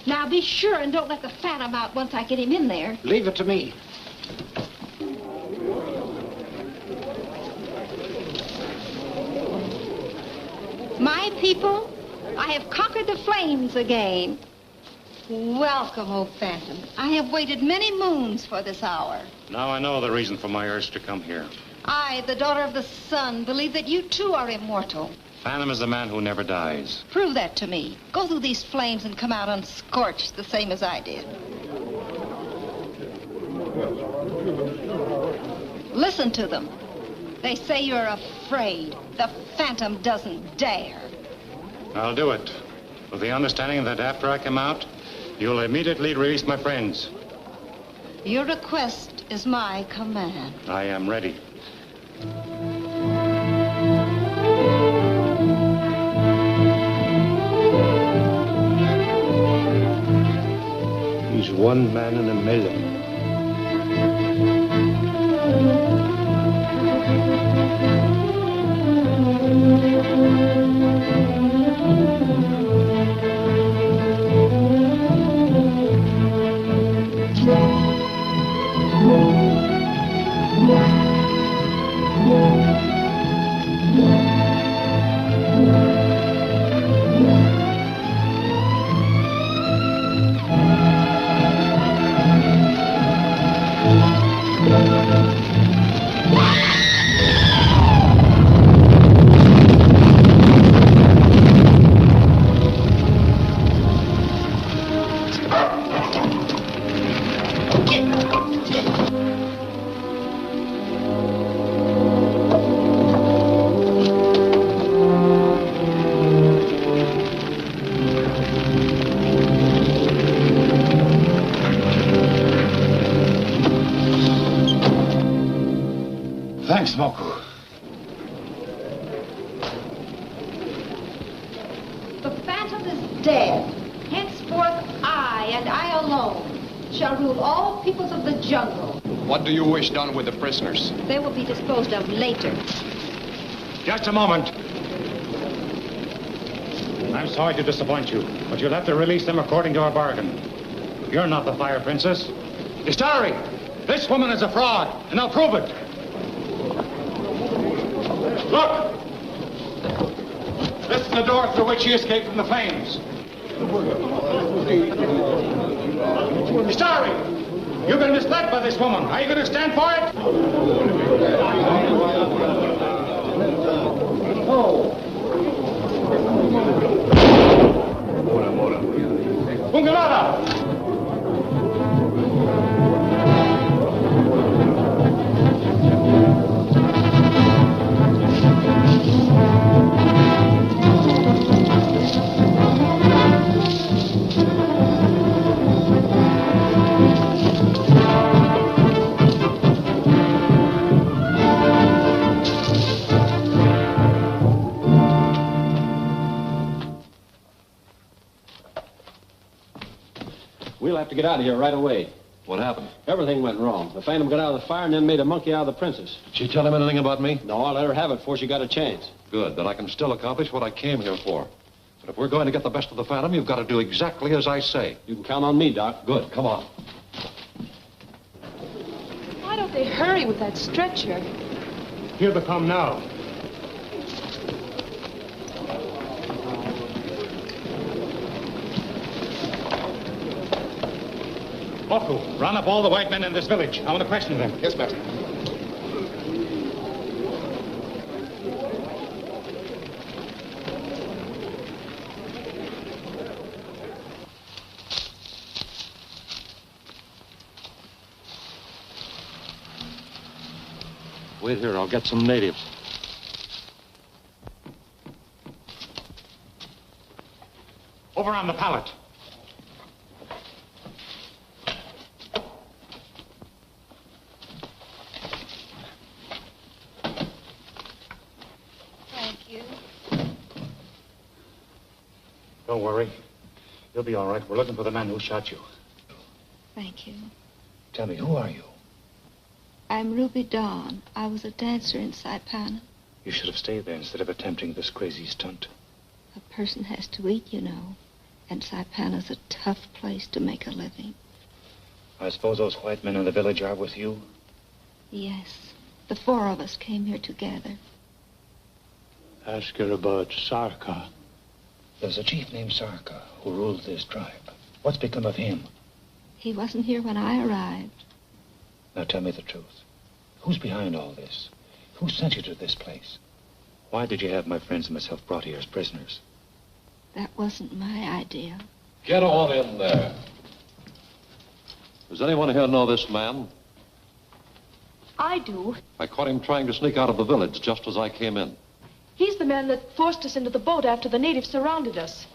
Now be sure and don't let the Phantom out once I get him in there. Leave it to me. My people, I have conquered the flames again. Welcome, O Phantom. I have waited many moons for this hour. Now I know the reason for my urge to come here. I, the daughter of the sun, believe that you too are immortal. Phantom is the man who never dies. Prove that to me. Go through these flames and come out unscorched, the same as I did. Listen to them. They say you're afraid. The Phantom doesn't dare. I'll do it, with the understanding that after I come out, you'll immediately release my friends. Your request is my command. I am ready. He's one man in a million. Thanks, Moku. The Phantom is dead. Henceforth, I, and I alone, shall rule all peoples of the jungle. What do you wish done with the prisoners? They will be disposed of later. Just a moment. I'm sorry to disappoint you, but you'll have to release them according to our bargain. You're not the Fire Princess. Istari, this woman is a fraud, and I'll prove it. Look! This is the door through which she escaped from the flames. Istari, you've been misled by this woman. Are you going to stand for it? Bungalada! We'll have to get out of here right away. What happened? Everything went wrong. The Phantom got out of the fire and then made a monkey out of the princess. Did she tell him anything about me? No, I let her have it before she got a chance. Good. Then I can still accomplish what I came here for. But if we're going to get the best of the Phantom, you've got to do exactly as I say. You can count on me, Doc. Good. Come on. Why don't they hurry with that stretcher? Here they come now. Moku, round up all the white men in this village. I want to question them. Yes, master. Wait here. I'll get some natives. Over on the pallet. Thank you. Don't worry. You'll be all right. We're looking for the man who shot you. Thank you. Tell me, who are you? I'm Ruby Dawn. I was a dancer in Saipan. You should have stayed there instead of attempting this crazy stunt. A person has to eat, you know. And Saipana's a tough place to make a living. I suppose those white men in the village are with you? Yes. The four of us came here together. Ask her about Sarka. There's a chief named Sarka who ruled this tribe. What's become of him? He wasn't here when I arrived. Now tell me the truth. Who's behind all this? Who sent you to this place? Why did you have my friends and myself brought here as prisoners? That wasn't my idea. Get on in there. Does anyone here know this man? I do. I caught him trying to sneak out of the village just as I came in. He's the man that forced us into the boat after the natives surrounded us.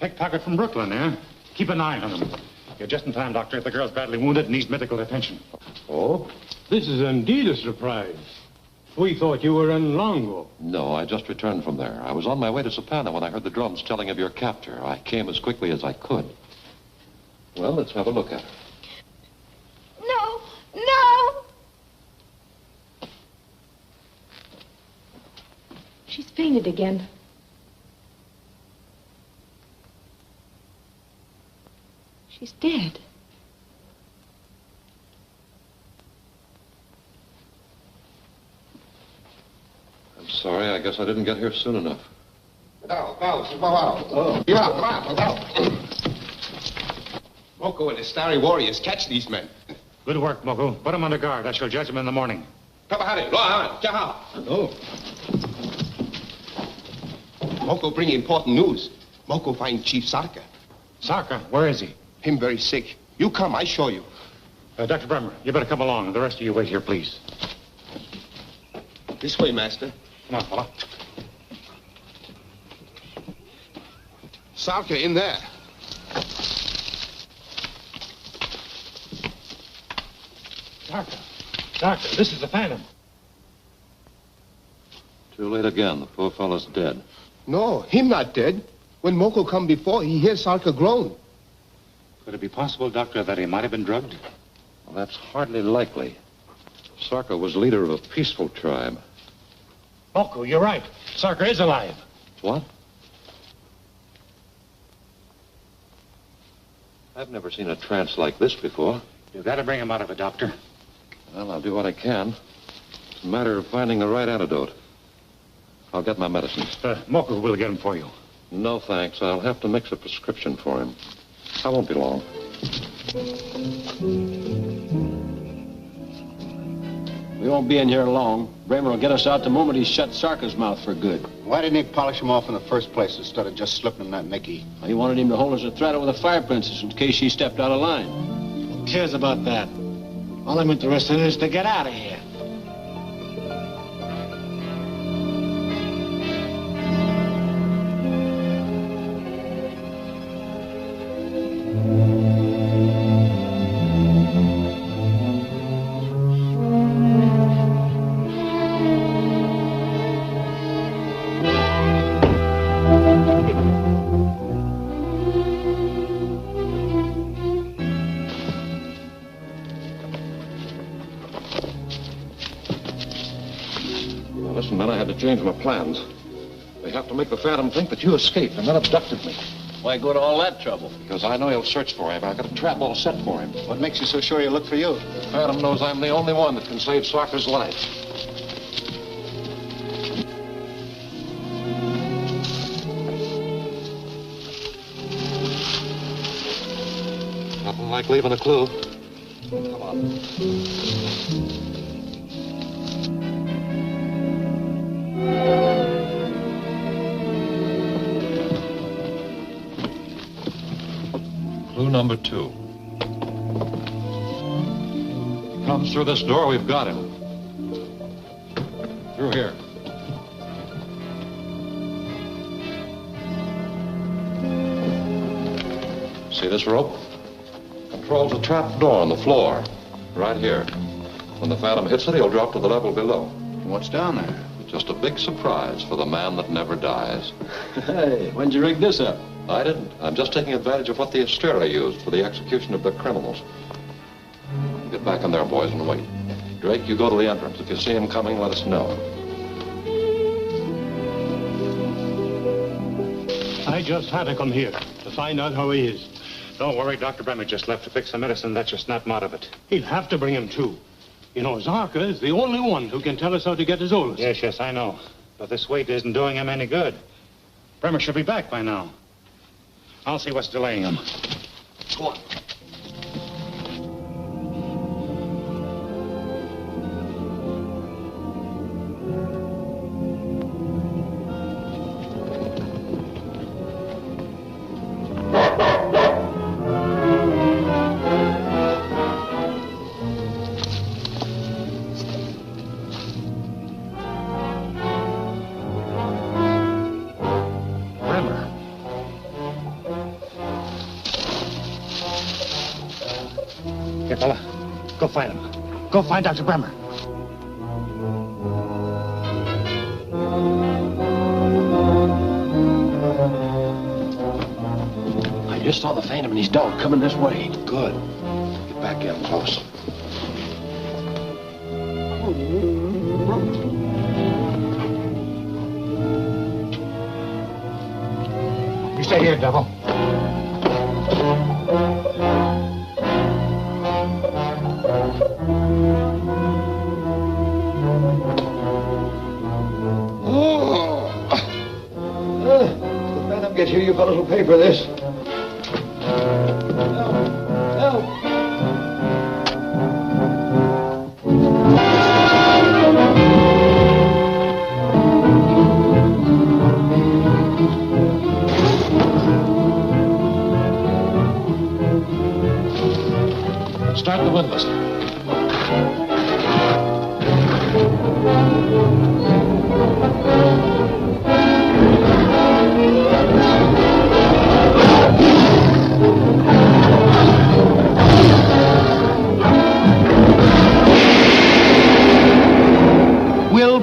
Pickpocket from Brooklyn, eh? Keep an eye on him. You're just in time, Doctor. The girl's badly wounded and needs medical attention. Oh? This is indeed a surprise. We thought you were in Longo. No, I just returned from there. I was on my way to Sapana when I heard the drums telling of your capture. I came as quickly as I could. Well, let's have a look at her. No! No! She's fainted again. She's dead. I'm sorry. I guess I didn't get here soon enough. Moko and his starry warriors catch these men. Good work, Moku. Put him under guard. I shall judge him in the morning. Oh. Moko bring important news. Moko find Chief Sarka. Sarka, where is he? Him very sick. You come, I show you. Dr. Bremmer, you better come along. The rest of you wait here, please. This way, master. Come on, fella. Sarka in there. Doctor, this is the Phantom. Too late again. The poor fellow's dead. No, him not dead. When Moko come before, he hears Sarka groan. Could it be possible, Doctor, that he might have been drugged? Well, that's hardly likely. Sarka was leader of a peaceful tribe. Moko, you're right. Sarka is alive. What? I've never seen a trance like this before. You've got to bring him out of it, Doctor. Well, I'll do what I can. It's a matter of finding the right antidote. I'll get my medicine. Moko will get him for you. No, thanks. I'll have to mix a prescription for him. I won't be long. We won't be in here long. Bremmer will get us out the moment he shut Sarka's mouth for good. Why didn't he polish him off in the first place instead of just slipping him that Mickey? He wanted him to hold as a threat over the Fire Princess in case she stepped out of line. Who cares about that? All I'm interested in is to get out of here. Change my plans. They have to make the Phantom think that you escaped and then abducted me. Why go to all that trouble? Because I know he'll search for him. I've got a trap all set for him. What makes you so sure he'll look for you? The Phantom knows I'm the only one that can save Sarka's life. Nothing like leaving a clue. Come on. Clue number 2. He comes through this door, we've got him. Through here. See this rope? Controls a trap door on the floor. Right here. When the Phantom hits it, he'll drop to the level below. What's down there? Just a big surprise for the man that never dies. Hey, when'd you rig this up? I didn't. I'm just taking advantage of what the Astera used for the execution of their criminals. Get back in there, boys, and wait. Drake, you go to the entrance. If you see him coming, let us know. I just had to come here to find out how he is. Don't worry, Dr. Bremmer just left to fix the medicine that you're snap him out of it. He'll have to bring him, too. You know, Sarka is the only one who can tell us how to get to Zoloz. Yes, I know. But this wait isn't doing him any good. Bremmer should be back by now. I'll see what's delaying him. Go on. Go find him. Go find Dr. Bremmer. I just saw the Phantom and his dog coming this way. Good. Get back in close. You stay here, devil. Get here, you fellows will pay for this. Help! Start the windlass.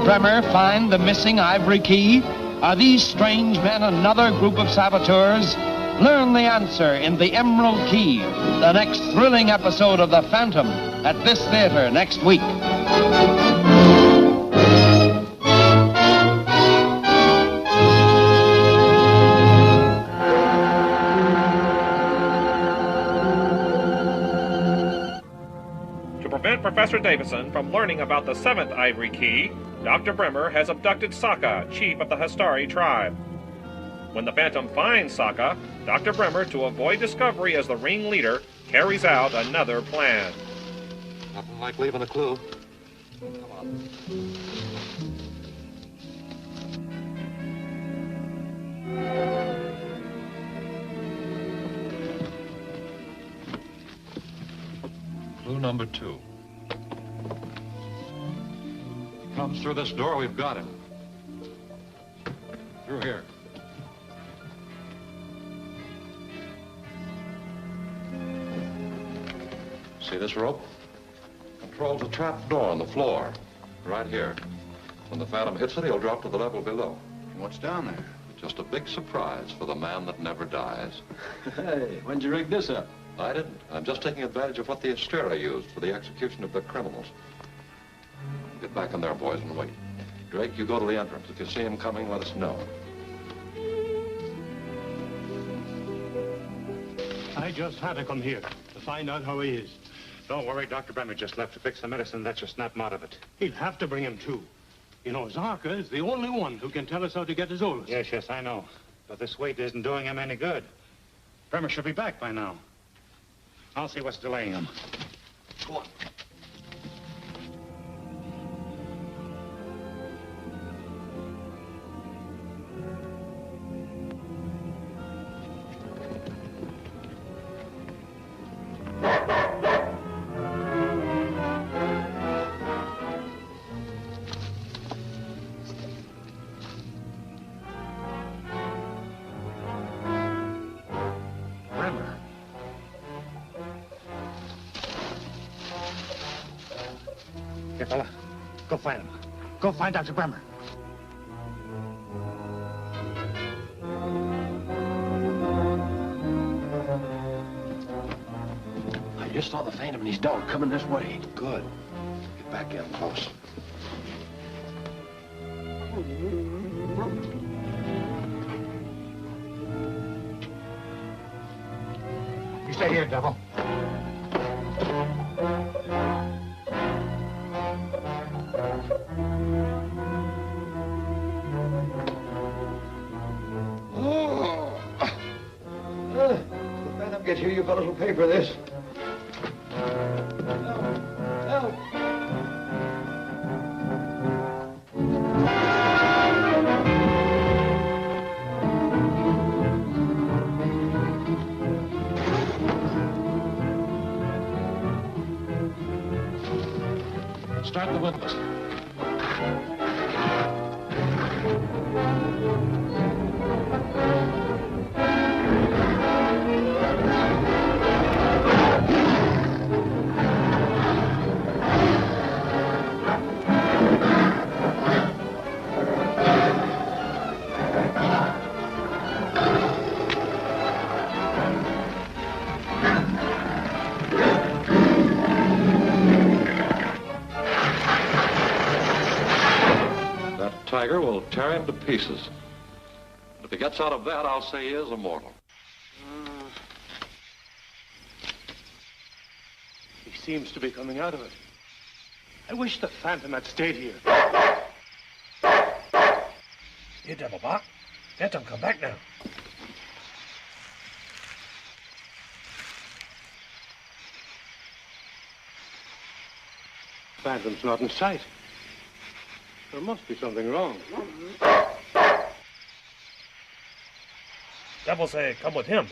Bremmer find the missing ivory key? Are these strange men another group of saboteurs? Learn the answer in The Emerald Key, the next thrilling episode of The Phantom, at this theater next week. To prevent Professor Davidson from learning about the 7th ivory key, Dr. Bremmer has abducted Sokka, chief of the Hastari tribe. When the Phantom finds Sokka, Dr. Bremmer, to avoid discovery as the ringleader, carries out another plan. Nothing like leaving a clue. Come on. Clue number 2. Comes through this door, we've got him. Through here. See this rope? Controls a trap door on the floor, right here. When the Phantom hits it, he'll drop to the level below. What's down there? Just a big surprise for the man that never dies. Hey, when'd you rig this up? I didn't. I'm just taking advantage of what the Astera used for the execution of the criminals. Get back in there, boys, and wait. Drake, you go to the entrance. If you see him coming, let us know. I just had to come here to find out how he is. Don't worry, Dr. Bremmer just left to fix the medicine that should snap him out of it. He'll have to bring him too. You know, Zarka is the only one who can tell us how to get to Zoloz. Yes, I know. But this wait isn't doing him any good. Bremmer should be back by now. I'll see what's delaying him. Go on. Here, fella. Go find him. Go find Dr. Bremmer. I just saw the Phantom and his dog coming this way. Good. Get back in close. You stay here, devil. Get here, you've got a little paper, this. Help! Start the windows. Tiger will tear him to pieces. If he gets out of that, I'll say he is immortal. He seems to be coming out of it. I wish the Phantom had stayed here. You devil bot. Phantom, come back now. Phantom's not in sight. There must be something wrong. Devil say, come with him.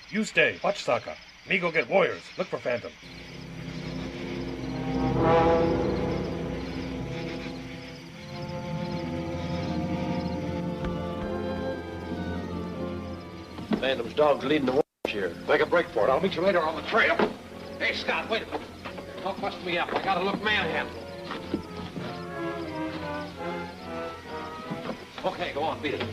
You stay, watch Sokka. Me go get warriors, look for Phantom. Phantom's dog's leading the warriors here. Make a break for it. I'll meet you later on the trail. Hey, Scott, wait a minute. Don't bust me up. I gotta look manhandle. Okay, go on, beat it.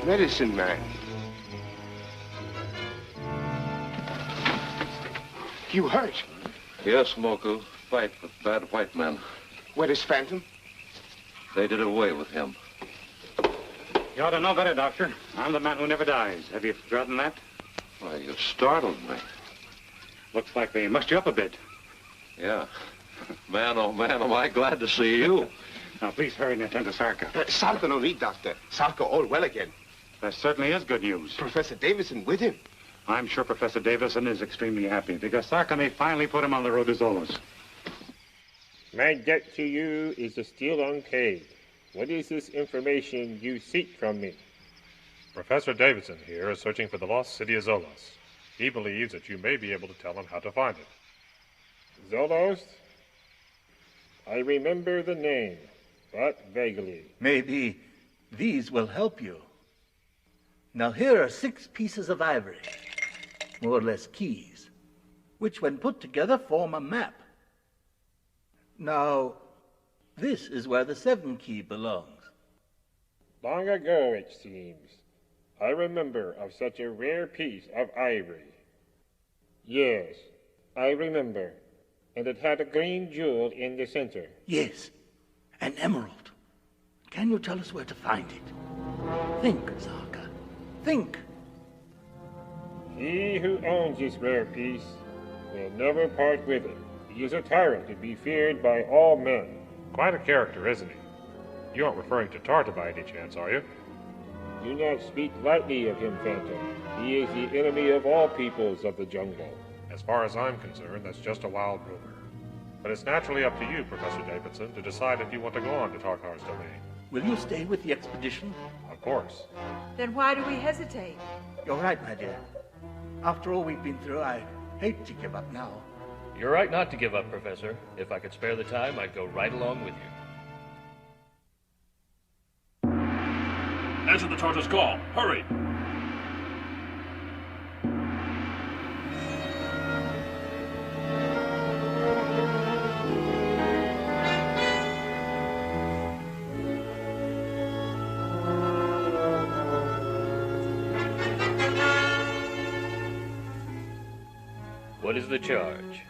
Medicine man. You hurt? Yes, Moku. Fight with bad white men. Where is Phantom? They did away with him. You ought to know better, Doctor. I'm the man who never dies. Have you forgotten that? Why, you startled me. Looks like they mussed you up a bit. Yeah. Man, oh man, am I glad to see you. Now, please hurry and attend to Sarka. Sarka no need, Doctor. Sarka all well again. That certainly is good news. Professor Davidson with him. I'm sure Professor Davidson is extremely happy because Sarka may finally put him on the road to Zoloz. My debt to you is still unpaid. What is this information you seek from me? Professor Davidson here is searching for the Lost City of Zoloz. He believes that you may be able to tell him how to find it. Zoloz? I remember the name, but vaguely. Maybe these will help you. Now here are 6 pieces of ivory, more or less keys, which when put together form a map. Now, this is where the 7th key belongs. Long ago, it seems, I remember of such a rare piece of ivory. Yes, I remember. And it had a green jewel in the center. Yes, an emerald. Can you tell us where to find it? Think, Sarka. Think. He who owns this rare piece will never part with it. He is a tyrant to be feared by all men. Quite a character, isn't he? You aren't referring to Tartar by any chance, are you? Do not speak lightly of him, Phantom. He is the enemy of all peoples of the jungle. As far as I'm concerned, that's just a wild rumor. But it's naturally up to you, Professor Davidson, to decide if you want to go on to Tartar's domain. Will you stay with the expedition? Of course. Then why do we hesitate? You're right, my dear. After all we've been through, I hate to give up now. You're right not to give up, Professor. If I could spare the time, I'd go right along with you. Answer the Tartar's call. Hurry! What is the charge?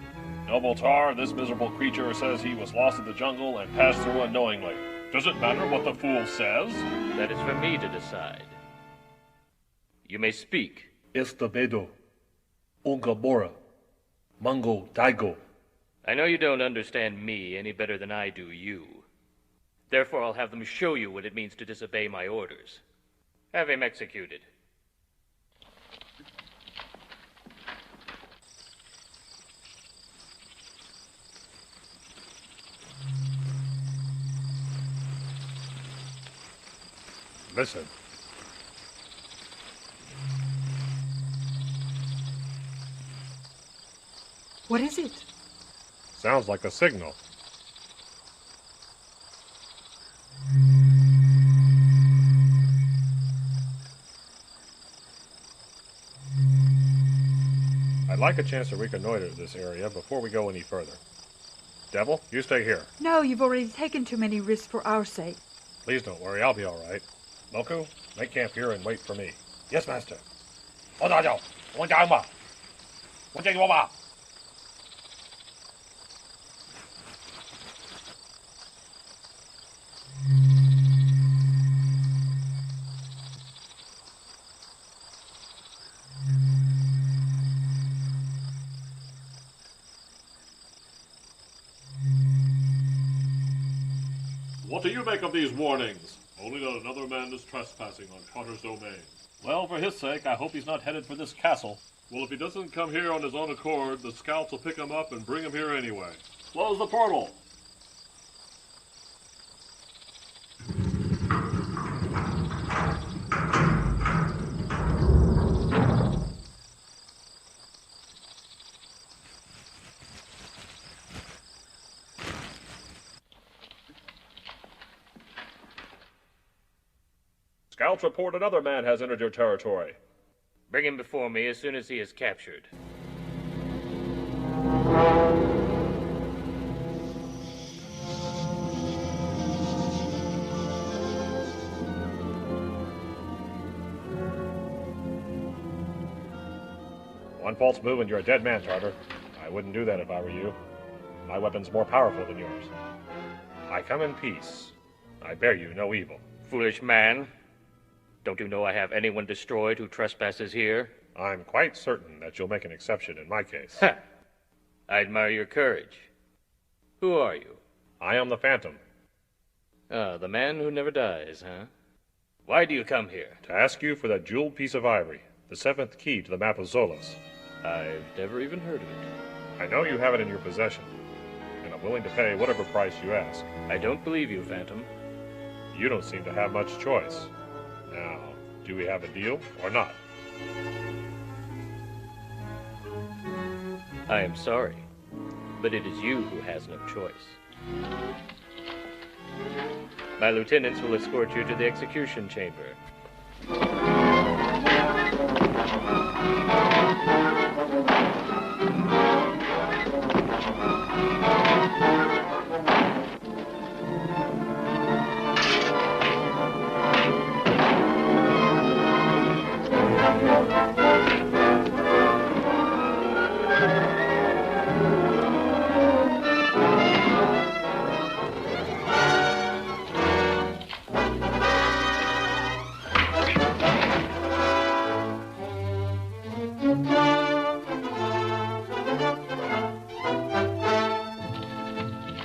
Noble Tar, this miserable creature says he was lost in the jungle and passed through unknowingly. Does it matter what the fool says? That is for me to decide. You may speak. Estabedo, Ungamora, Mango Daigo. I know you don't understand me any better than I do you. Therefore, I'll have them show you what it means to disobey my orders. Have him executed. Listen. What is it? Sounds like a signal. I'd like a chance to reconnoiter this area before we go any further. Devil, you stay here. No, you've already taken too many risks for our sake. Please don't worry, I'll be all right. Moku, make camp here and wait for me. Yes, Master. What do you make of these warnings? Only that another man is trespassing on Tartar's domain. Well, for his sake, I hope he's not headed for this castle. Well, if he doesn't come here on his own accord, the scouts will pick him up and bring him here anyway. Close the portal. Scouts report another man has entered your territory. Bring him before me as soon as he is captured. One false move and you're a dead man, Tartar. I wouldn't do that if I were you. My weapon's more powerful than yours. I come in peace. I bear you no evil. Foolish man. Don't you know I have anyone destroyed who trespasses here? I'm quite certain that you'll make an exception in my case. Ha! I admire your courage. Who are you? I am the Phantom. Ah, the man who never dies, huh? Why do you come here? To ask you for that jeweled piece of ivory, the 7th key to the map of Zoloz. I've never even heard of it. I know you have it in your possession, and I'm willing to pay whatever price you ask. I don't believe you, Phantom. You don't seem to have much choice. Now, do we have a deal or not? I am sorry, but it is you who has no choice. My lieutenants will escort you to the execution chamber.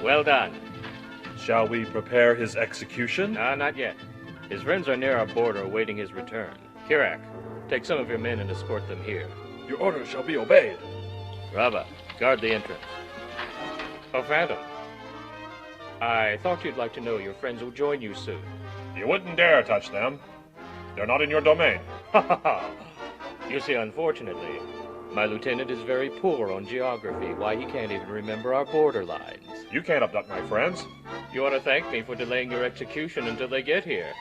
Well done. Shall we prepare his execution? No, not yet. His friends are near our border awaiting his return. Kirak, take some of your men and escort them here. Your orders shall be obeyed. Rava, guard the entrance. Oh, Phantom. I thought you'd like to know your friends will join you soon. You wouldn't dare touch them. They're not in your domain. Ha ha ha! You see, unfortunately, my lieutenant is very poor on geography. Why, he can't even remember our border lines. You can't abduct my friends. You ought to thank me for delaying your execution until they get here.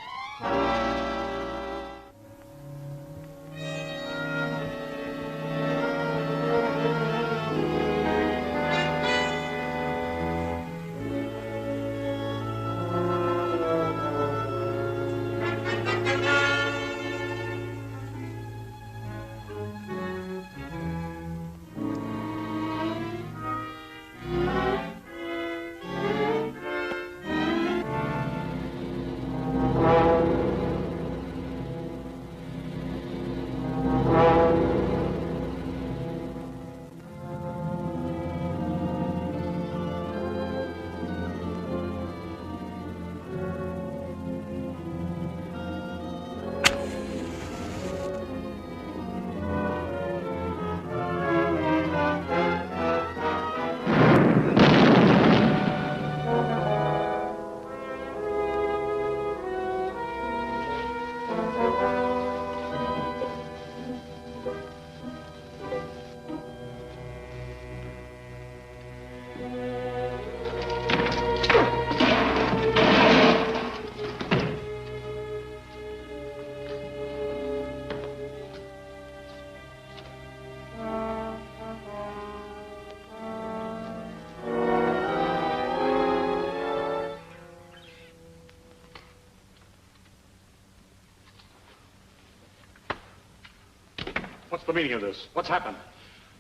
What's the meaning of this? What's happened?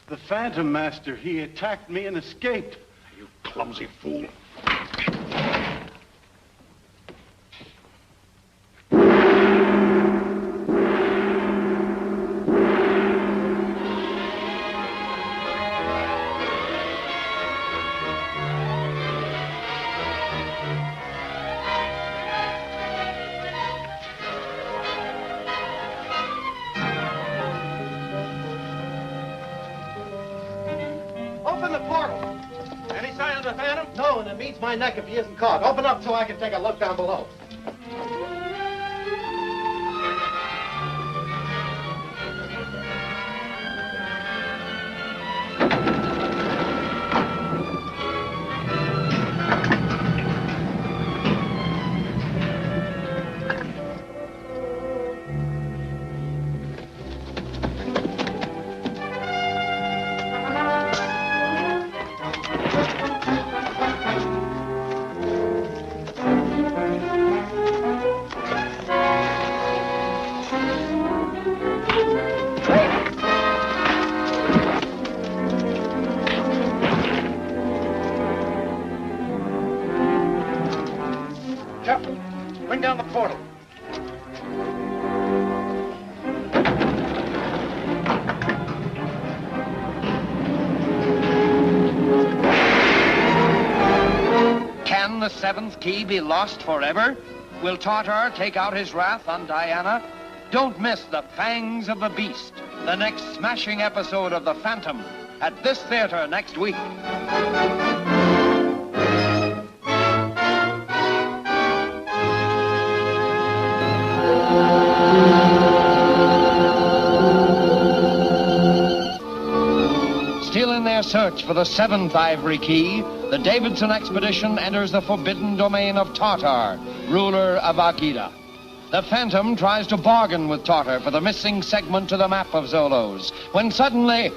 The Phantom Master, he attacked me and escaped. You clumsy fool. My neck if he isn't caught. Open up so I can take a look down below. down the portal. Can the seventh key be lost forever? Will Tartar take out his wrath on Diana? Don't miss the Fangs of the Beast, the next smashing episode of The Phantom, at this theater next week. Still in their search for the seventh ivory key, the Davidson expedition enters the forbidden domain of Tartar, ruler of Agida. The Phantom tries to bargain with Tartar for the missing segment to the map of Zoloz, when suddenly...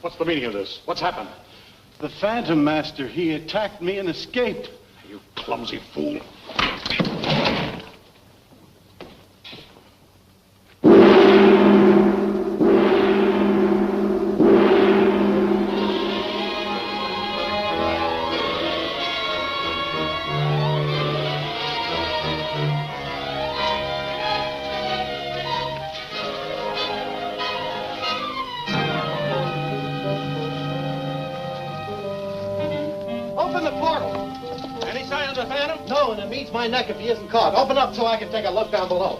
What's the meaning of this? What's happened? The Phantom, Master. He attacked me and escaped. You clumsy fool. Open the portal. Any sign of the Phantom? No, and it means my neck if he isn't caught. Open up so I can take a look down below.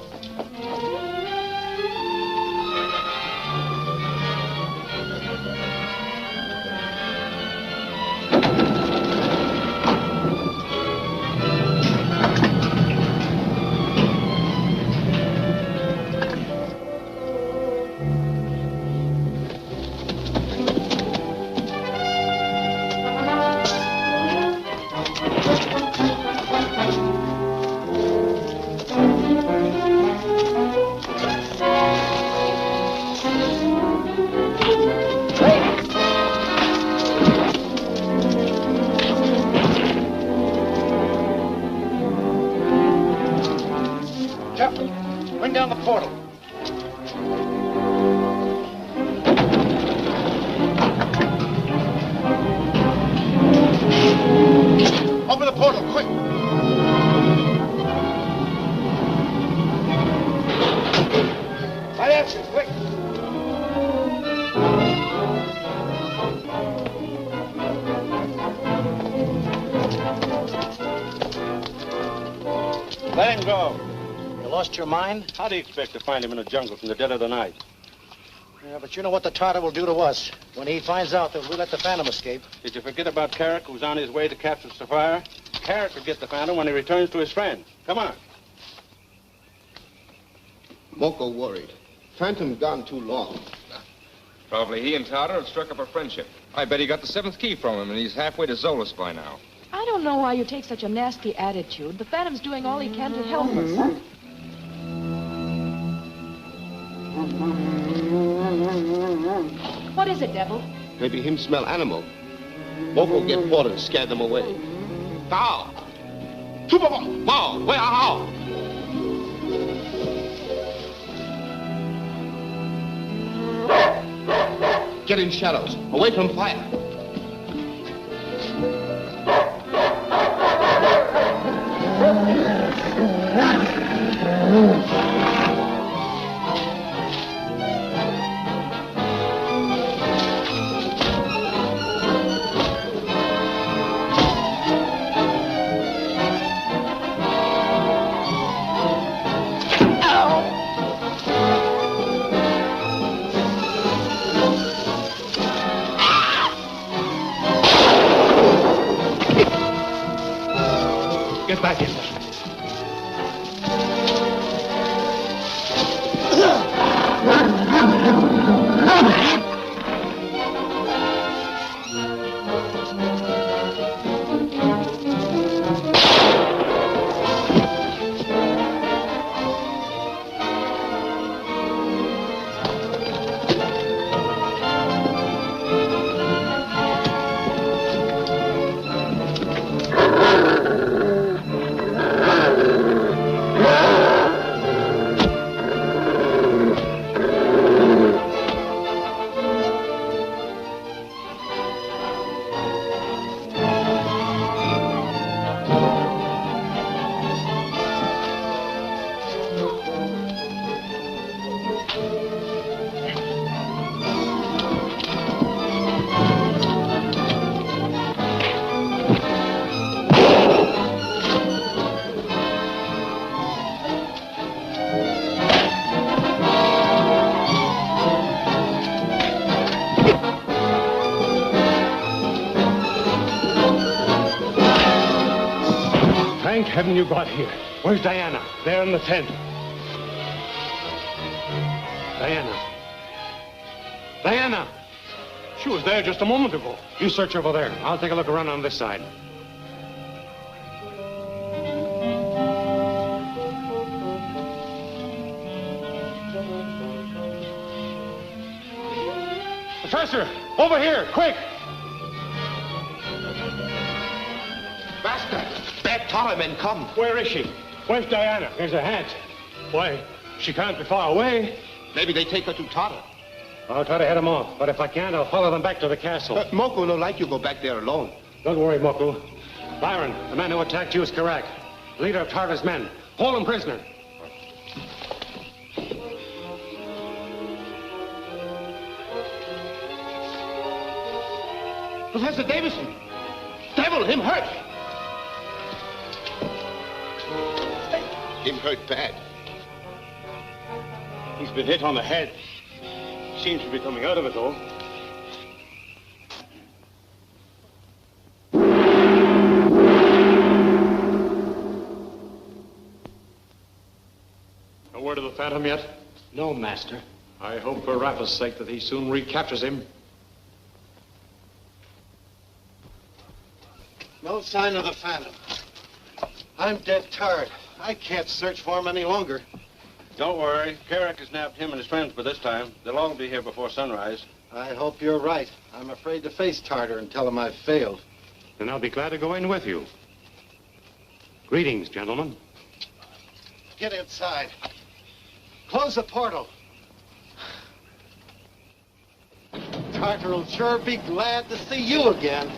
Geoffrey, bring down the portal. Open the portal, quick. Right after you, quick. Let him go. You lost your mind? How do you expect to find him in the jungle from the dead of the night? Yeah, but you know what the Tartar will do to us when he finds out that we let the Phantom escape. Did you forget about Carrick, who's on his way to capture Sapphire? Carrick will get the Phantom when he returns to his friends. Come on. Moko worried. Phantom gone too long. Probably he and Tartar have struck up a friendship. I bet he got the seventh key from him, and he's halfway to Zoloz by now. I don't know why you take such a nasty attitude. The Phantom's doing all he can to help us. What is it, Devil? Maybe him smell animal. Moko get water and scare them away. Tao! Tupabo! Bao! Where are Get in shadows, away from fire. Get back in there. thank heaven you got here. Where's Diana? There in the tent. Diana. Diana! She was there just a moment ago. You search over there. I'll take a look around on this side. Professor, over here, quick! Master, bad Tartar men come. Where is she? Where's Diana? Here's a hat. Why, she can't be far away. Maybe they take her to Tartar. I'll try to head them off, but if I can't, I'll follow them back to the castle. Moko don't like you go back there alone. Don't worry, Moko. Byron, the man who attacked you is Karak, leader of Tartar's men. Hold him prisoner. Professor Davidson! Devil, him hurt! Him hurt bad. He's been hit on the head. Seems to be coming out of it, though. No word of the Phantom yet? No, Master. I hope for Rafa's sake that he soon recaptures him. No sign of the Phantom. I'm dead tired. I can't search for him any longer. Don't worry. Carrick has nabbed him and his friends for this time. They'll all be here before sunrise. I hope you're right. I'm afraid to face Tartar and tell him I've failed. Then I'll be glad to go in with you. Greetings, gentlemen. Get inside. Close the portal. Tartar will sure be glad to see you again.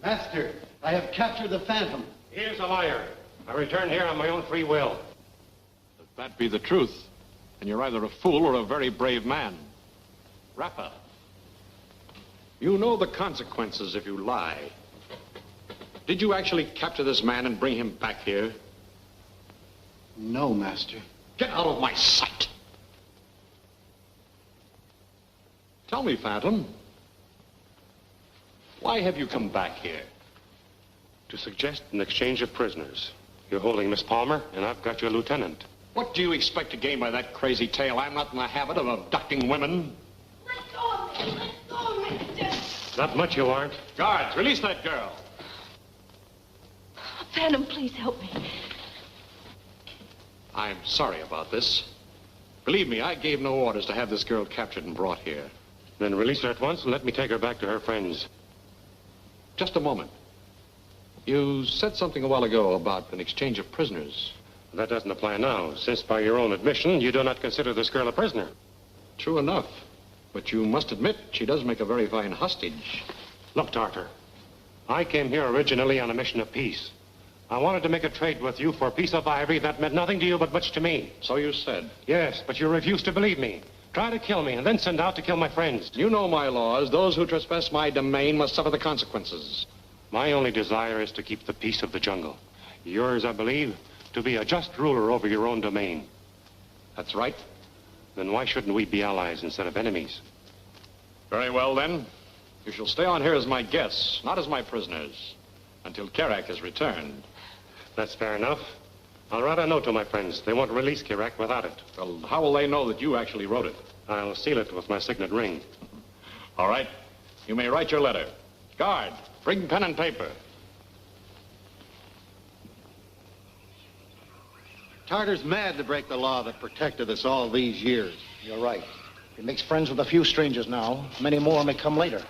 Master, I have captured the Phantom. He is a liar. I returned here on my own free will. If that be the truth, then you're either a fool or a very brave man. Rafa, you know the consequences if you lie. Did you actually capture this man and bring him back here? No, Master. Get out of my sight. Tell me, Phantom, why have you come back here? To suggest an exchange of prisoners. You're holding Miss Palmer, and I've got your lieutenant. What do you expect to gain by that crazy tale? I'm not in the habit of abducting women. Let go of me! Let go of me! Not much you aren't. Guards, release that girl. Phantom, please help me. I'm sorry about this. Believe me, I gave no orders to have this girl captured and brought here. Then release her at once and let me take her back to her friends. Just a moment. You said something a while ago about an exchange of prisoners. That doesn't apply now, since by your own admission, you do not consider this girl a prisoner. True enough. But you must admit she does make a very fine hostage. Look, Tartar, I came here originally on a mission of peace. I wanted to make a trade with you for a piece of ivory that meant nothing to you but much to me. So you said. Yes, but you refused to believe me. Try to kill me and then send out to kill my friends. You know my laws. Those who trespass my domain must suffer the consequences. My only desire is to keep the peace of the jungle. Yours, I believe, to be a just ruler over your own domain. That's right. Then why shouldn't we be allies instead of enemies? Very well, then. You shall stay on here as my guests, not as my prisoners, until Karak has returned. That's fair enough. I'll write a note to my friends. They won't release Karak without it. Well, how will they know that you actually wrote it? I'll seal it with my signet ring. All right. You may write your letter. Guard, bring pen and paper. Tartar's mad to break the law that protected us all these years. You're right. He makes friends with a few strangers now. Many more may come later.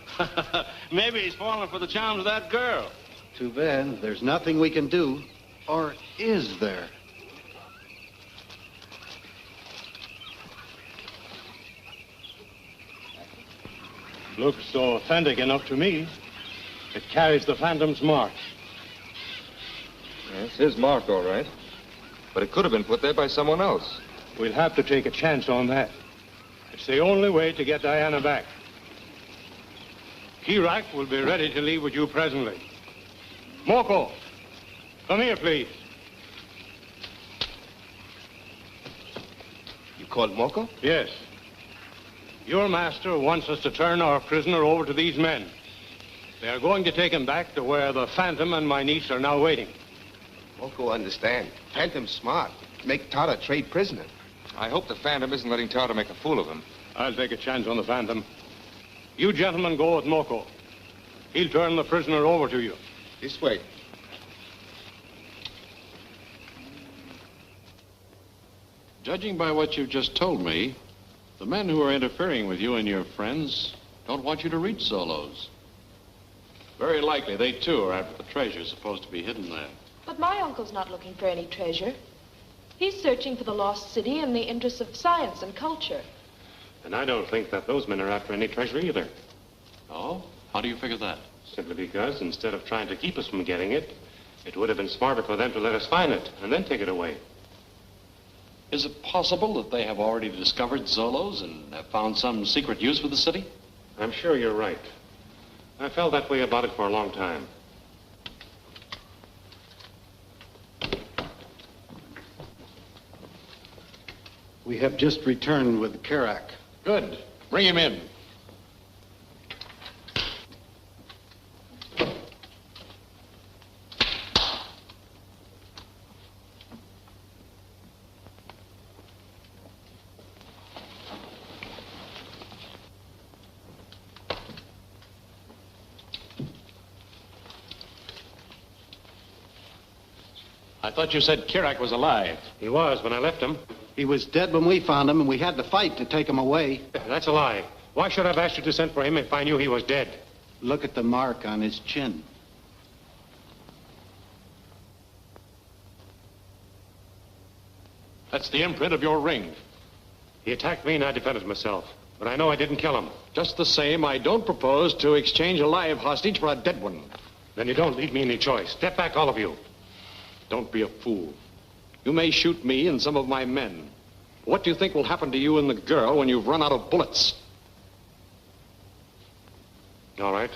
Maybe he's falling for the charms of that girl. Too bad. There's nothing we can do. Or is there? Looks authentic enough to me. It carries the Phantom's mark. It's his mark, all right. But it could have been put there by someone else. We'll have to take a chance on that. It's the only way to get Diana back. Karak will be ready to leave with you presently. Moko, come here, please. You called Moko? Yes. Your master wants us to turn our prisoner over to these men. They are going to take him back to where the Phantom and my niece are now waiting. Moko understand. Phantom's smart. Make Tartar trade prisoner. I hope the Phantom isn't letting Tartar make a fool of him. I'll take a chance on the Phantom. You gentlemen go with Moko. He'll turn the prisoner over to you. This way. Judging by what you've just told me, the men who are interfering with you and your friends don't want you to reach Zoloz. Very likely they, too, are after the treasure supposed to be hidden there. But my uncle's not looking for any treasure. He's searching for the lost city in the interests of science and culture. And I don't think that those men are after any treasure either. Oh? How do you figure that? Simply because instead of trying to keep us from getting it, it would have been smarter for them to let us find it and then take it away. Is it possible that they have already discovered Zoloz and have found some secret use for the city? I'm sure you're right. I felt that way about it for a long time. We have just returned with Kerak. Good. Bring him in. I thought you said Kerak was alive. He was when I left him. He was dead when we found him, and we had to fight to take him away. That's a lie. Why should I have asked you to send for him if I knew he was dead? Look at the mark on his chin. That's the imprint of your ring. He attacked me and I defended myself. But I know I didn't kill him. Just the same, I don't propose to exchange a live hostage for a dead one. Then you don't leave me any choice. Step back, all of you. Don't be a fool. You may shoot me and some of my men. What do you think will happen to you and the girl when you've run out of bullets? All right.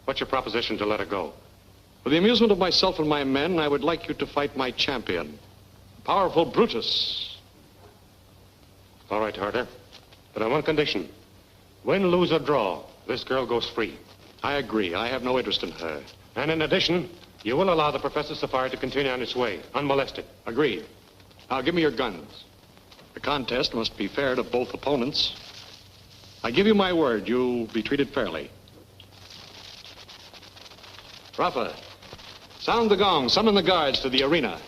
What's your proposition to let her go? For the amusement of myself and my men, I would like you to fight my champion, powerful Brutus. All right, Tartar. But on one condition. Win, lose, or draw, this girl goes free. I agree. I have no interest in her. And in addition, you will allow the Professor's safari to continue on its way, unmolested. Agreed. Now, give me your guns. The contest must be fair to both opponents. I give you my word, you'll be treated fairly. Rafa, sound the gong. Summon the guards to the arena.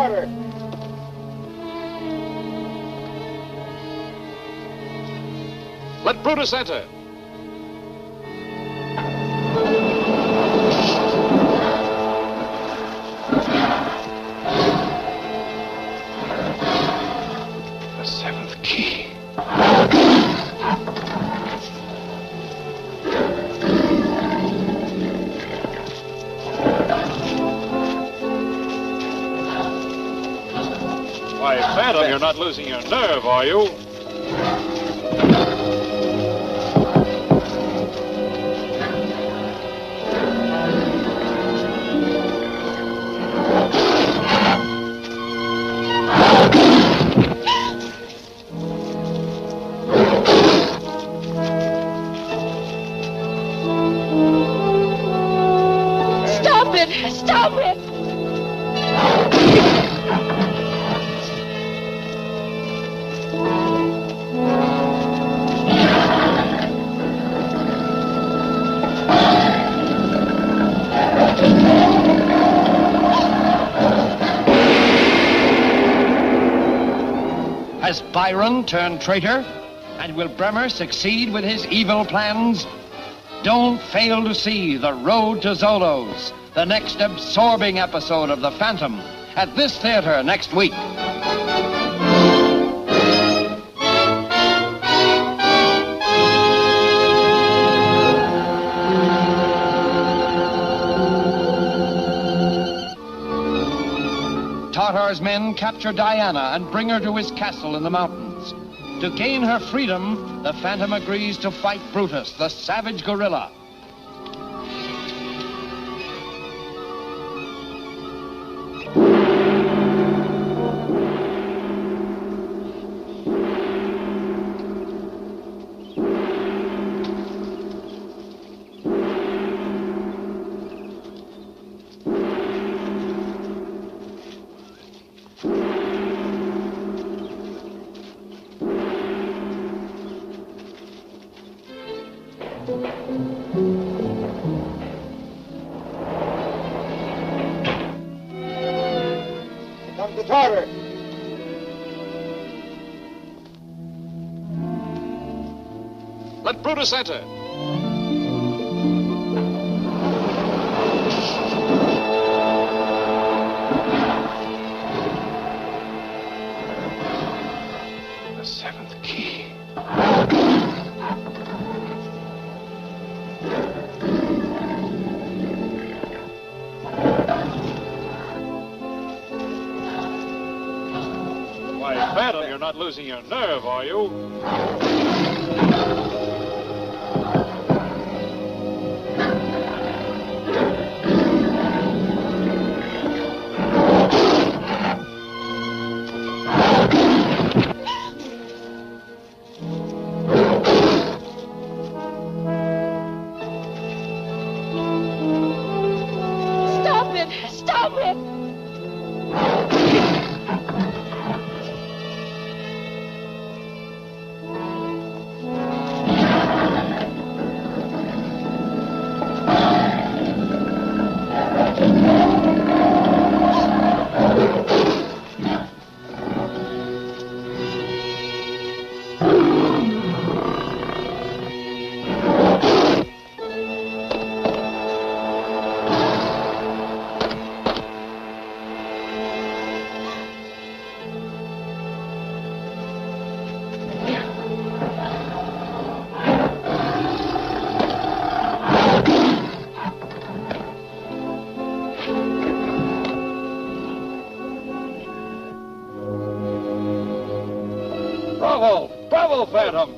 Tartar. Let Brutus enter. The seventh key. Why, Phantom, you're not losing your nerve, are you? Stop it! Stop it! Has Byron turned traitor? And will Bremmer succeed with his evil plans? Don't fail to see The Road to Zoloz, the next absorbing episode of The Phantom, at this theater next week. capture Diana and bring her to his castle in the mountains. To gain her freedom, the Phantom agrees to fight Brutus, the savage gorilla. Comes the Tartar. Let Brutus enter. The seventh key. Why, Phantom, you're not losing your nerve, are you? Stop it! Stop it! Bravo! Bravo, Phantom!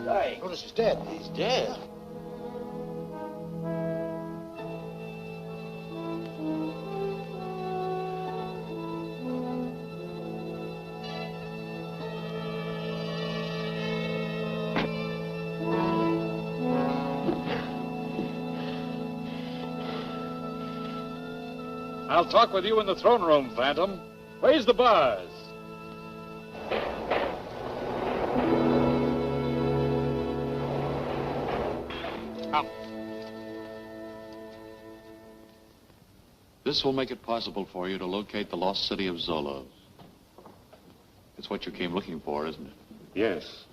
Dying. Brutus is dead. He's dead. I'll talk with you in the throne room, Phantom. Raise the bars. Come. This will make it possible for you to locate the lost city of Zoloz. It's what you came looking for, isn't it? Yes.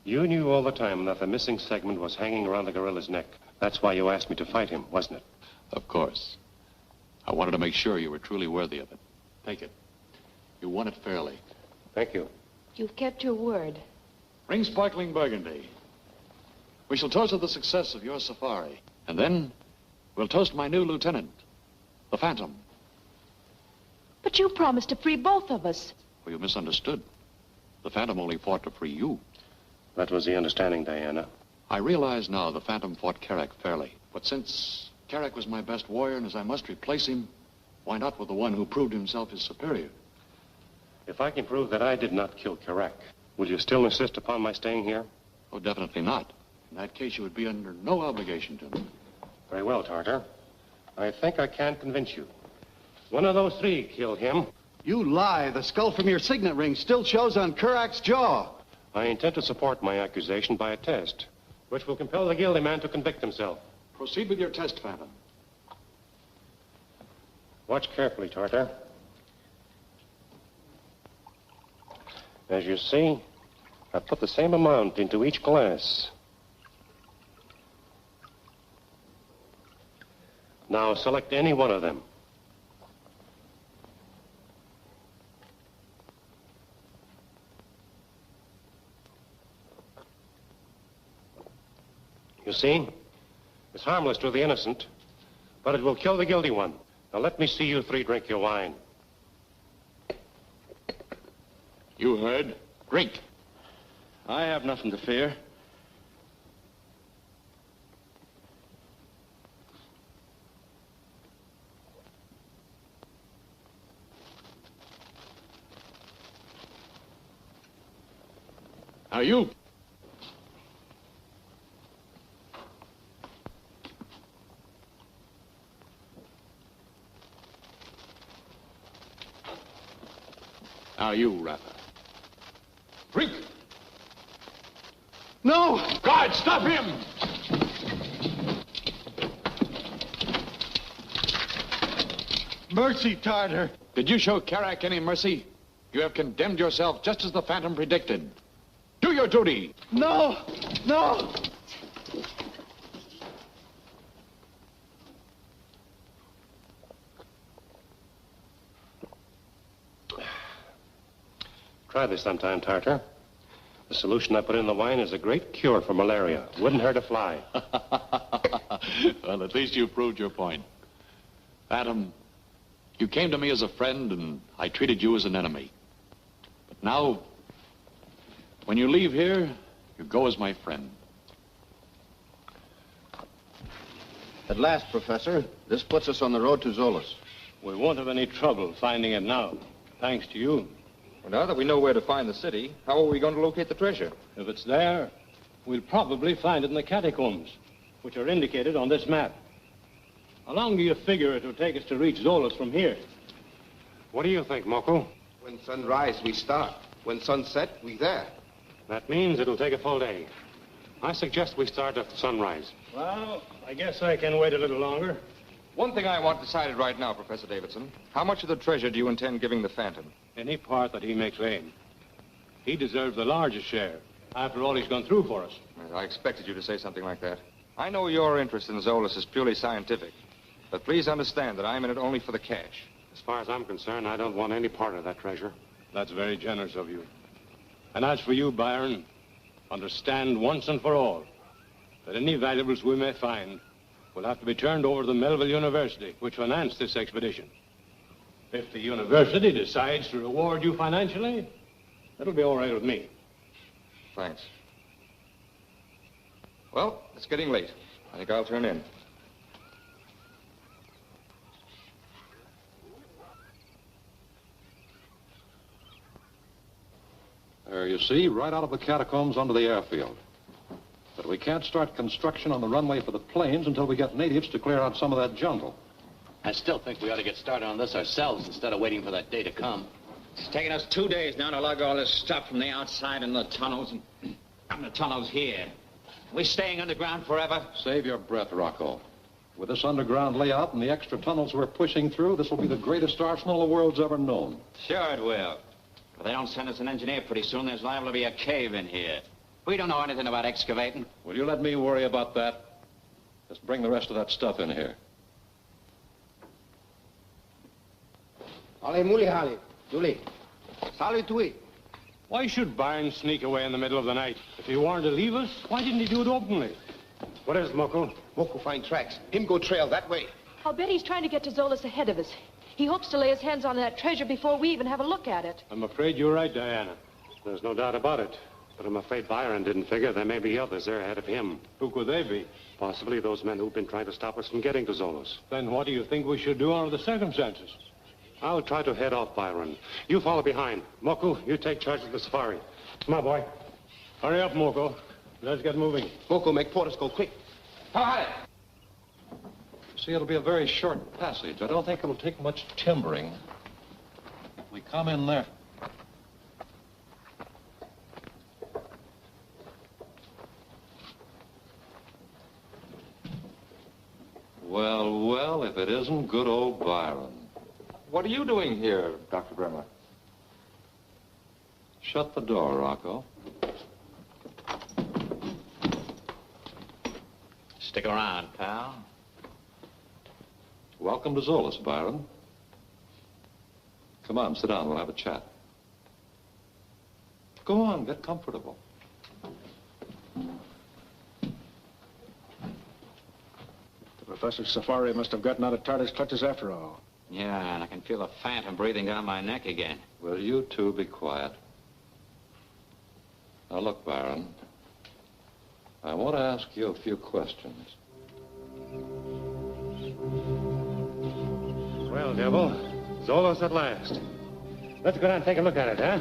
You knew all the time that the missing segment was hanging around the gorilla's neck. That's why you asked me to fight him, wasn't it? Of course. I wanted to make sure you were truly worthy of it. Take it. You won it fairly. Thank you. You've kept your word. Bring sparkling burgundy. We shall toast to the success of your safari. And then we'll toast my new lieutenant, the Phantom. But you promised to free both of us. Well, you misunderstood. The Phantom only fought to free you. That was the understanding, Diana. I realize now the Phantom fought Carrack fairly. But since Carrack was my best warrior, and as I must replace him, why not with the one who proved himself his superior? If I can prove that I did not kill Carrack, will you still insist upon my staying here? Oh, definitely not. In that case, you would be under no obligation to me. Very well, Tartar. I think I can convince you. One of those three killed him. You lie. The skull from your signet ring still shows on Carrack's jaw. I intend to support my accusation by a test, which will compel the guilty man to convict himself. Proceed with your test, Phantom. Watch carefully, Tartar. As you see, I put the same amount into each glass. Now select any one of them. see? It's harmless to the innocent, but it will kill the guilty one. Now let me see you three drink your wine. You heard. Drink. I have nothing to fear. Now you. Now you, Rapper. Drink! No! Guard, stop him! Mercy, Tartar. Did you show Karak any mercy? You have condemned yourself just as the Phantom predicted. Do your duty. No! No! Try this sometime, Tartar. The solution I put in the wine is a great cure for malaria. Wouldn't hurt a fly. Well, at least you proved your point. Phantom, you came to me as a friend, and I treated you as an enemy. But now, when you leave here, you go as my friend. At last, Professor, this puts us on the road to Zoloz. We won't have any trouble finding it now, thanks to you. Well, now that we know where to find the city, how are we going to locate the treasure? If it's there, we'll probably find it in the catacombs, which are indicated on this map. How long do you figure it will take us to reach Zoloz from here? What do you think, Moko? When sunrise, we start. When sunset, we there. That means it'll take a full day. I suggest we start at sunrise. Well, I guess I can wait a little longer. One thing I want decided right now, Professor Davidson. How much of the treasure do you intend giving the Phantom? Any part that he may claim. He deserves the largest share, after all he's gone through for us. I expected you to say something like that. I know your interest in Zoloz is purely scientific, but please understand that I'm in it only for the cash. As far as I'm concerned, I don't want any part of that treasure. That's very generous of you. And as for you, Byron, understand once and for all that any valuables we may find will have to be turned over to the Melville University, which financed this expedition. If the university decides to reward you financially, that'll be all right with me. Thanks. Well, it's getting late. I think I'll turn in. There, you see, right out of the catacombs onto the airfield. But we can't start construction on the runway for the planes until we get natives to clear out some of that jungle. I still think we ought to get started on this ourselves instead of waiting for that day to come. It's taken us 2 days now to lug all this stuff from the outside in the tunnels and from the tunnels here. We staying underground forever? Save your breath, Rocco. With this underground layout and the extra tunnels we're pushing through, this will be the greatest arsenal the world's ever known. Sure it will. If they don't send us an engineer pretty soon, there's liable to be a cave in here. We don't know anything about excavating. Will you let me worry about that? Just bring the rest of that stuff in here. Allez, muli hali. Julie. Salut tui. Why should Byron sneak away in the middle of the night? If he wanted to leave us, why didn't he do it openly? What is it, Moko? Moko find tracks. Him go trail that way. I'll bet he's trying to get to Zoloz ahead of us. He hopes to lay his hands on that treasure before we even have a look at it. I'm afraid you're right, Diana. There's no doubt about it. But I'm afraid Byron didn't figure there may be others there ahead of him. Who could they be? Possibly those men who've been trying to stop us from getting to Zoloz. Then what do you think we should do under the circumstances? I'll try to head off Byron. You follow behind. Moko, you take charge of the safari. Come on, boy. Hurry up, Moko. Let's get moving. Moko, make Portis go quick. See, it'll be a very short passage. I don't think it'll take much timbering. We come in there. Well, well, if it isn't good old Byron. What are you doing here, Dr. Bremmer? Shut the door, Rocco. Stick around, pal. Welcome to Zoloz, Byron. Come on, sit down. We'll have a chat. Go on, get comfortable. Professor Safari must have gotten out of Tartar's clutches after all. Yeah, and I can feel the phantom breathing down my neck again. Will you two be quiet? Now look, Baron. I want to ask you a few questions. Well, Devil, Zoloz at last. Let's go down and take a look at it, huh?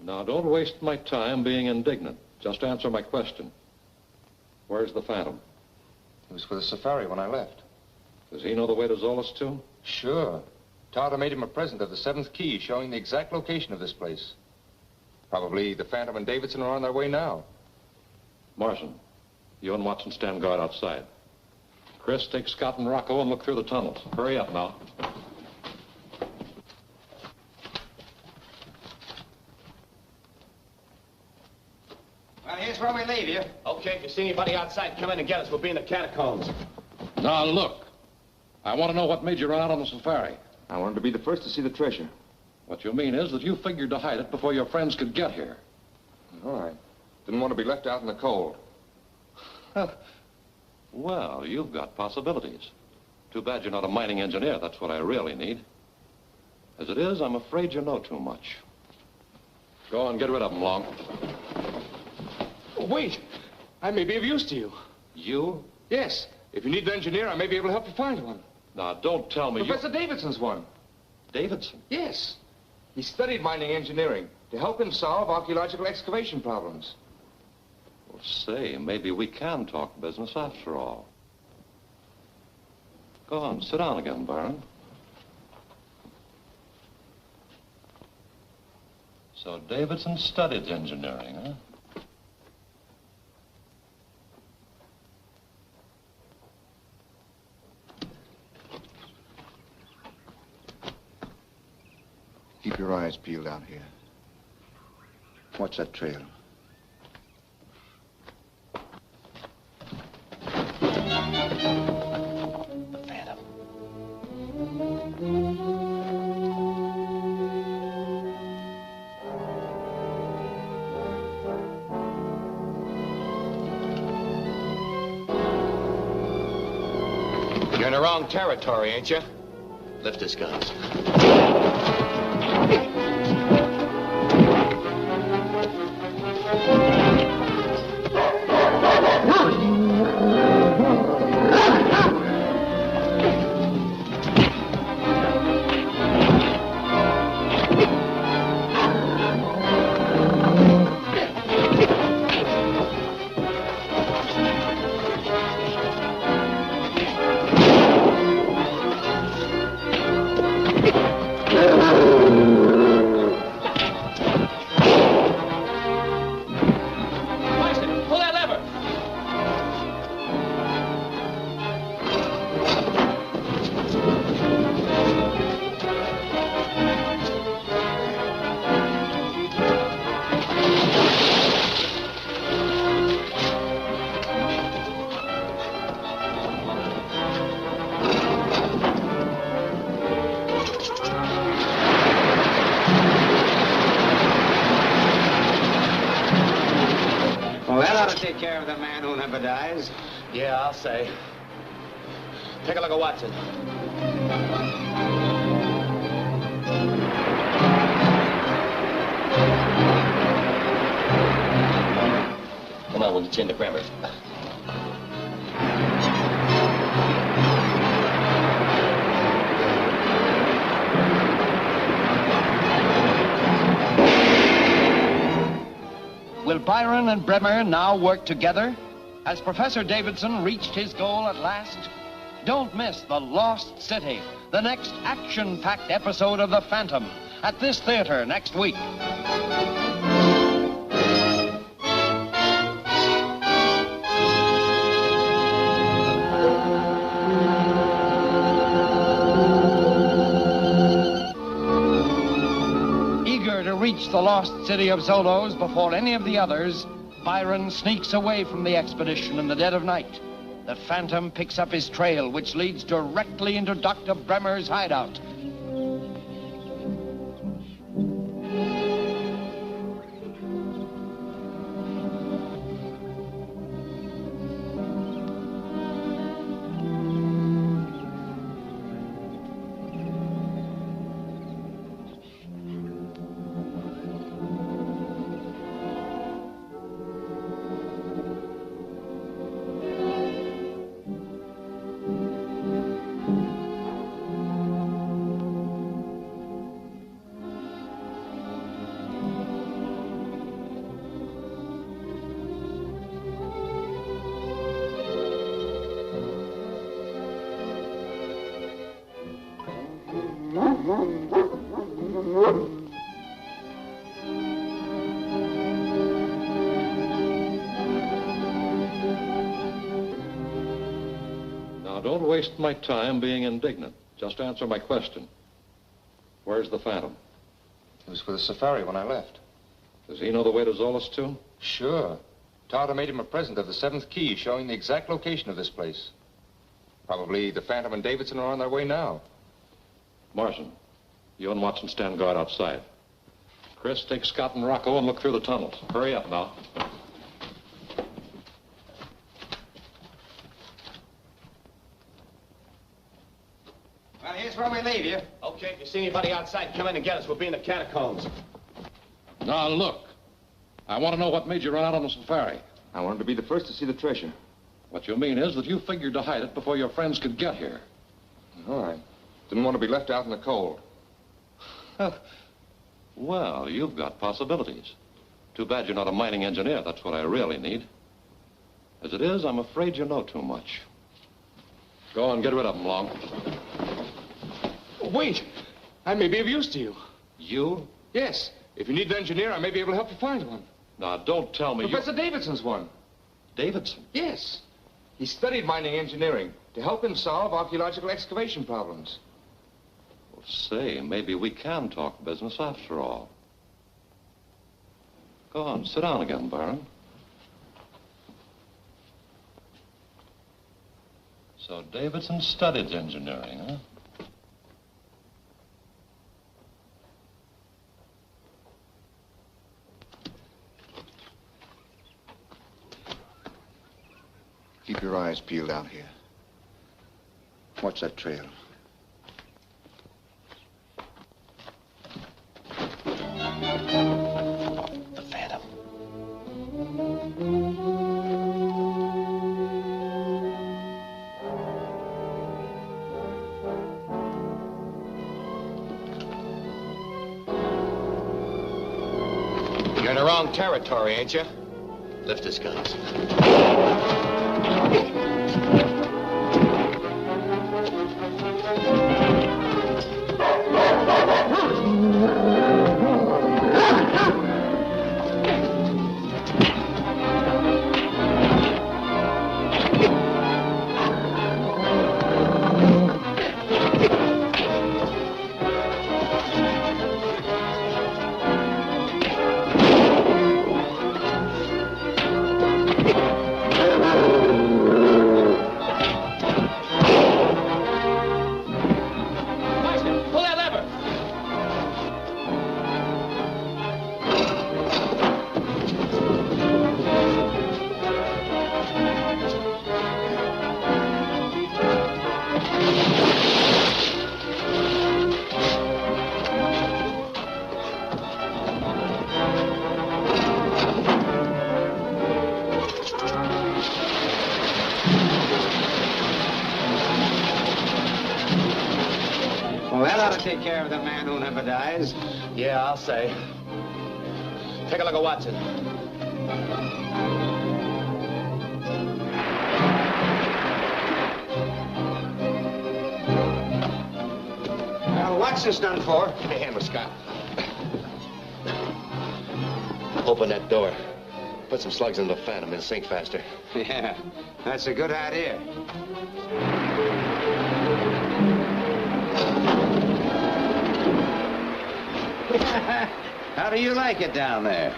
Now, don't waste my time being indignant. Just answer my question. Where's the Phantom? He was with the safari when I left. Does he know the way to Zoloz, too? Sure. Tartar made him a present of the 7th key showing the exact location of this place. Probably the Phantom and Davidson are on their way now. Marson, you and Watson stand guard outside. Chris, take Scott and Rocco and look through the tunnels. Hurry up now. Well, here's where we leave you. Okay, if you see anybody outside, come in and get us. We'll be in the catacombs. Now, look. I want to know what made you run out on the safari. I wanted to be the first to see the treasure. What you mean is that you figured to hide it before your friends could get here. All right. Didn't want to be left out in the cold. Well, you've got possibilities. Too bad you're not a mining engineer. That's what I really need. As it is, I'm afraid you know too much. Go on, get rid of them, Long. Oh, wait. I may be of use to you. You? Yes. If you need an engineer, I may be able to help you find one. Now, don't tell me Professor Davidson's one. Davidson? Yes. He studied mining engineering to help him solve archaeological excavation problems. Well, say, maybe we can talk business after all. Go on, sit down again, Baron. So Davidson studied engineering, huh? Keep your eyes peeled out here. Watch that trail. The Phantom. You're in the wrong territory, ain't you? Lift his guns. Take care of the man who never dies. Yeah, I'll say. Take a look at Watson. Come on, will attend to Bremmer. Will Byron and Bremmer now work together? Has Professor Davidson reached his goal at last? Don't miss The Lost City, the next action-packed episode of The Phantom, at this theater next week. Eager to reach the Lost City of Zoloz before any of the others, Byron sneaks away from the expedition in the dead of night. The Phantom picks up his trail, which leads directly into Dr. Bremmer's hideout. Now, don't waste my time being indignant. Just answer my question. Where's the Phantom? He was with the safari when I left. Does he know the way to Zoloz, too? Sure. Tartar made him a present of the 7th key showing the exact location of this place. Probably the Phantom and Davidson are on their way now. Marson, you and Watson stand guard outside. Chris, take Scott and Rocco and look through the tunnels. Hurry up now. Well, here's where we leave you. Okay, if you see anybody outside, come in and get us. We'll be in the catacombs. Now, look. I want to know what made you run out on the safari. I wanted to be the first to see the treasure. What you mean is that you figured to hide it before your friends could get here. No, I didn't want to be left out in the cold. Well, you've got possibilities. Too bad you're not a mining engineer. That's what I really need. As it is, I'm afraid you know too much. Go on, get rid of them, Long. Wait. I may be of use to you. You? Yes. If you need an engineer, I may be able to help you find one. Now, don't tell me Professor Davidson's one. Davidson? Yes. He studied mining engineering to help him solve archaeological excavation problems. Well, say, maybe we can talk business after all. Go on, sit down again, Byron. So Davidson studied engineering, huh? Keep your eyes peeled out here. Watch that trail. The Phantom. You're in the wrong territory, ain't you? Lift his guns. Well, that ought to take care of the man who never dies. Yeah, I'll say. Take a look at Watson. Well, Watson's done for. Give me a hand with Scott. Open that door. Put some slugs in the Phantom and sink faster. Yeah, that's a good idea. How do you like it down there?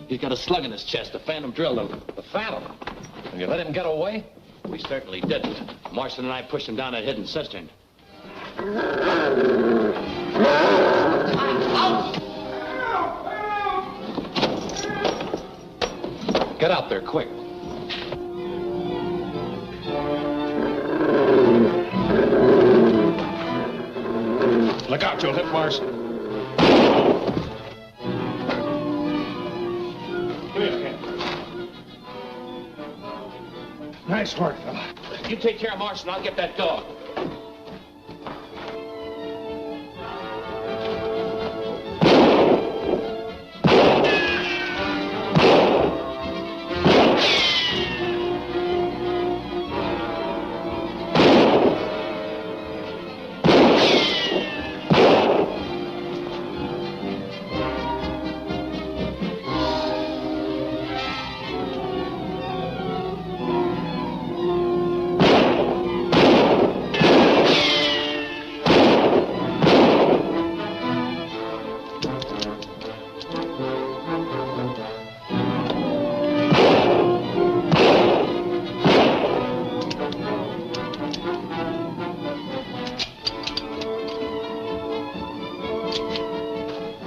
He's got a slug in his chest. The Phantom drilled him. The Phantom? And you let him get away? We certainly didn't. Marston and I pushed him down a hidden cistern. Get out there, quick. Look out, you'll hit Marston. Nice work, fella. You take care of Marston, I'll get that dog.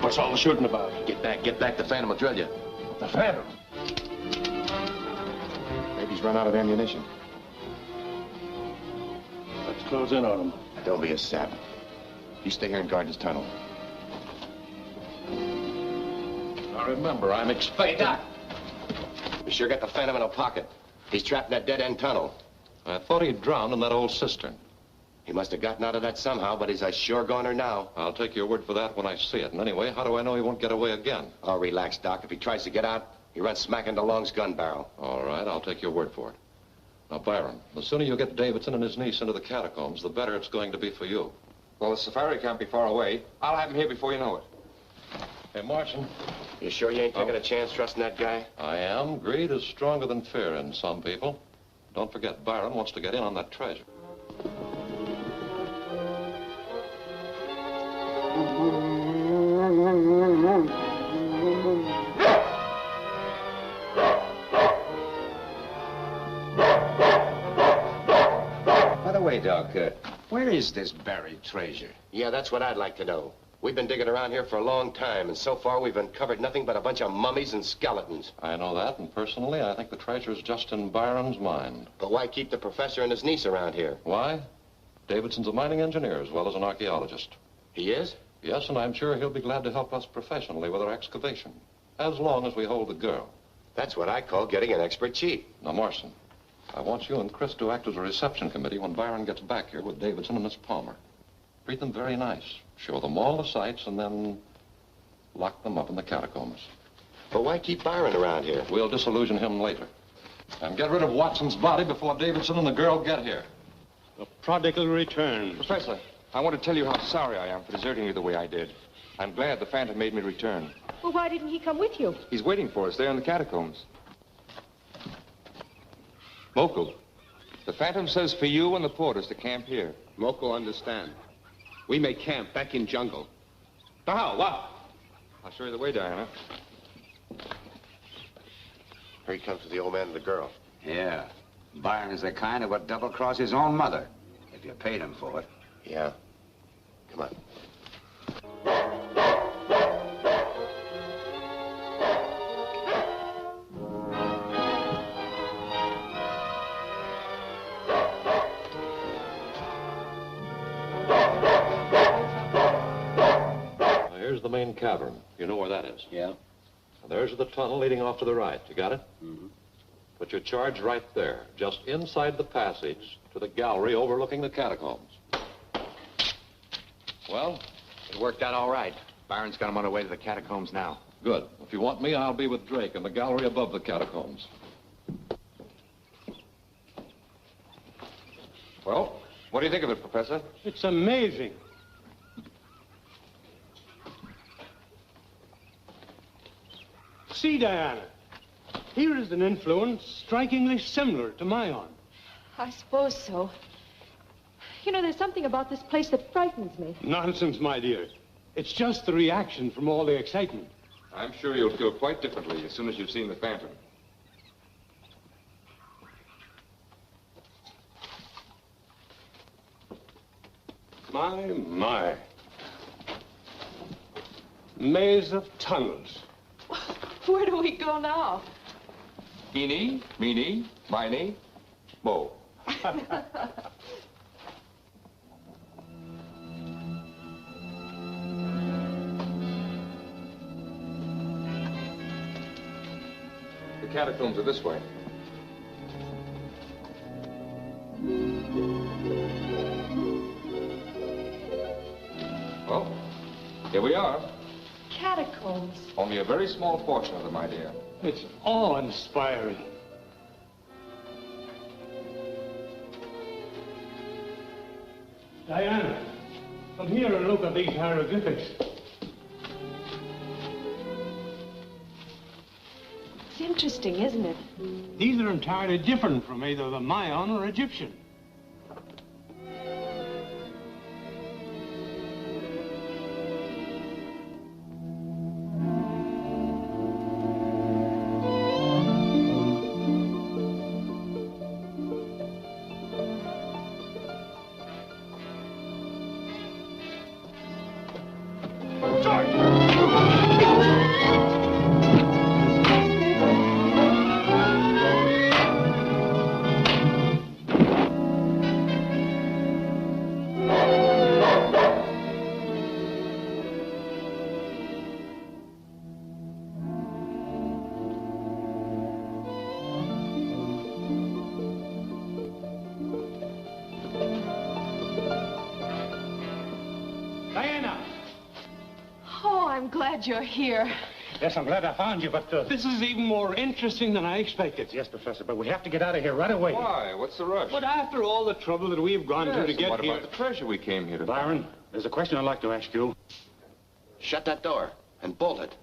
What's all the shooting about? Get back. The Phantom will drill you. The Phantom? Maybe he's run out of ammunition. Let's close in on him. Don't be a sap. You stay here and guard this tunnel. Now remember, I'm expecting... Hey, Doc! We sure got the Phantom in a pocket. He's trapped in that dead-end tunnel. I thought he drowned in that old cistern. He must have gotten out of that somehow, but he's a sure goner now. I'll take your word for that when I see it. And anyway, how do I know he won't get away again? Oh, relax, Doc. If he tries to get out, he runs smack into Long's gun barrel. All right, I'll take your word for it. Now, Byron, the sooner you get Davidson and his niece into the catacombs, the better it's going to be for you. Well, the safari can't be far away. I'll have him here before you know it. Hey, Marson. You sure you ain't taking a chance trusting that guy? I am. Greed is stronger than fear in some people. Don't forget, Byron wants to get in on that treasure. By the way, Doc, where is this buried treasure? Yeah, that's what I'd like to know. We've been digging around here for a long time, and so far we've uncovered nothing but a bunch of mummies and skeletons. I know that, and personally, I think the treasure's just in Byron's mind. But why keep the professor and his niece around here? Why? Davidson's a mining engineer as well as an archaeologist. He is? Yes, and I'm sure he'll be glad to help us professionally with our excavation, as long as we hold the girl. That's what I call getting an expert chief. Now, Morrison, I want you and Chris to act as a reception committee when Byron gets back here with Davidson and Miss Palmer. Treat them very nice. Show them all the sights, and then lock them up in the catacombs. But why keep Byron around here? We'll disillusion him later. And get rid of Watson's body before Davidson and the girl get here. The prodigal returns. Professor, I want to tell you how sorry I am for deserting you the way I did. I'm glad the Phantom made me return. Well, why didn't he come with you? He's waiting for us there in the catacombs. Moko, the Phantom says for you and the porters to camp here. Moko understand. We may camp back in jungle. How? What? I'll show you the way, Diana. Here he comes with the old man and the girl. Yeah. Byron is the kind who would double-cross his own mother, if you paid him for it. Yeah. Come on. the main cavern. You know where that is? Yeah. And there's the tunnel leading off to the right. You got it? Mm-hmm. Put your charge right there, just inside the passage to the gallery overlooking the catacombs. Well, it worked out all right. Byron's got him on the way to the catacombs now. Good. If you want me, I'll be with Drake in the gallery above the catacombs. Well, what do you think of it, Professor? It's amazing. See, Diana. Here is an influence strikingly similar to my own. I suppose so. You know, there's something about this place that frightens me. Nonsense, my dear. It's just the reaction from all the excitement. I'm sure you'll feel quite differently as soon as you've seen the Phantom. My. Maze of tunnels. Where do we go now? Eeny, meeny, miny, mo. The catacombs are this way. Well, here we are. Catacombs. Only a very small portion of them, my dear. It's awe-inspiring. Diana, come here and look at these hieroglyphics. It's interesting, isn't it? These are entirely different from either the Mayan or Egyptian. You're here. Yes, I'm glad I found you, but this is even more interesting than I expected. Yes, Professor, but we have to get out of here right away. Why? What's the rush? But after all the trouble that we've gone to get what here... What about the treasure we came here to Byron, there's a question I'd like to ask you. Shut that door and bolt it.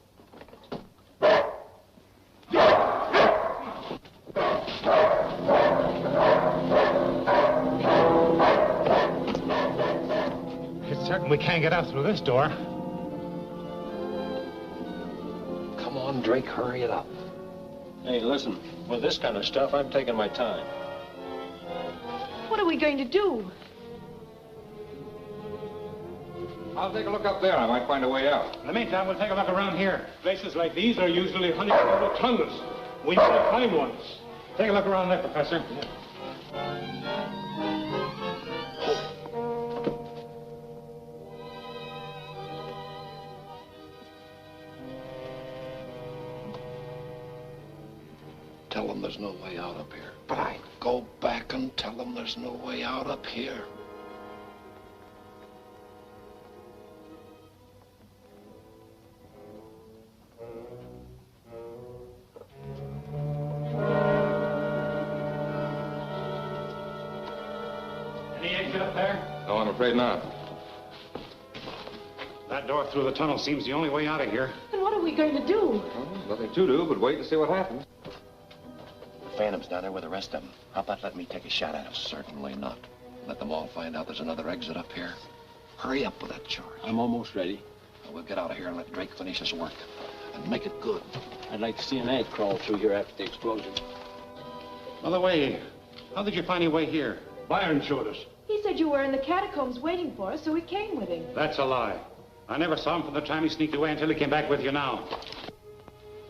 It's certain we can't get out through this door. Drake, hurry it up. Hey, listen, with this kind of stuff, I'm taking my time. What are we going to do? I'll take a look up there. I might find a way out. In the meantime, we'll take a look around here. Places like these are usually honeycombed with tunnels. We might find ones. Take a look around there, Professor. Tell them there's no way out up here. But I go back and tell them there's no way out up here. Any exit up there? No, I'm afraid not. That door through the tunnel seems the only way out of here. And what are we going to do? Well, nothing to do but wait and see what happens. The Phantom's down there with the rest of them. How about letting me take a shot at him? Certainly not. Let them all find out there's another exit up here. Hurry up with that charge. I'm almost ready. Well, we'll get out of here and let Drake finish his work. And make it good. I'd like to see an ant crawl through here after the explosion. By the way, how did you find your way here? Byron showed us. He said you were in the catacombs waiting for us, so we came with him. That's a lie. I never saw him from the time he sneaked away until he came back with you now.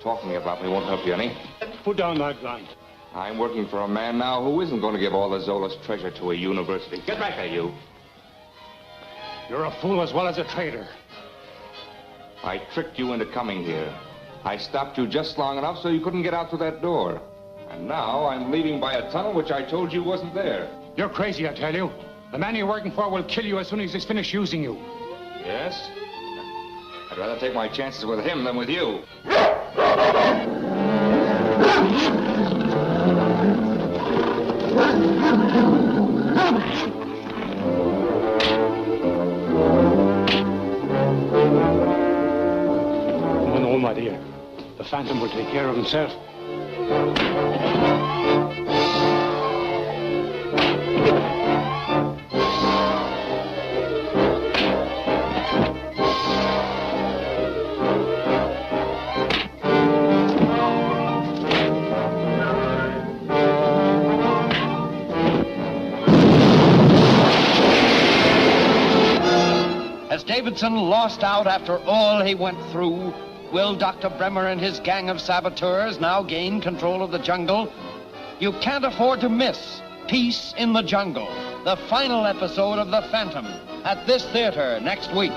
Talking about me won't help you any. Put down that gun. I'm working for a man now who isn't going to give all the Zoloz treasure to a university. Get back there, you. You're a fool as well as a traitor. I tricked you into coming here. I stopped you just long enough so you couldn't get out through that door. And now I'm leaving by a tunnel which I told you wasn't there. You're crazy, I tell you. The man you're working for will kill you as soon as he's finished using you. Yes? I'd rather take my chances with him than with you. Oh, no, my dear. The Phantom will take care of himself. Has Davidson lost out after all he went through? Will Dr. Bremmer and his gang of saboteurs now gain control of the jungle? You can't afford to miss Peace in the Jungle, the final episode of The Phantom, at this theater next week.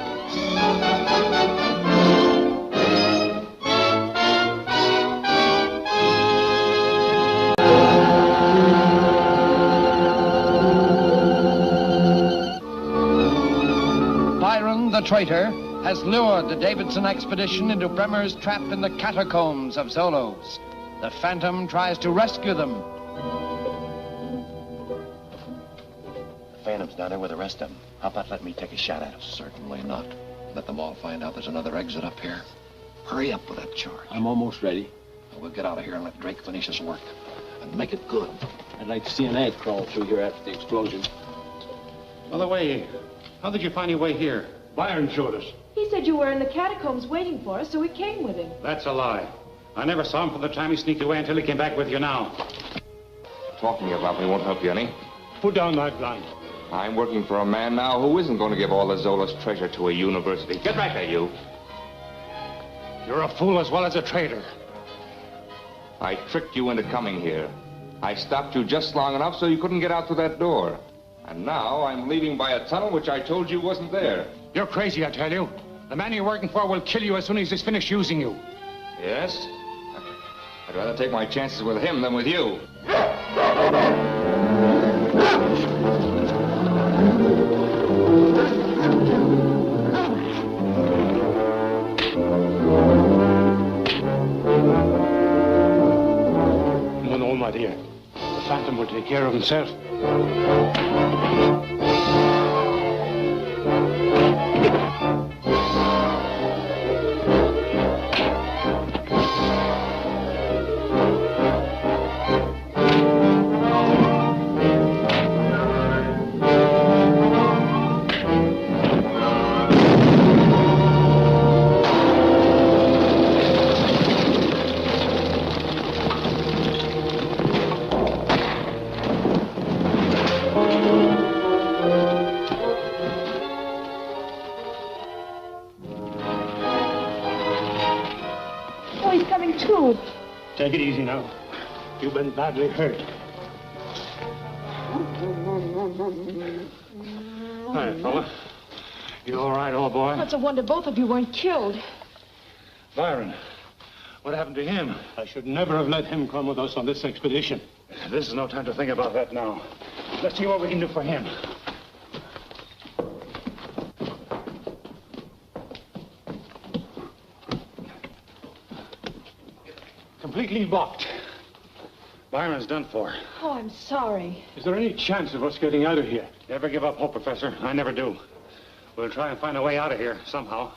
Byron the traitor has lured the Davidson expedition into Bremmer's trap in the catacombs of Zoloz. The Phantom tries to rescue them. The Phantom's down there with the rest of them. How about letting me take a shot at him? Certainly not. Let them all find out there's another exit up here. Hurry up with that charge. I'm almost ready. We'll get out of here and let Drake finish his work. And make it good. I'd like to see an ant crawl through here after the explosion. By the way, how did you find your way here? Byron showed us. He said you were in the catacombs waiting for us, so we came with him. That's a lie. I never saw him from the time he sneaked away until he came back with you now. Talking about me won't help you any. Put down that gun. I'm working for a man now who isn't going to give all the Zoloz treasure to a university. Get back there, you. You're a fool as well as a traitor. I tricked you into coming here. I stopped you just long enough so you couldn't get out through that door. And now I'm leaving by a tunnel which I told you wasn't there. You're crazy, I tell you. The man you're working for will kill you as soon as he's finished using you. Yes? I'd rather take my chances with him than with you. No, my dear. The Phantom will take care of himself. Take it easy now. You've been badly hurt. Hi, fella. You all right, old boy? Oh, it's a wonder both of you weren't killed. Byron, what happened to him? I should never have let him come with us on this expedition. This is no time to think about that now. Let's see what we can do for him. Completely blocked. Byron's done for. Oh, I'm sorry. Is there any chance of us getting out of here? Never give up hope, Professor. I never do. We'll try and find a way out of here somehow.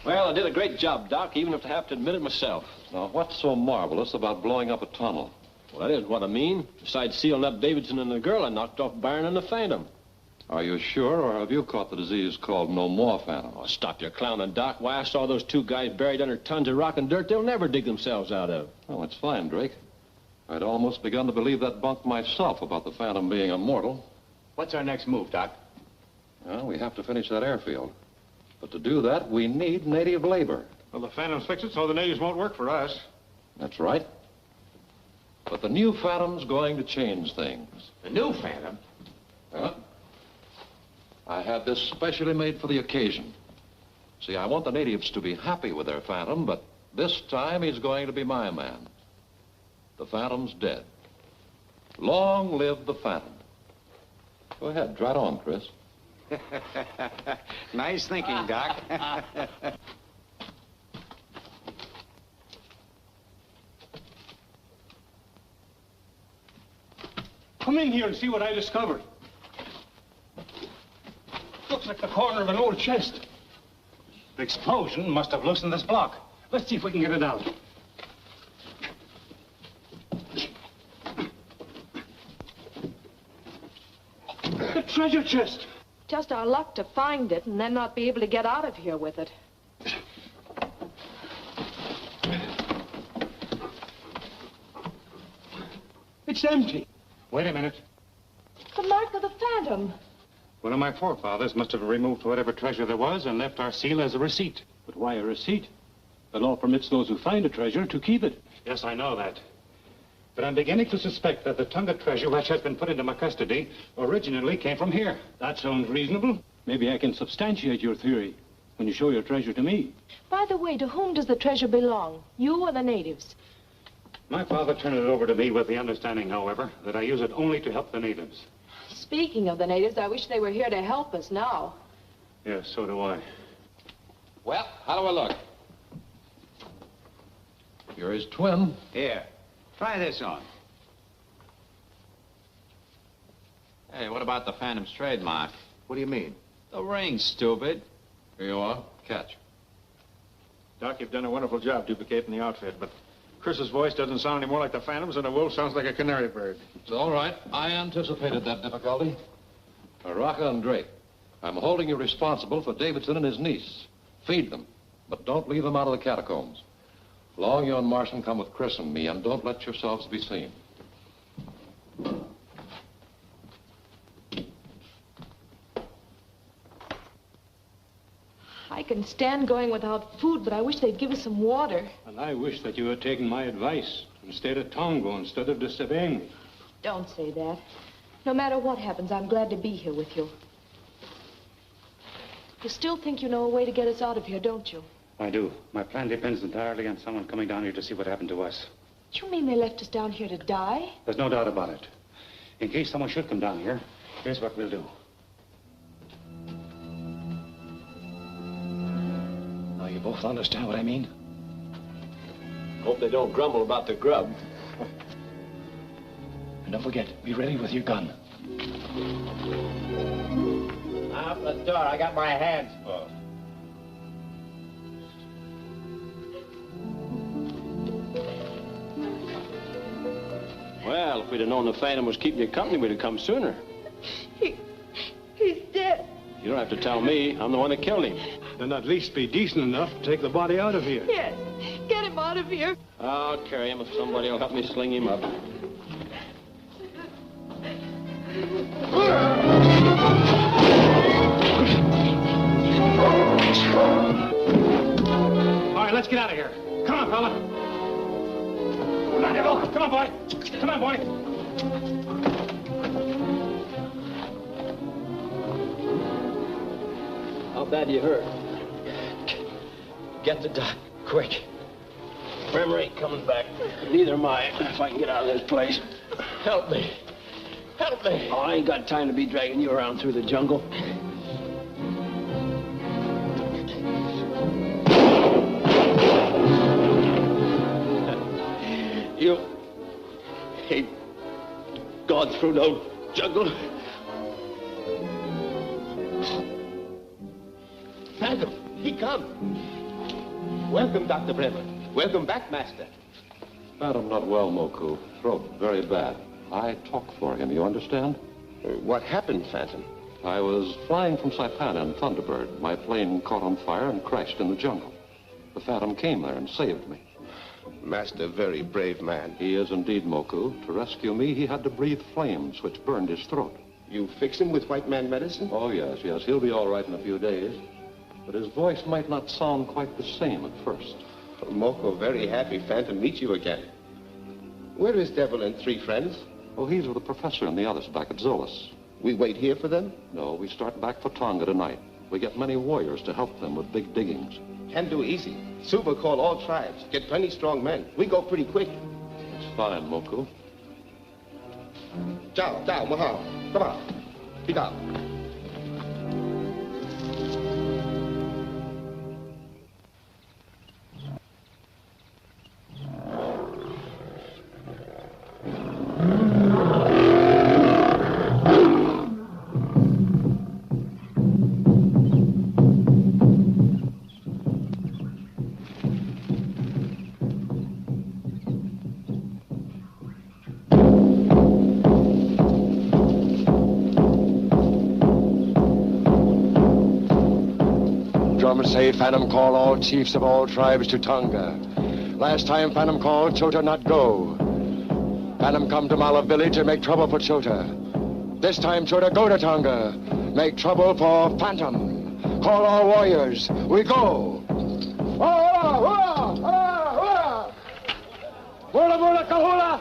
Well, I did a great job, Doc, even if I have to admit it myself. Now, what's so marvelous about blowing up a tunnel? Well, that isn't what I mean. Besides sealing up Davidson and the girl, I knocked off Byron and the Phantom. Are you sure, or have you caught the disease called no more phantom? Oh, stop your clowning, Doc. Why, I saw those two guys buried under tons of rock and dirt they'll never dig themselves out of. Oh, it's fine, Drake. I'd almost begun to believe that bunk myself about the Phantom being immortal. What's our next move, Doc? Well, we have to finish that airfield. But to do that, we need native labor. Well, the Phantom's fixed it so the natives won't work for us. That's right. But the new Phantom's going to change things. The new Phantom? Huh? I had this specially made for the occasion. See, I want the natives to be happy with their Phantom, but this time he's going to be my man. The Phantom's dead. Long live the Phantom. Go ahead, try it on, Chris. Nice thinking, Doc. Come in here and see what I discovered. Looks like the corner of an old chest. The explosion must have loosened this block. Let's see if we can get it out. The treasure chest. Just our luck to find it and then not be able to get out of here with it. It's empty. Wait a minute. The mark of the Phantom. One of my forefathers must have removed whatever treasure there was and left our seal as a receipt. But why a receipt? The law permits those who find a treasure to keep it. Yes, I know that. But I'm beginning to suspect that the Tonga treasure which has been put into my custody originally came from here. That sounds reasonable. Maybe I can substantiate your theory when you show your treasure to me. By the way, to whom does the treasure belong? You or the natives? My father turned it over to me with the understanding, however, that I use it only to help the natives. Speaking of the natives, I wish they were here to help us now. Yes, so do I. Well, how do I look? You're his twin. Here, try this on. Hey, what about the Phantom's trademark? What do you mean? The ring, stupid. Here you are. Catch. Doc, you've done a wonderful job duplicating the outfit, but Chris's voice doesn't sound any more like the Phantom's than a wolf sounds like a canary bird. It's all right. I anticipated that difficulty. Rocca and Drake, I'm holding you responsible for Davidson and his niece. Feed them, but don't leave them out of the catacombs. Long, you and Marson come with Chris and me, and don't let yourselves be seen. I can stand going without food, but I wish they'd give us some water. And I wish that you had taken my advice and stayed at Tongo instead of disobeying me. Don't say that. No matter what happens, I'm glad to be here with you. You still think you know a way to get us out of here, don't you? I do. My plan depends entirely on someone coming down here to see what happened to us. You mean they left us down here to die? There's no doubt about it. In case someone should come down here, here's what we'll do. Now, you both understand what I mean? Hope they don't grumble about the grub. And don't forget, be ready with your gun. Out the door. I got my hands full. Well, if we'd have known the Phantom was keeping you company, we'd have come sooner. He's dead. You don't have to tell me. I'm the one that killed him. Then at least be decent enough to take the body out of here. Yes. Get him out of here. I'll carry him if somebody will help me sling him up. All right, let's get out of here. Come on, fella. Come on, boy. Come on, boy. How bad you hurt? Get the doc, quick. Bremmer ain't coming back. Neither am I, if I can get out of this place. Help me. Help me. Oh, I ain't got time to be dragging you around through the jungle. You ain't gone through no jungle. Phantom, he come. Welcome, Dr. Bremmer. Welcome back, Master. Phantom not well, Moku. Throat very bad. I talk for him, you understand? What happened, Phantom? I was flying from Saipan in Thunderbird. My plane caught on fire and crashed in the jungle. The Phantom came there and saved me. Master, very brave man. He is indeed, Moku. To rescue me, he had to breathe flames, which burned his throat. You fix him with white man medicine? Oh, yes. He'll be all right in a few days. But his voice might not sound quite the same at first. Moko, very happy Phantom meet you again. Where is Devil and three friends? Oh, he's with the professor and the others back at Zoloz. We wait here for them? No, we start back for Tonga tonight. We get many warriors to help them with big diggings. Can do easy. Suba call all tribes. Get plenty strong men. We go pretty quick. It's fine, Moku. Ciao, Mahal. Come on. Speak up. Say Phantom call all chiefs of all tribes to Tonga. Last time Phantom called, Chota not go. Phantom come to Mala village and make trouble for Chota. This time Chota go to Tonga. Make trouble for Phantom. Call all warriors. We go. Hula, hula, kahula.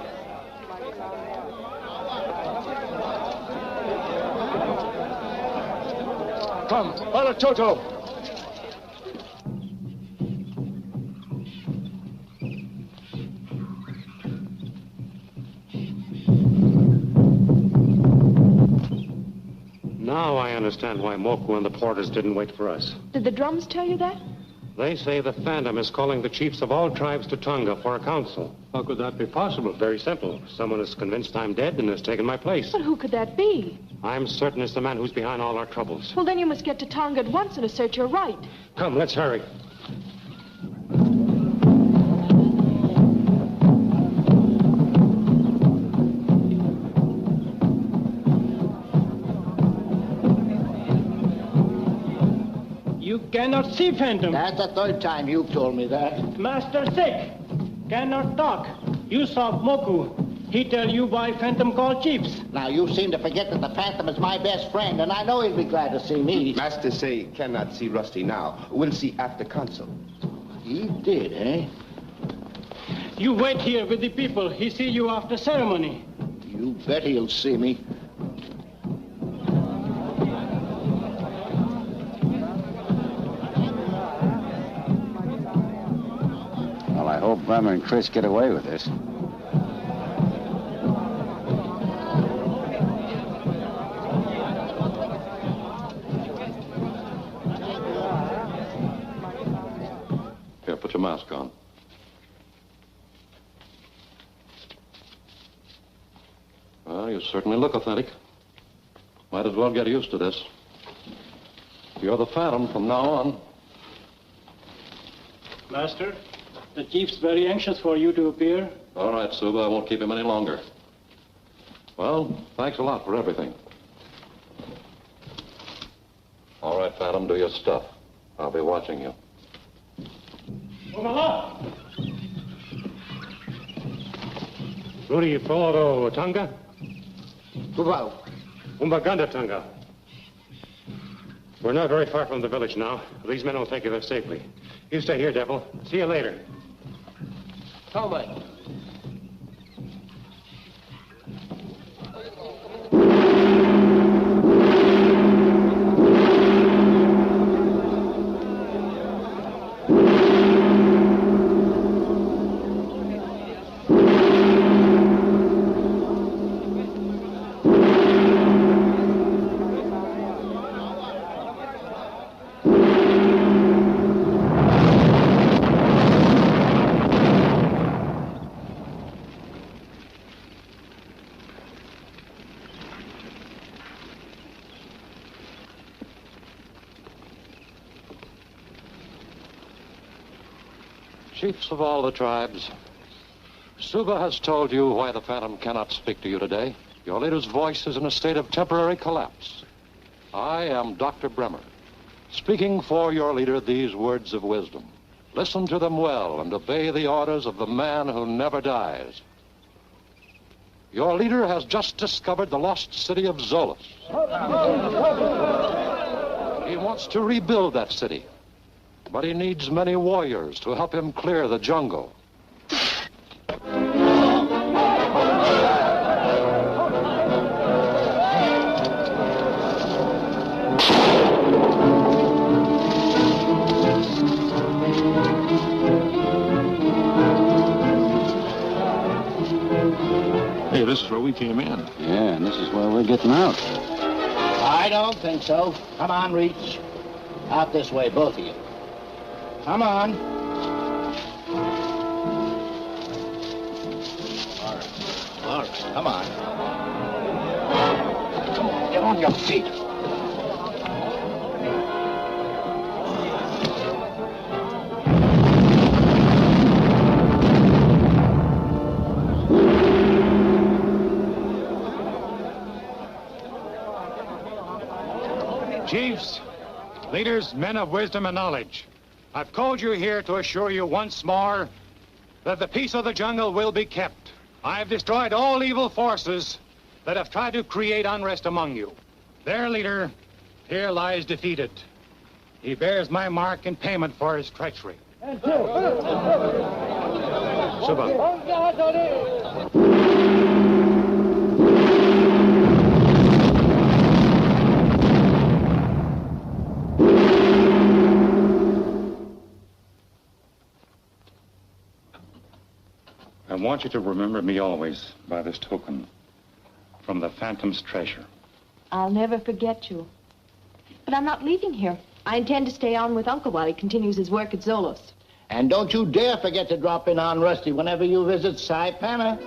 Come, follow Toto. Now I understand why Moku and the porters didn't wait for us. Did the drums tell you that? They say the Phantom is calling the chiefs of all tribes to Tonga for a council. How could that be possible? Very simple. Someone is convinced I'm dead and has taken my place. But who could that be? I'm certain it's the man who's behind all our troubles. Well, then you must get to Tonga at once and assert your right. Come, let's hurry. You cannot see Phantom. That's the third time you've told me that. Master sick. Cannot talk. You saw Moku. He tell you why Phantom call chiefs. Now, you seem to forget that the Phantom is my best friend, and I know he'll be glad to see me. Master say cannot see Rusty now. We'll see after council. He did, eh? You wait here with the people. He see you after ceremony. You bet he'll see me. Well, I hope Bremmer and Chris get away with this. Here, put your mask on. Well, you certainly look authentic. Might as well get used to this. You're the Phantom from now on. Master, the chief's very anxious for you to appear. All right, Suba, I won't keep him any longer. Well, thanks a lot for everything. All right, Phantom, do your stuff. I'll be watching you. Rudy, follow Tonga? Wow. Umbaganda Tonga. We're not very far from the village now. These men will take you there safely. You stay here, Devil. See you later. Come on. Chiefs of all the tribes, Suba has told you why the Phantom cannot speak to you today. Your leader's voice is in a state of temporary collapse. I am Dr. Bremmer, speaking for your leader these words of wisdom. Listen to them well and obey the orders of the man who never dies. Your leader has just discovered the lost city of Zoloz. He wants to rebuild that city. But he needs many warriors to help him clear the jungle. we came in. Yeah, and this is where we're getting out. I don't think so. Come on, reach. Out this way, both of you. Come on. All right, come on. Come on, get on your feet. Chiefs, leaders, men of wisdom and knowledge, I've called you here to assure you once more that the peace of the jungle will be kept. I've destroyed all evil forces that have tried to create unrest among you. Their leader here lies defeated. He bears my mark in payment for his treachery. I want you to remember me always by this token from the Phantom's treasure. I'll never forget you. But I'm not leaving here. I intend to stay on with Uncle while he continues his work at Zoloz. And don't you dare forget to drop in on Rusty whenever you visit Saipana.